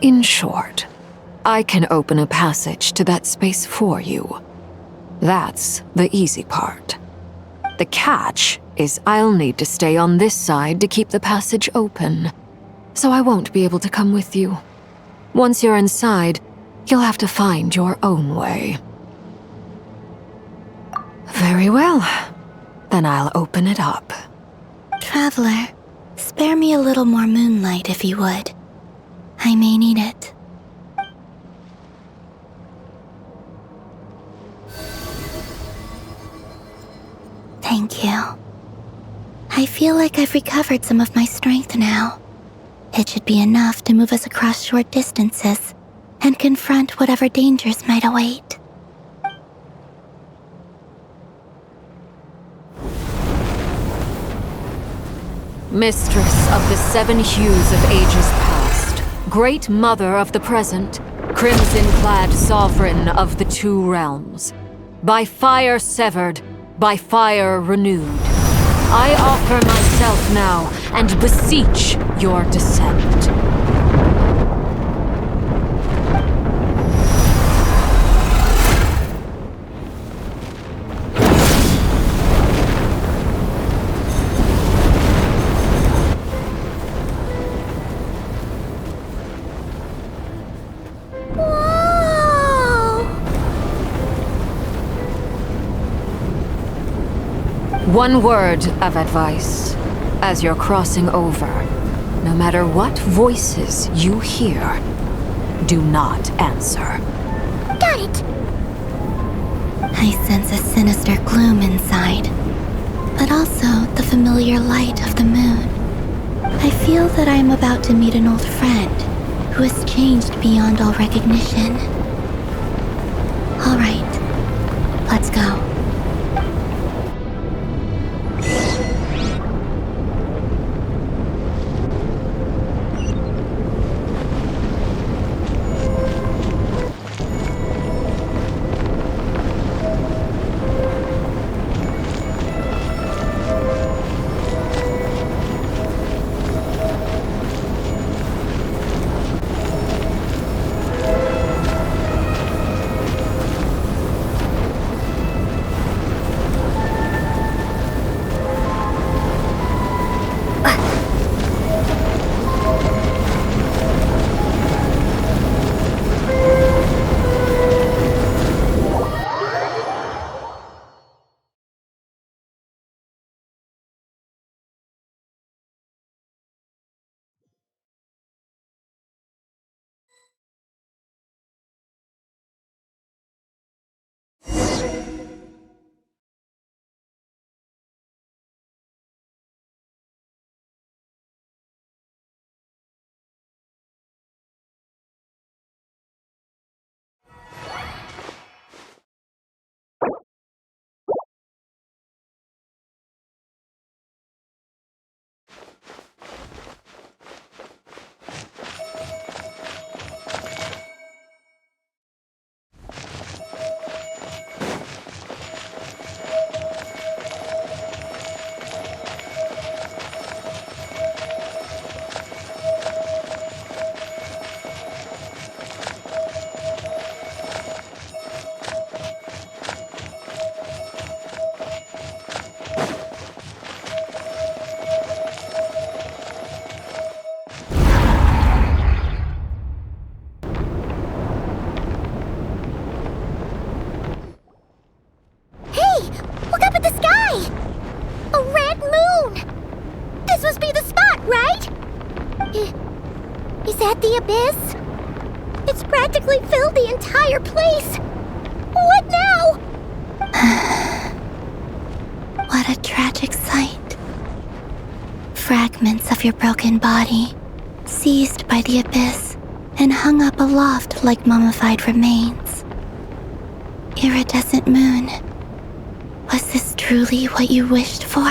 In short, I can open a passage to that space for you. That's the easy part. The catch is I'll need to stay on this side to keep the passage open, so I won't be able to come with you. Once you're inside, you'll have to find your own way. Very well. Then I'll open it up. Traveler, spare me a little more moonlight if you would. I may need it. Thank you. I feel like I've recovered some of my strength now. It should be enough to move us across short distances and confront whatever dangers might await. Mistress of the seven hues of ages past, great mother of the present, crimson-clad sovereign of the two realms, by fire severed, by fire renewed, I offer myself now and beseech your descent. One word of advice. As you're crossing over, no matter what voices you hear, do not answer. Got it! I sense a sinister gloom inside, but also the familiar light of the moon. I feel that I am about to meet an old friend who has changed beyond all recognition. All right, let's go. Is that the abyss? It's practically filled the entire place. What now? What a tragic sight. Fragments of your broken body, seized by the abyss and hung up aloft like mummified remains. Iridescent moon, was this truly what you wished for?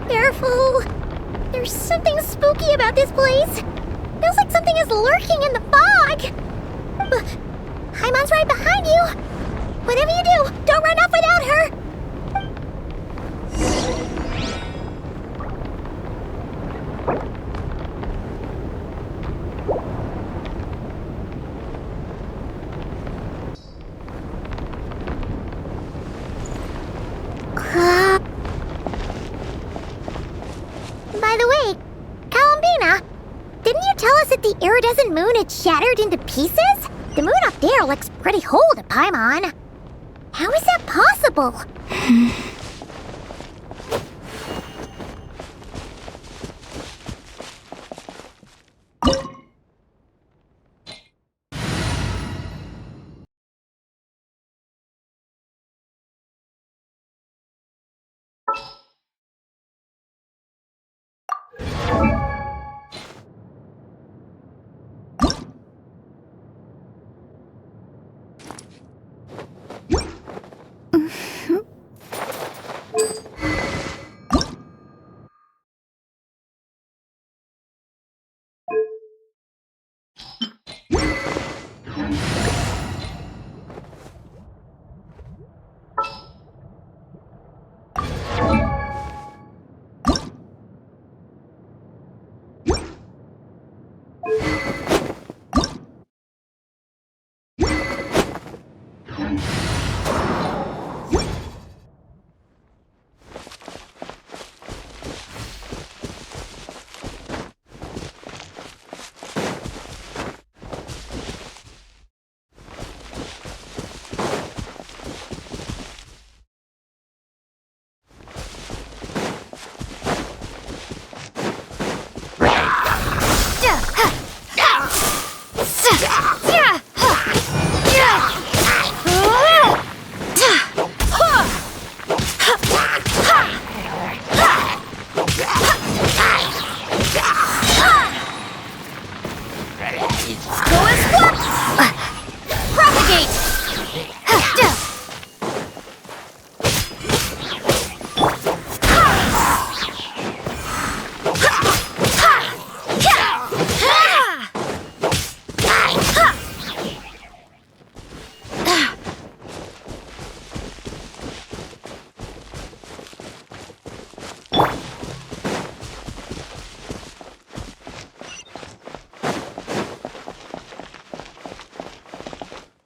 Careful! There's something spooky about this place. Feels like something is lurking in the fog. Haimon's right behind you. Whatever you do, don't run off without her. By the way, Columbina, didn't you tell us that the iridescent moon had shattered into pieces? The moon up there looks pretty whole to Paimon. How is that possible?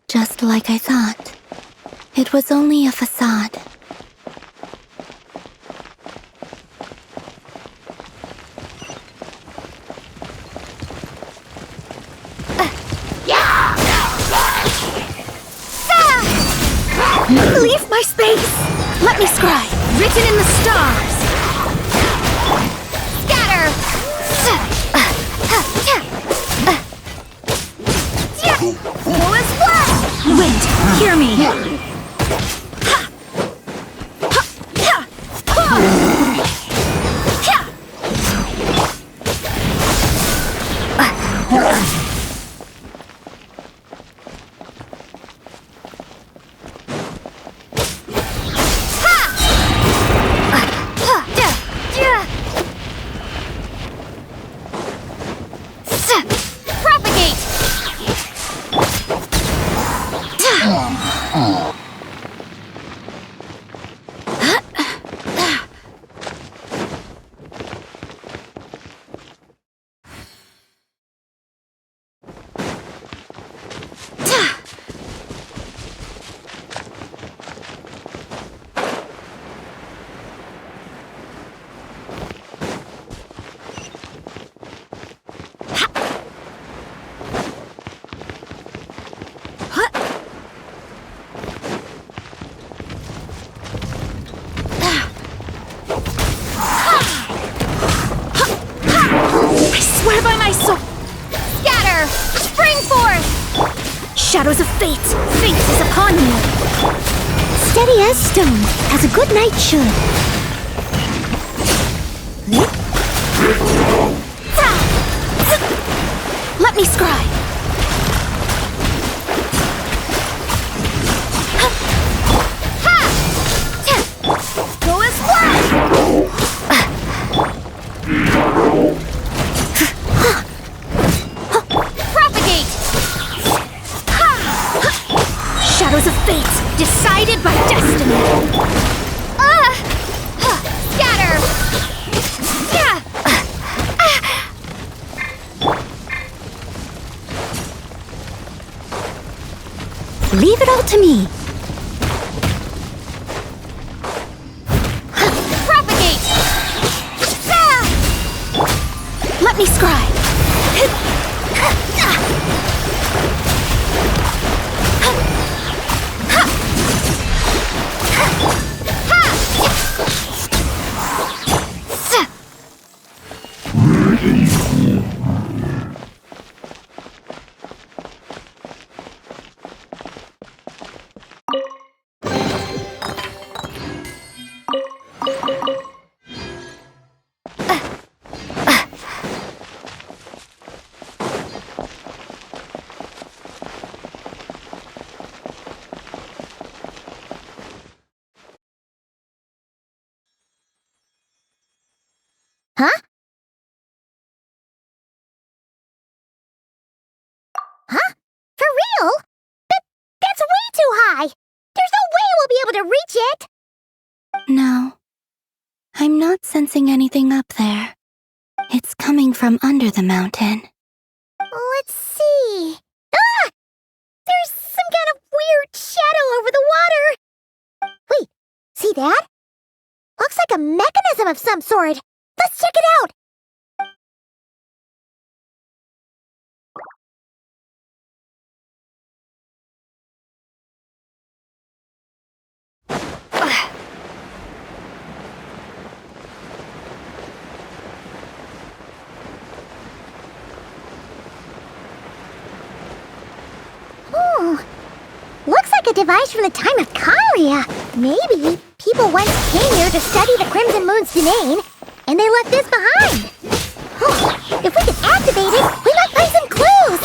Just like I thought. It was only a facade. Leave my space! Let me scry! Written in the stars! Scatter! Wind, hear me! Shadows of fate! Fate is upon you! Steady as stone, as a good knight should. Let me scry! Go as well! Propagate! Shadows of fate, decided by destiny! Scatter! Leave it all to me. Propagate! Let me scry! Huh? Huh? For real? That's way too high! There's no way we'll be able to reach it! No. I'm not sensing anything up there. It's coming from under the mountain. Let's see. Ah! There's some kind of weird shadow over the water! Wait, see that? Looks like a mechanism of some sort. Let's check it out! Looks like a device from the time of Kharia. Maybe people once came here to study the Crimson Moon's domain, and they left this behind. If we can activate it, we might find some clues!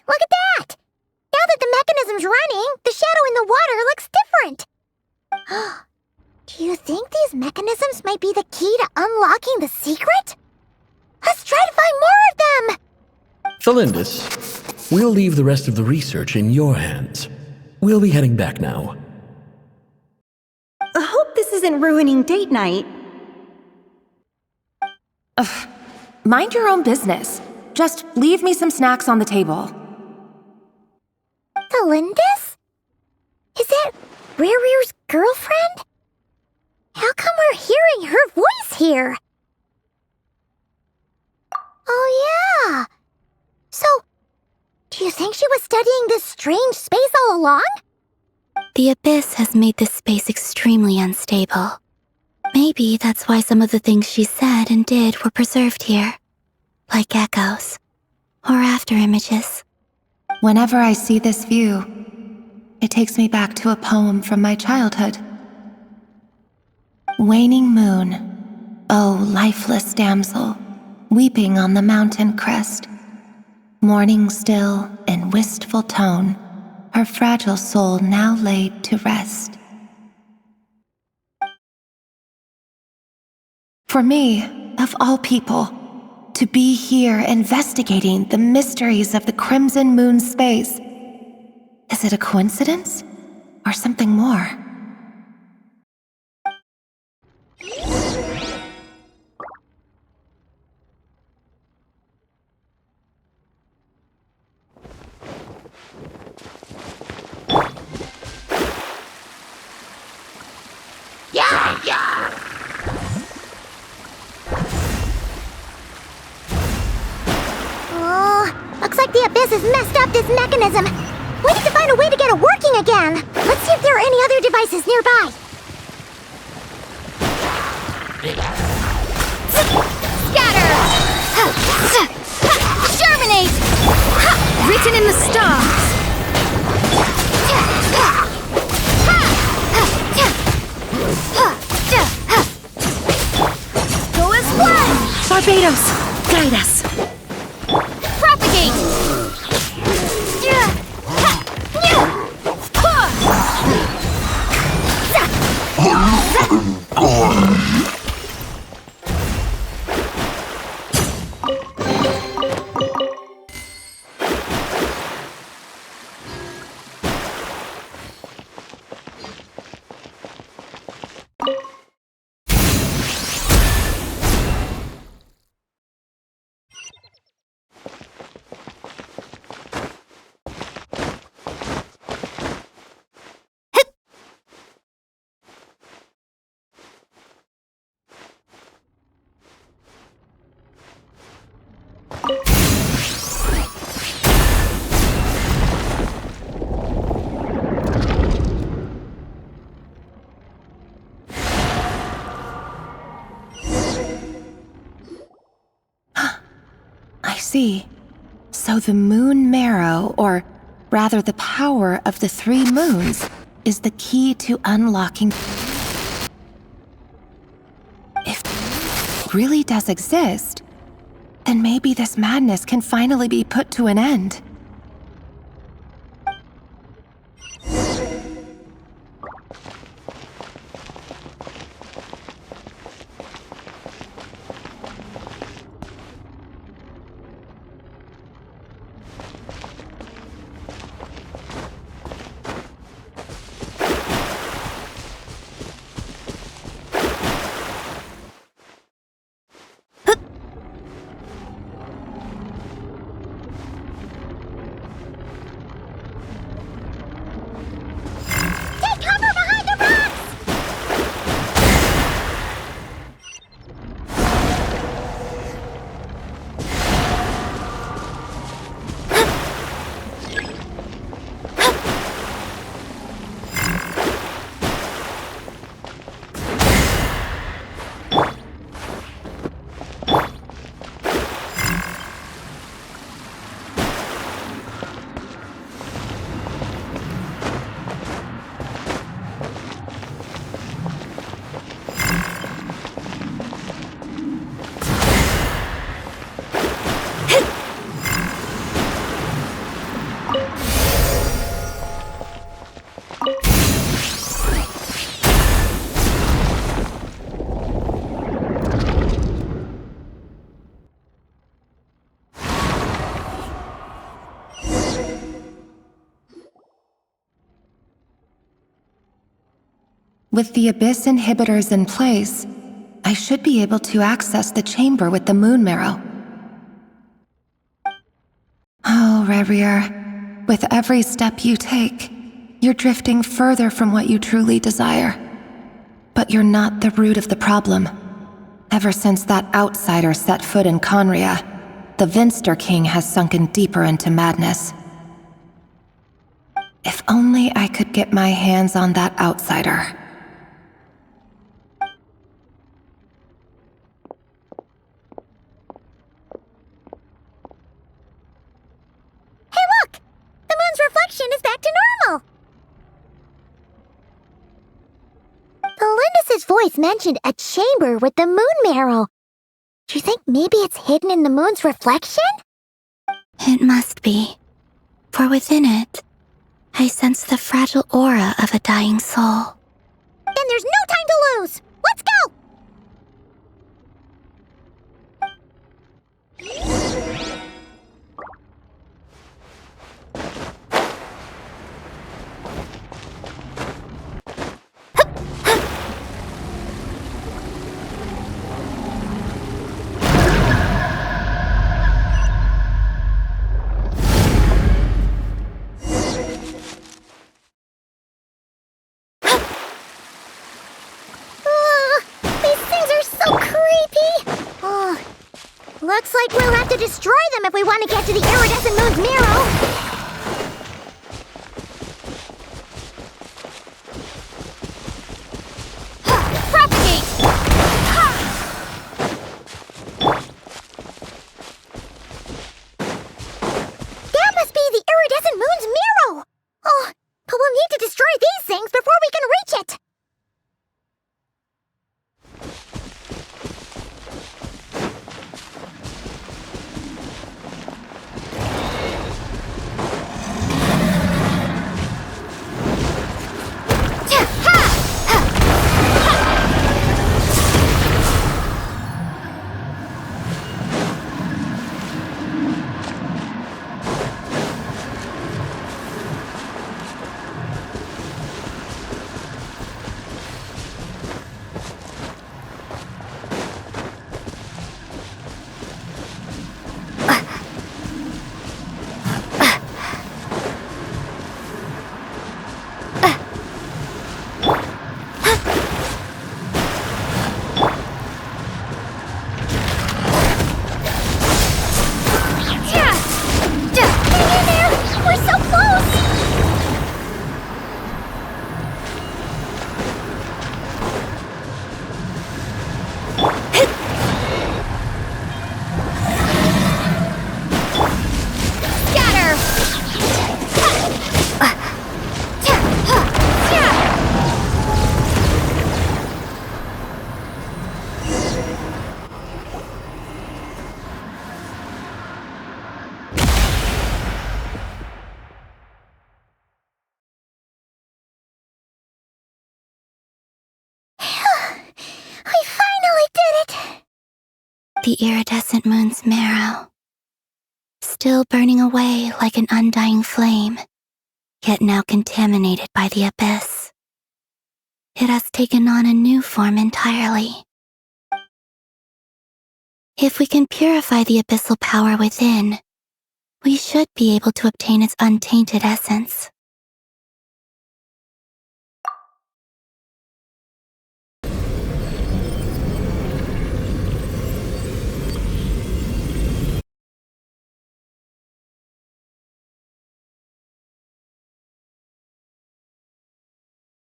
Look at that! Now that the mechanism's running, the shadow in the water looks different! Do you think these mechanisms might be the key to unlocking the secret? Let's try to find more of them! Felindis, we'll leave the rest of the research in your hands. We'll be heading back now. I hope this isn't ruining date night. Ugh. Mind your own business. Just leave me some snacks on the table. Felindis? Is that Rerear's girlfriend? How come we're hearing her voice here? Oh yeah! So, do you think she was studying this strange space all along? The Abyss has made this space extremely unstable. Maybe that's why some of the things she said and did were preserved here. Like echoes. Or after images. Whenever I see this view, it takes me back to a poem from my childhood. Waning moon, oh lifeless damsel, weeping on the mountain crest, mourning still in wistful tone, her fragile soul now laid to rest. For me, of all people, to be here investigating the mysteries of the Crimson Moon space, is it a coincidence or something more? Oh, looks like the Abyss has messed up this mechanism. We need to find a way to get it working again. Let's see if there are any other devices nearby. Scatter! Germinate! Written in the stars! Go as one! Barbados, guide us. Propagate! I see. So the moon marrow, or rather the power of the 3 moons, is the key to unlocking. If it really does exist, then maybe this madness can finally be put to an end. With the Abyss inhibitors in place, I should be able to access the chamber with the moon marrow. Oh, Revier, with every step you take, you're drifting further from what you truly desire. But you're not the root of the problem. Ever since that outsider set foot in Conria, the Vinster King has sunken deeper into madness. If only I could get my hands on that outsider. Reflection is back to normal. Belindis' voice mentioned a chamber with the moon marrow. Do you think maybe it's hidden in the moon's reflection? It must be. For within it, I sense the fragile aura of a dying soul. Then there's no time to lose. Let's go! Looks like we'll have to destroy them if we want to get to the iridescent moon's mirror. Propagate! That must be the iridescent moon's mirror! Oh, but we'll need to destroy these things before we can reach it! The iridescent moon's marrow, still burning away like an undying flame, yet now contaminated by the abyss. It has taken on a new form entirely. If we can purify the abyssal power within, we should be able to obtain its untainted essence.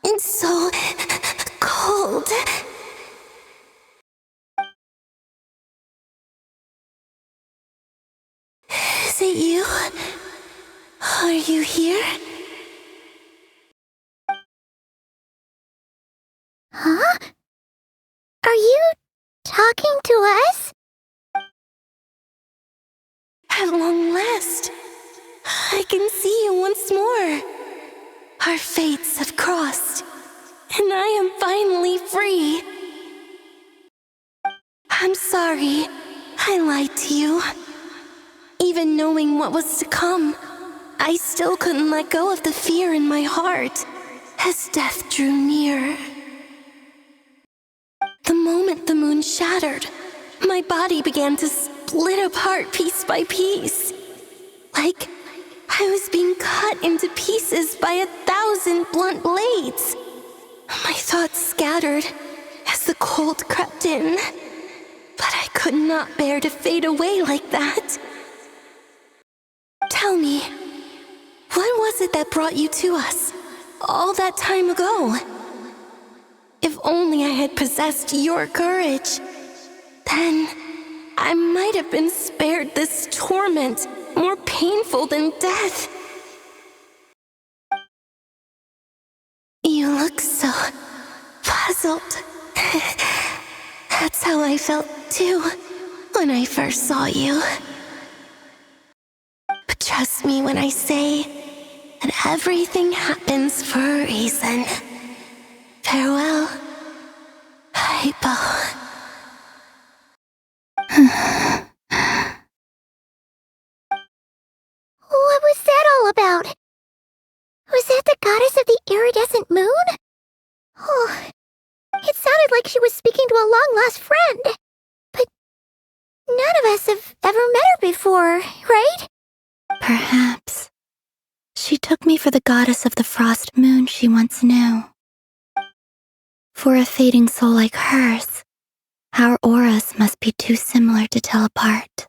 It's so cold. Is it you? Are you here? Huh? Are you talking to us? At long last, I can see you once more. Our fates have crossed, and I am finally free. I'm sorry, I lied to you. Even knowing what was to come, I still couldn't let go of the fear in my heart as death drew near. The moment the moon shattered, my body began to split apart piece by piece, like I was being cut into pieces by 1,000 blunt blades. My thoughts scattered as the cold crept in, but I could not bear to fade away like that. Tell me, what was it that brought you to us all that time ago? If only I had possessed your courage, then I might have been spared this torment more painful than death. You look so puzzled. That's how I felt too when I first saw you. But trust me when I say that everything happens for a reason. Farewell, Hypo. What was that all about? Was that the goddess of the iridescent moon? Oh, it sounded like she was speaking to a long-lost friend. But none of us have ever met her before, right? Perhaps. She took me for the goddess of the frost moon she once knew. For a fading soul like hers, Our auras must be too similar to tell apart.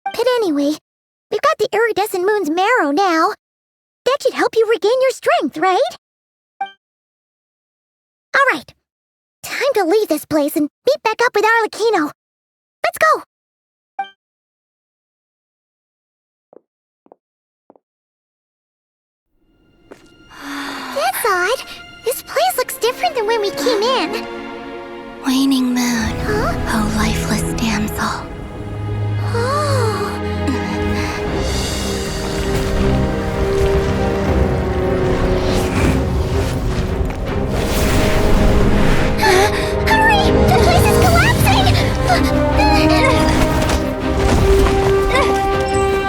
But anyway, we've got the iridescent moon's marrow now. That should help you regain your strength, right? Alright, time to leave this place and meet back up with Arlecchino. Let's go! That's odd. This place looks different than when we came in. Waning moon, oh lifeless damsel. Hurry! The place is collapsing!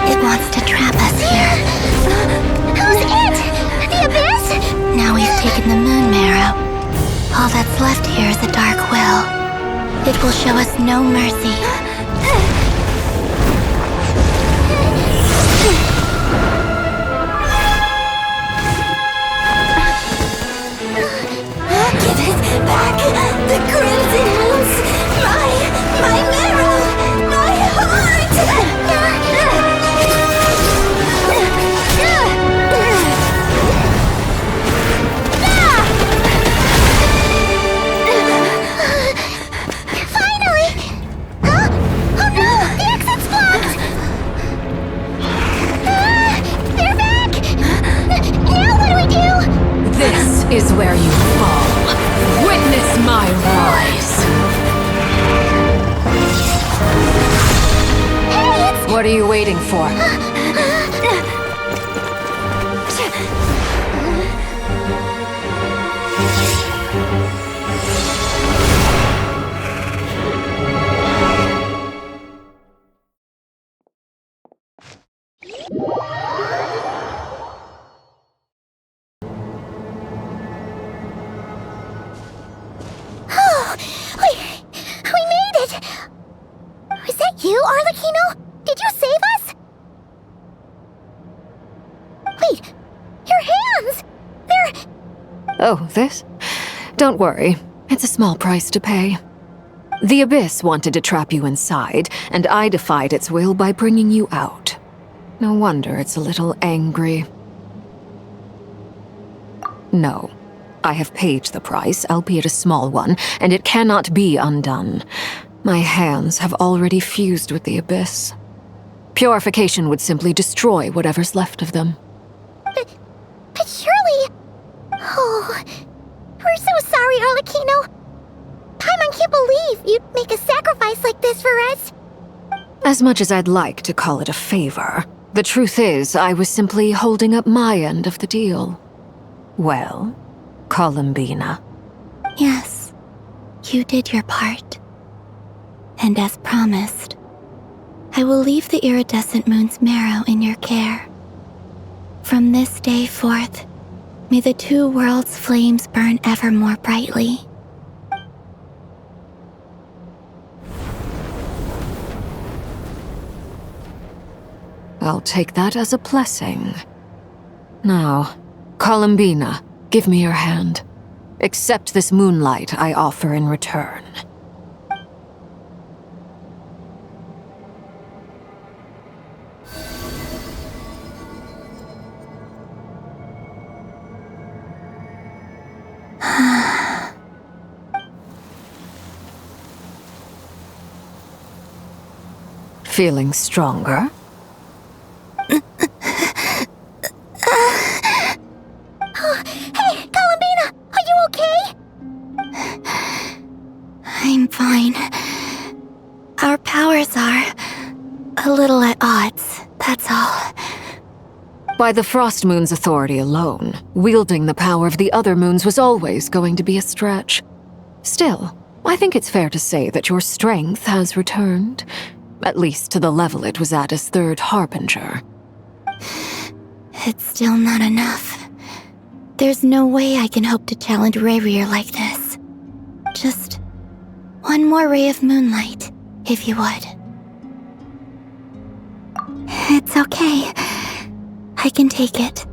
It wants to trap us here. Who's it? The Abyss? Now we've taken the moon marrow. All that's left here is a dark will. It will show us no mercy. Give it back! The crimson moons! My marrow! My heart! Finally! Huh? Oh no! The exit's blocked! They're back! Now what do we do? This is where you fall. Witness my rise. Hey, What are you waiting for? We made it! Was that you, Arlecchino? Did you save us? Wait, your hands! They're... Oh, this? Don't worry. It's a small price to pay. The Abyss wanted to trap you inside, and I defied its will by bringing you out. No wonder it's a little angry. No. I have paid the price, albeit a small one, and it cannot be undone. My hands have already fused with the Abyss. Purification would simply destroy whatever's left of them. But surely... Oh... We're so sorry, Arlecchino. Paimon can't believe you'd make a sacrifice like this for us. As much as I'd like to call it a favor, the truth is I was simply holding up my end of the deal. Well, Columbina. Yes, you did your part. And as promised, I will leave the iridescent moon's marrow in your care. From this day forth, may the two worlds' flames burn ever more brightly. I'll take that as a blessing. Now, Columbina, give me your hand. Accept this moonlight I offer in return. Feeling stronger? Hey, Columbina! Are you okay? I'm fine. Our powers are a little at odds, that's all. By the Frost Moon's authority alone, wielding the power of the other moons was always going to be a stretch. Still, I think it's fair to say that your strength has returned, at least to the level it was at as Third Harbinger. It's still not enough. There's no way I can hope to challenge Rayrear like this. Just one more ray of moonlight, if you would. It's okay. I can take it.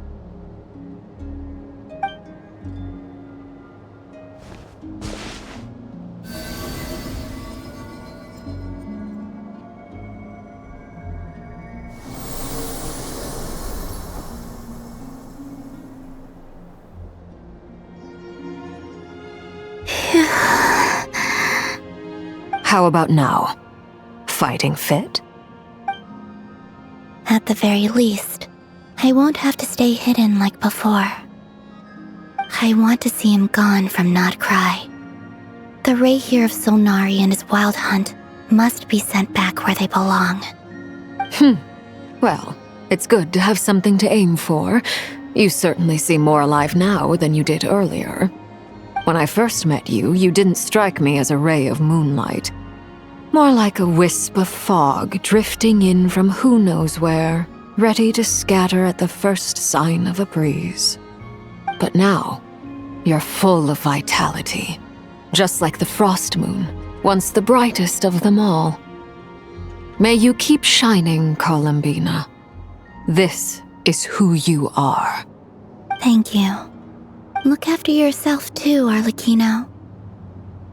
How about now? Fighting fit? At the very least, I won't have to stay hidden like before. I want to see him gone from Nod-Krai. The Rahier of Solnari and his wild hunt must be sent back where they belong. Well, it's good to have something to aim for. You certainly seem more alive now than you did earlier. When I first met you, you didn't strike me as a ray of moonlight. More like a wisp of fog drifting in from who knows where, ready to scatter at the first sign of a breeze. But now, you're full of vitality. Just like the frost moon, once the brightest of them all. May you keep shining, Columbina. This is who you are. Thank you. Look after yourself too, Arlecchino.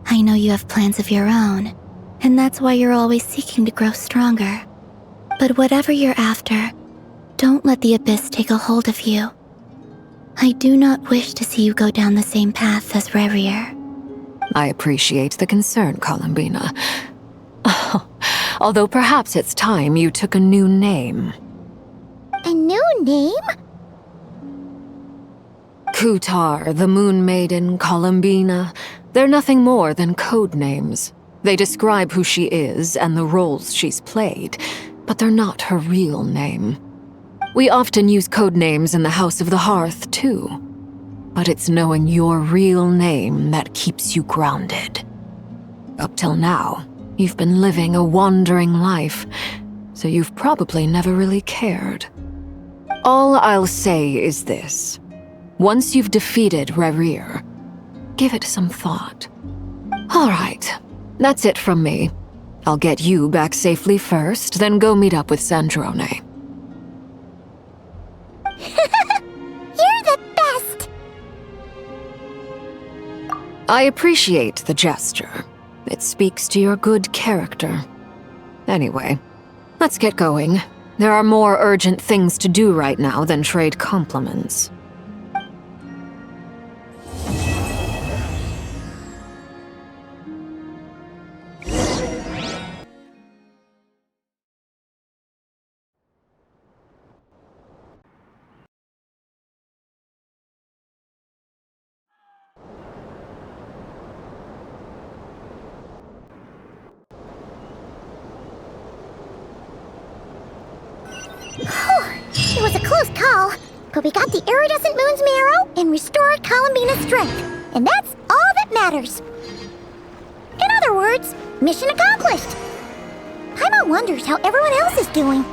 I know you have plans of your own, and that's why you're always seeking to grow stronger. But whatever you're after, don't let the abyss take a hold of you. I do not wish to see you go down the same path as Rerir. I appreciate the concern, Columbina. Although perhaps it's time you took a new name. A new name? Kutar, the Moon Maiden, Columbina, they're nothing more than code names. They describe who she is and the roles she's played, but they're not her real name. We often use code names in the House of the Hearth, too. But it's knowing your real name that keeps you grounded. Up till now, you've been living a wandering life, so you've probably never really cared. All I'll say is this. Once you've defeated Rerir, give it some thought. All right, that's it from me. I'll get you back safely first, then go meet up with Sandrone. You're the best! I appreciate the gesture. It speaks to your good character. Anyway, let's get going. There are more urgent things to do right now than trade compliments. It was a close call, but we got the iridescent moon's marrow and restored Columbina's strength, and that's all that matters. In other words, mission accomplished. Paimon wonders how everyone else is doing.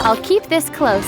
I'll keep this close.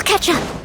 Catch up!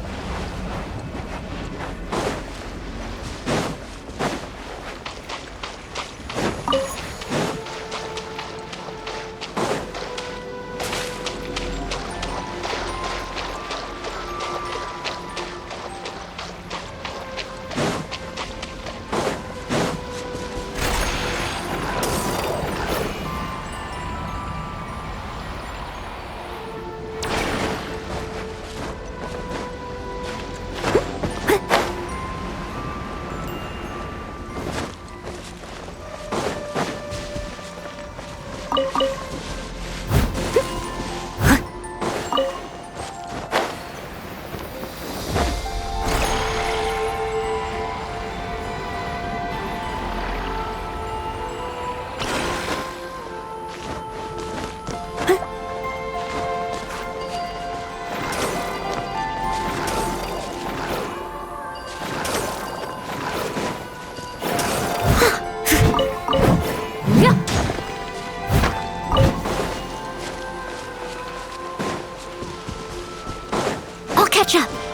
Catch up!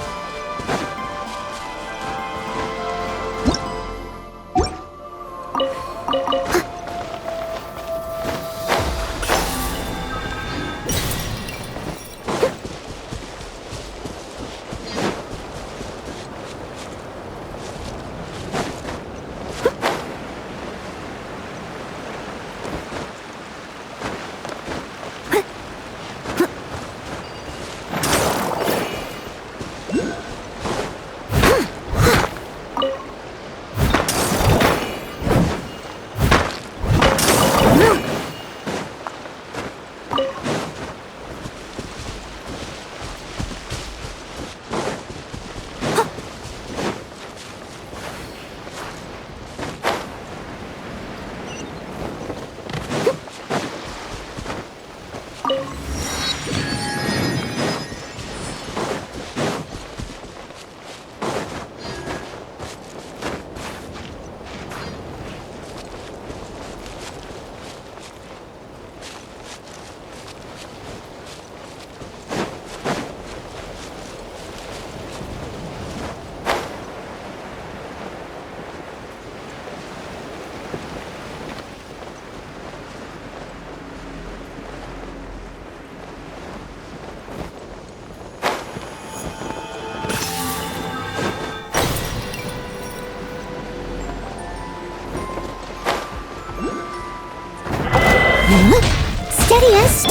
Steadiest.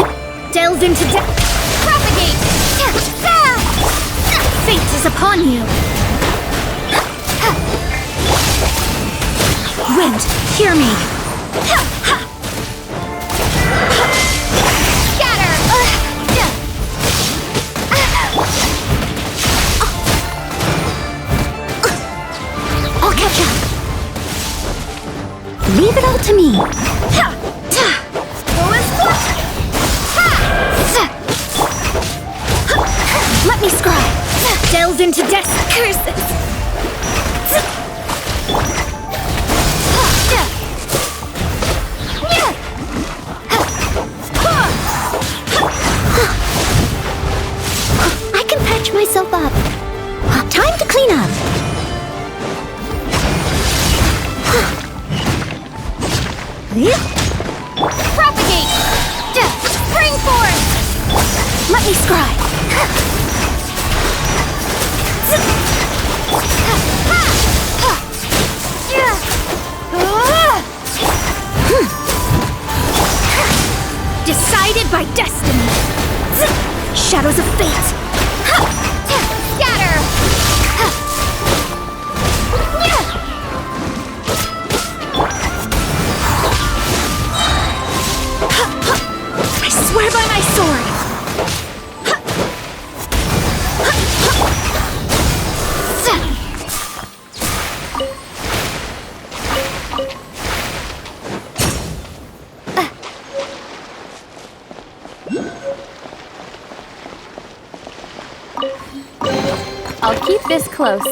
Delve into propagate! Fate is upon you! Wind, hear me! Scatter! I'll catch up. Leave it all to me. Let me scry! Delve into death curses! I can patch myself up. Time to clean up. Propagate! Spring forth! Let me scry! Decided by destiny! Shadows of fate! Scatter! I swear by my sword! I'll keep this close.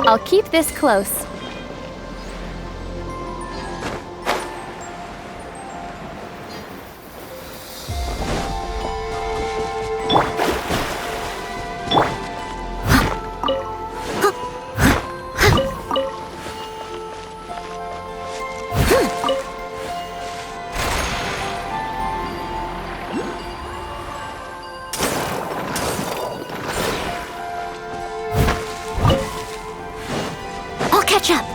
I'll keep this close. Catch up.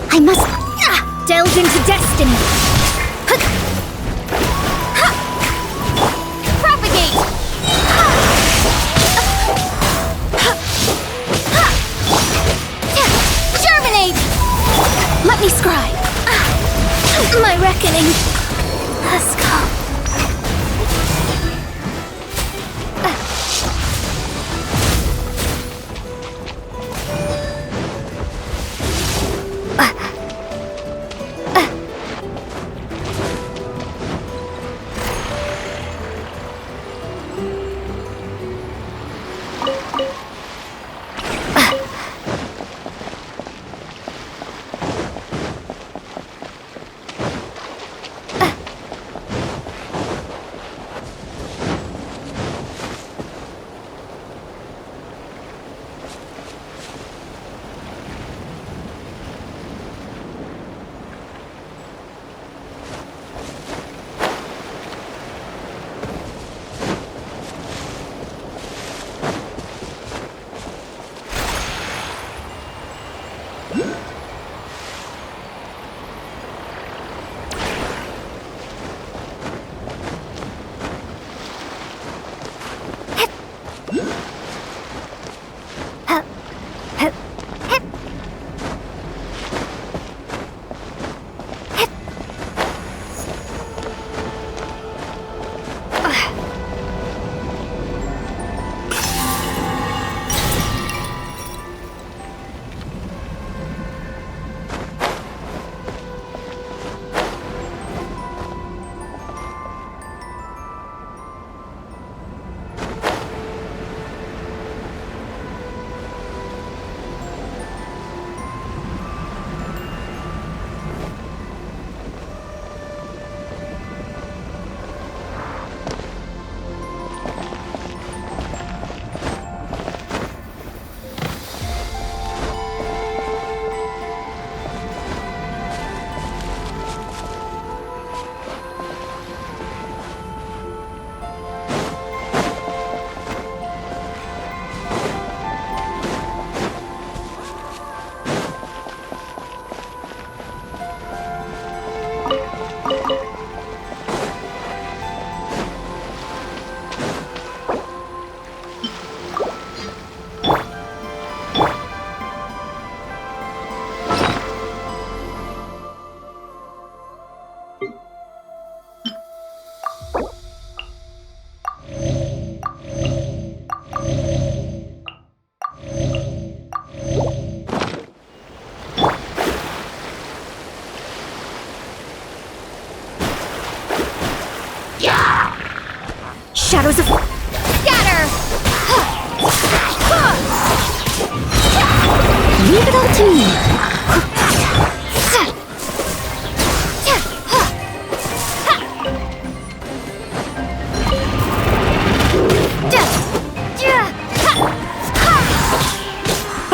I must delve into destiny.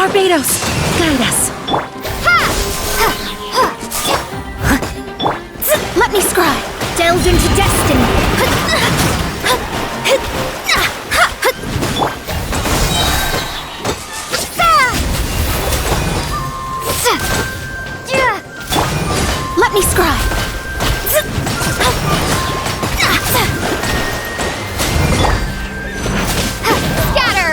Barbados, guide us. Let me scry. Delve into destiny. Let me scry. Scatter.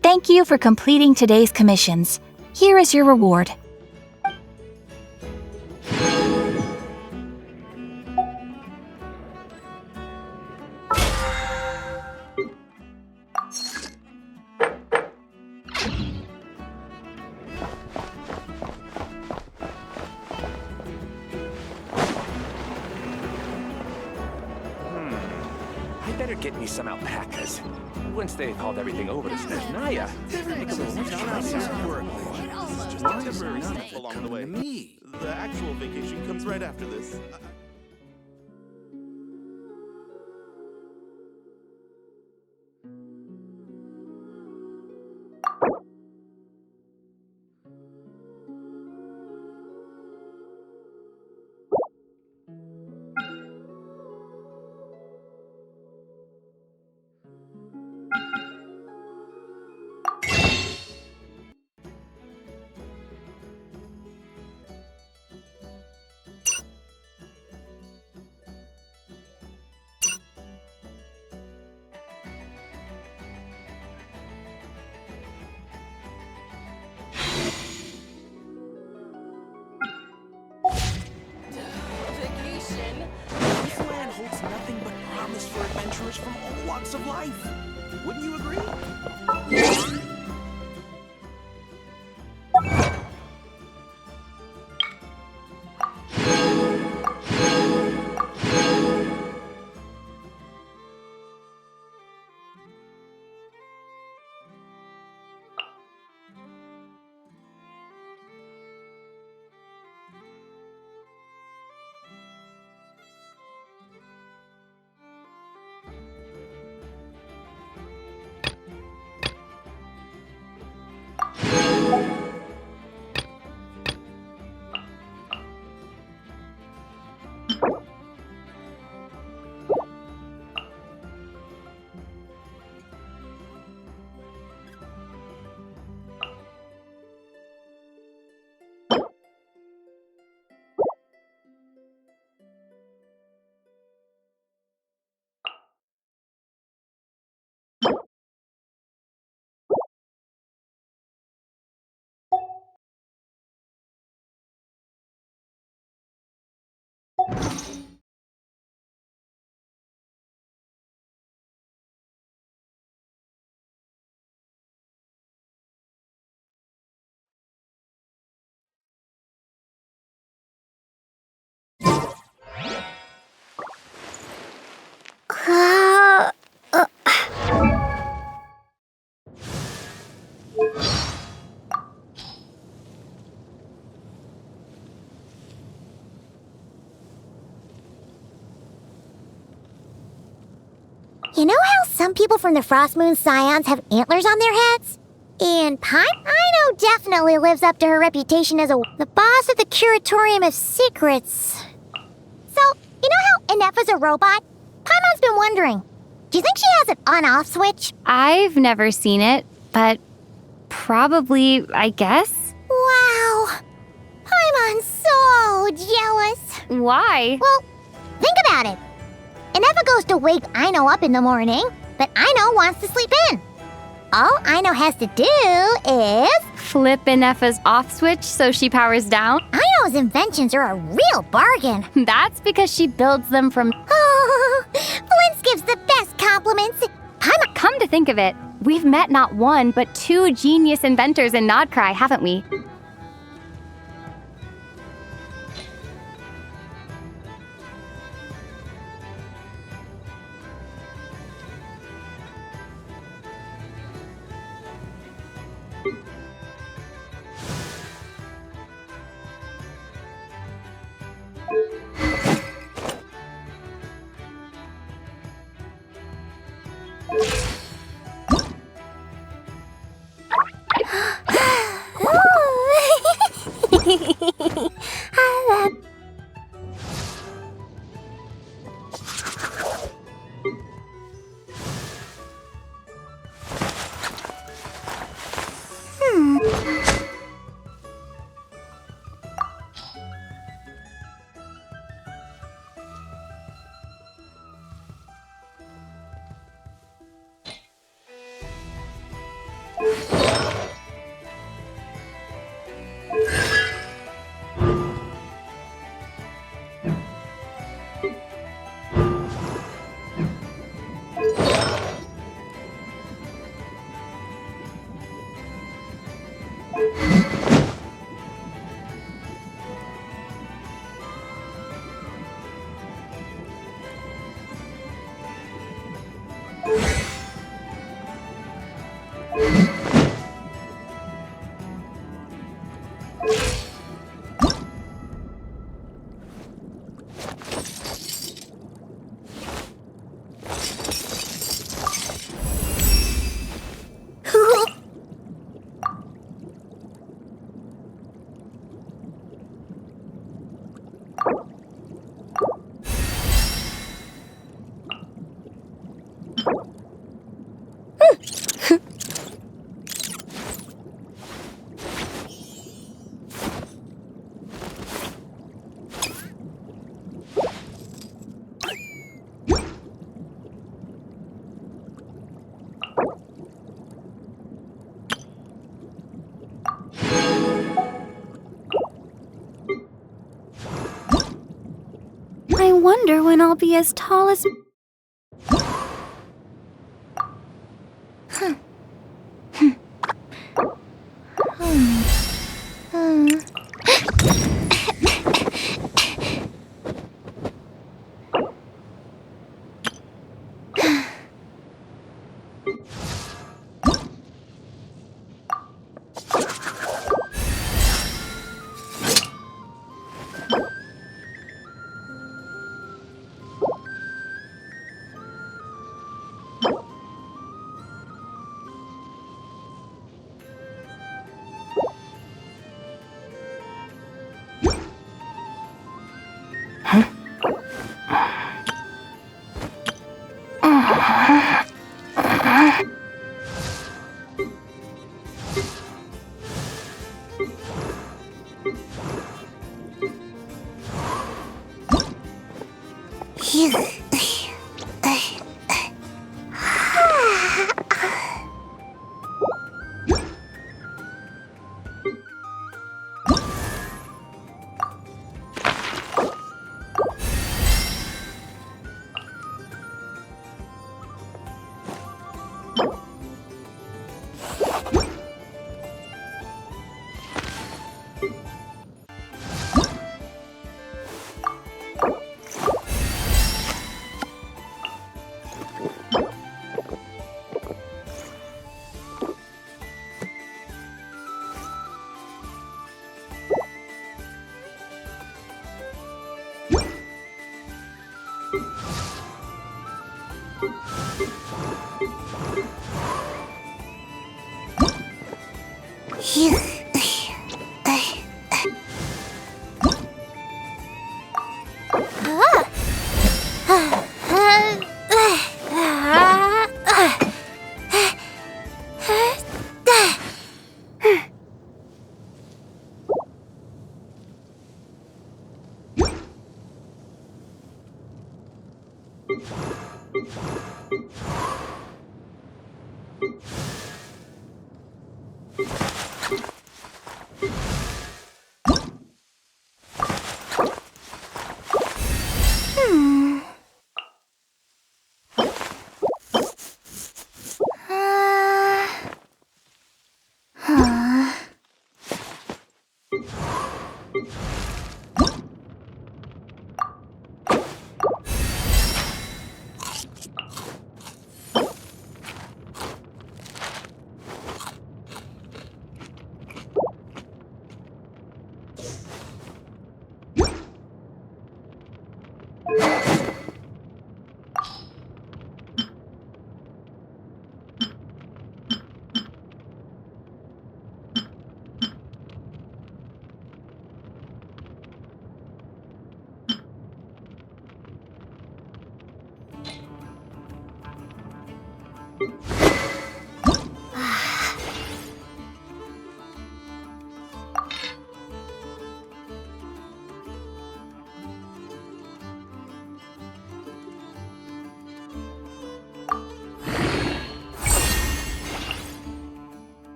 Thank you for completing today's commissions. Here is your reward. I better get me some alpacas. Once they've hauled everything over to Snezhnaya, makes a Just a temporary stop along the way. The actual vacation comes right after this. This land holds nothing but promise for adventurers from all walks of life. Wouldn't you agree? You know how some people from the Frost Moon Scions have antlers on their heads? And Paimon, I know, definitely lives up to her reputation as the boss of the Curatorium of Secrets. So, you know how Inefa's a robot? Paimon's been wondering, do you think she has an on-off switch? I've never seen it, but probably, I guess. Wow! Paimon's so jealous. Why? Well, think about it. Inefa goes to wake Aino up in the morning, but Aino wants to sleep in. All Aino has to do is... flip Inefa's off switch so she powers down? Aino's inventions are a real bargain. That's because she builds them from... Oh, Flint's gives the best compliments. Come to think of it, we've met not one, but two genius inventors in Nod-Krai, haven't we? I wonder when I'll be as tall as...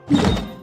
Huh?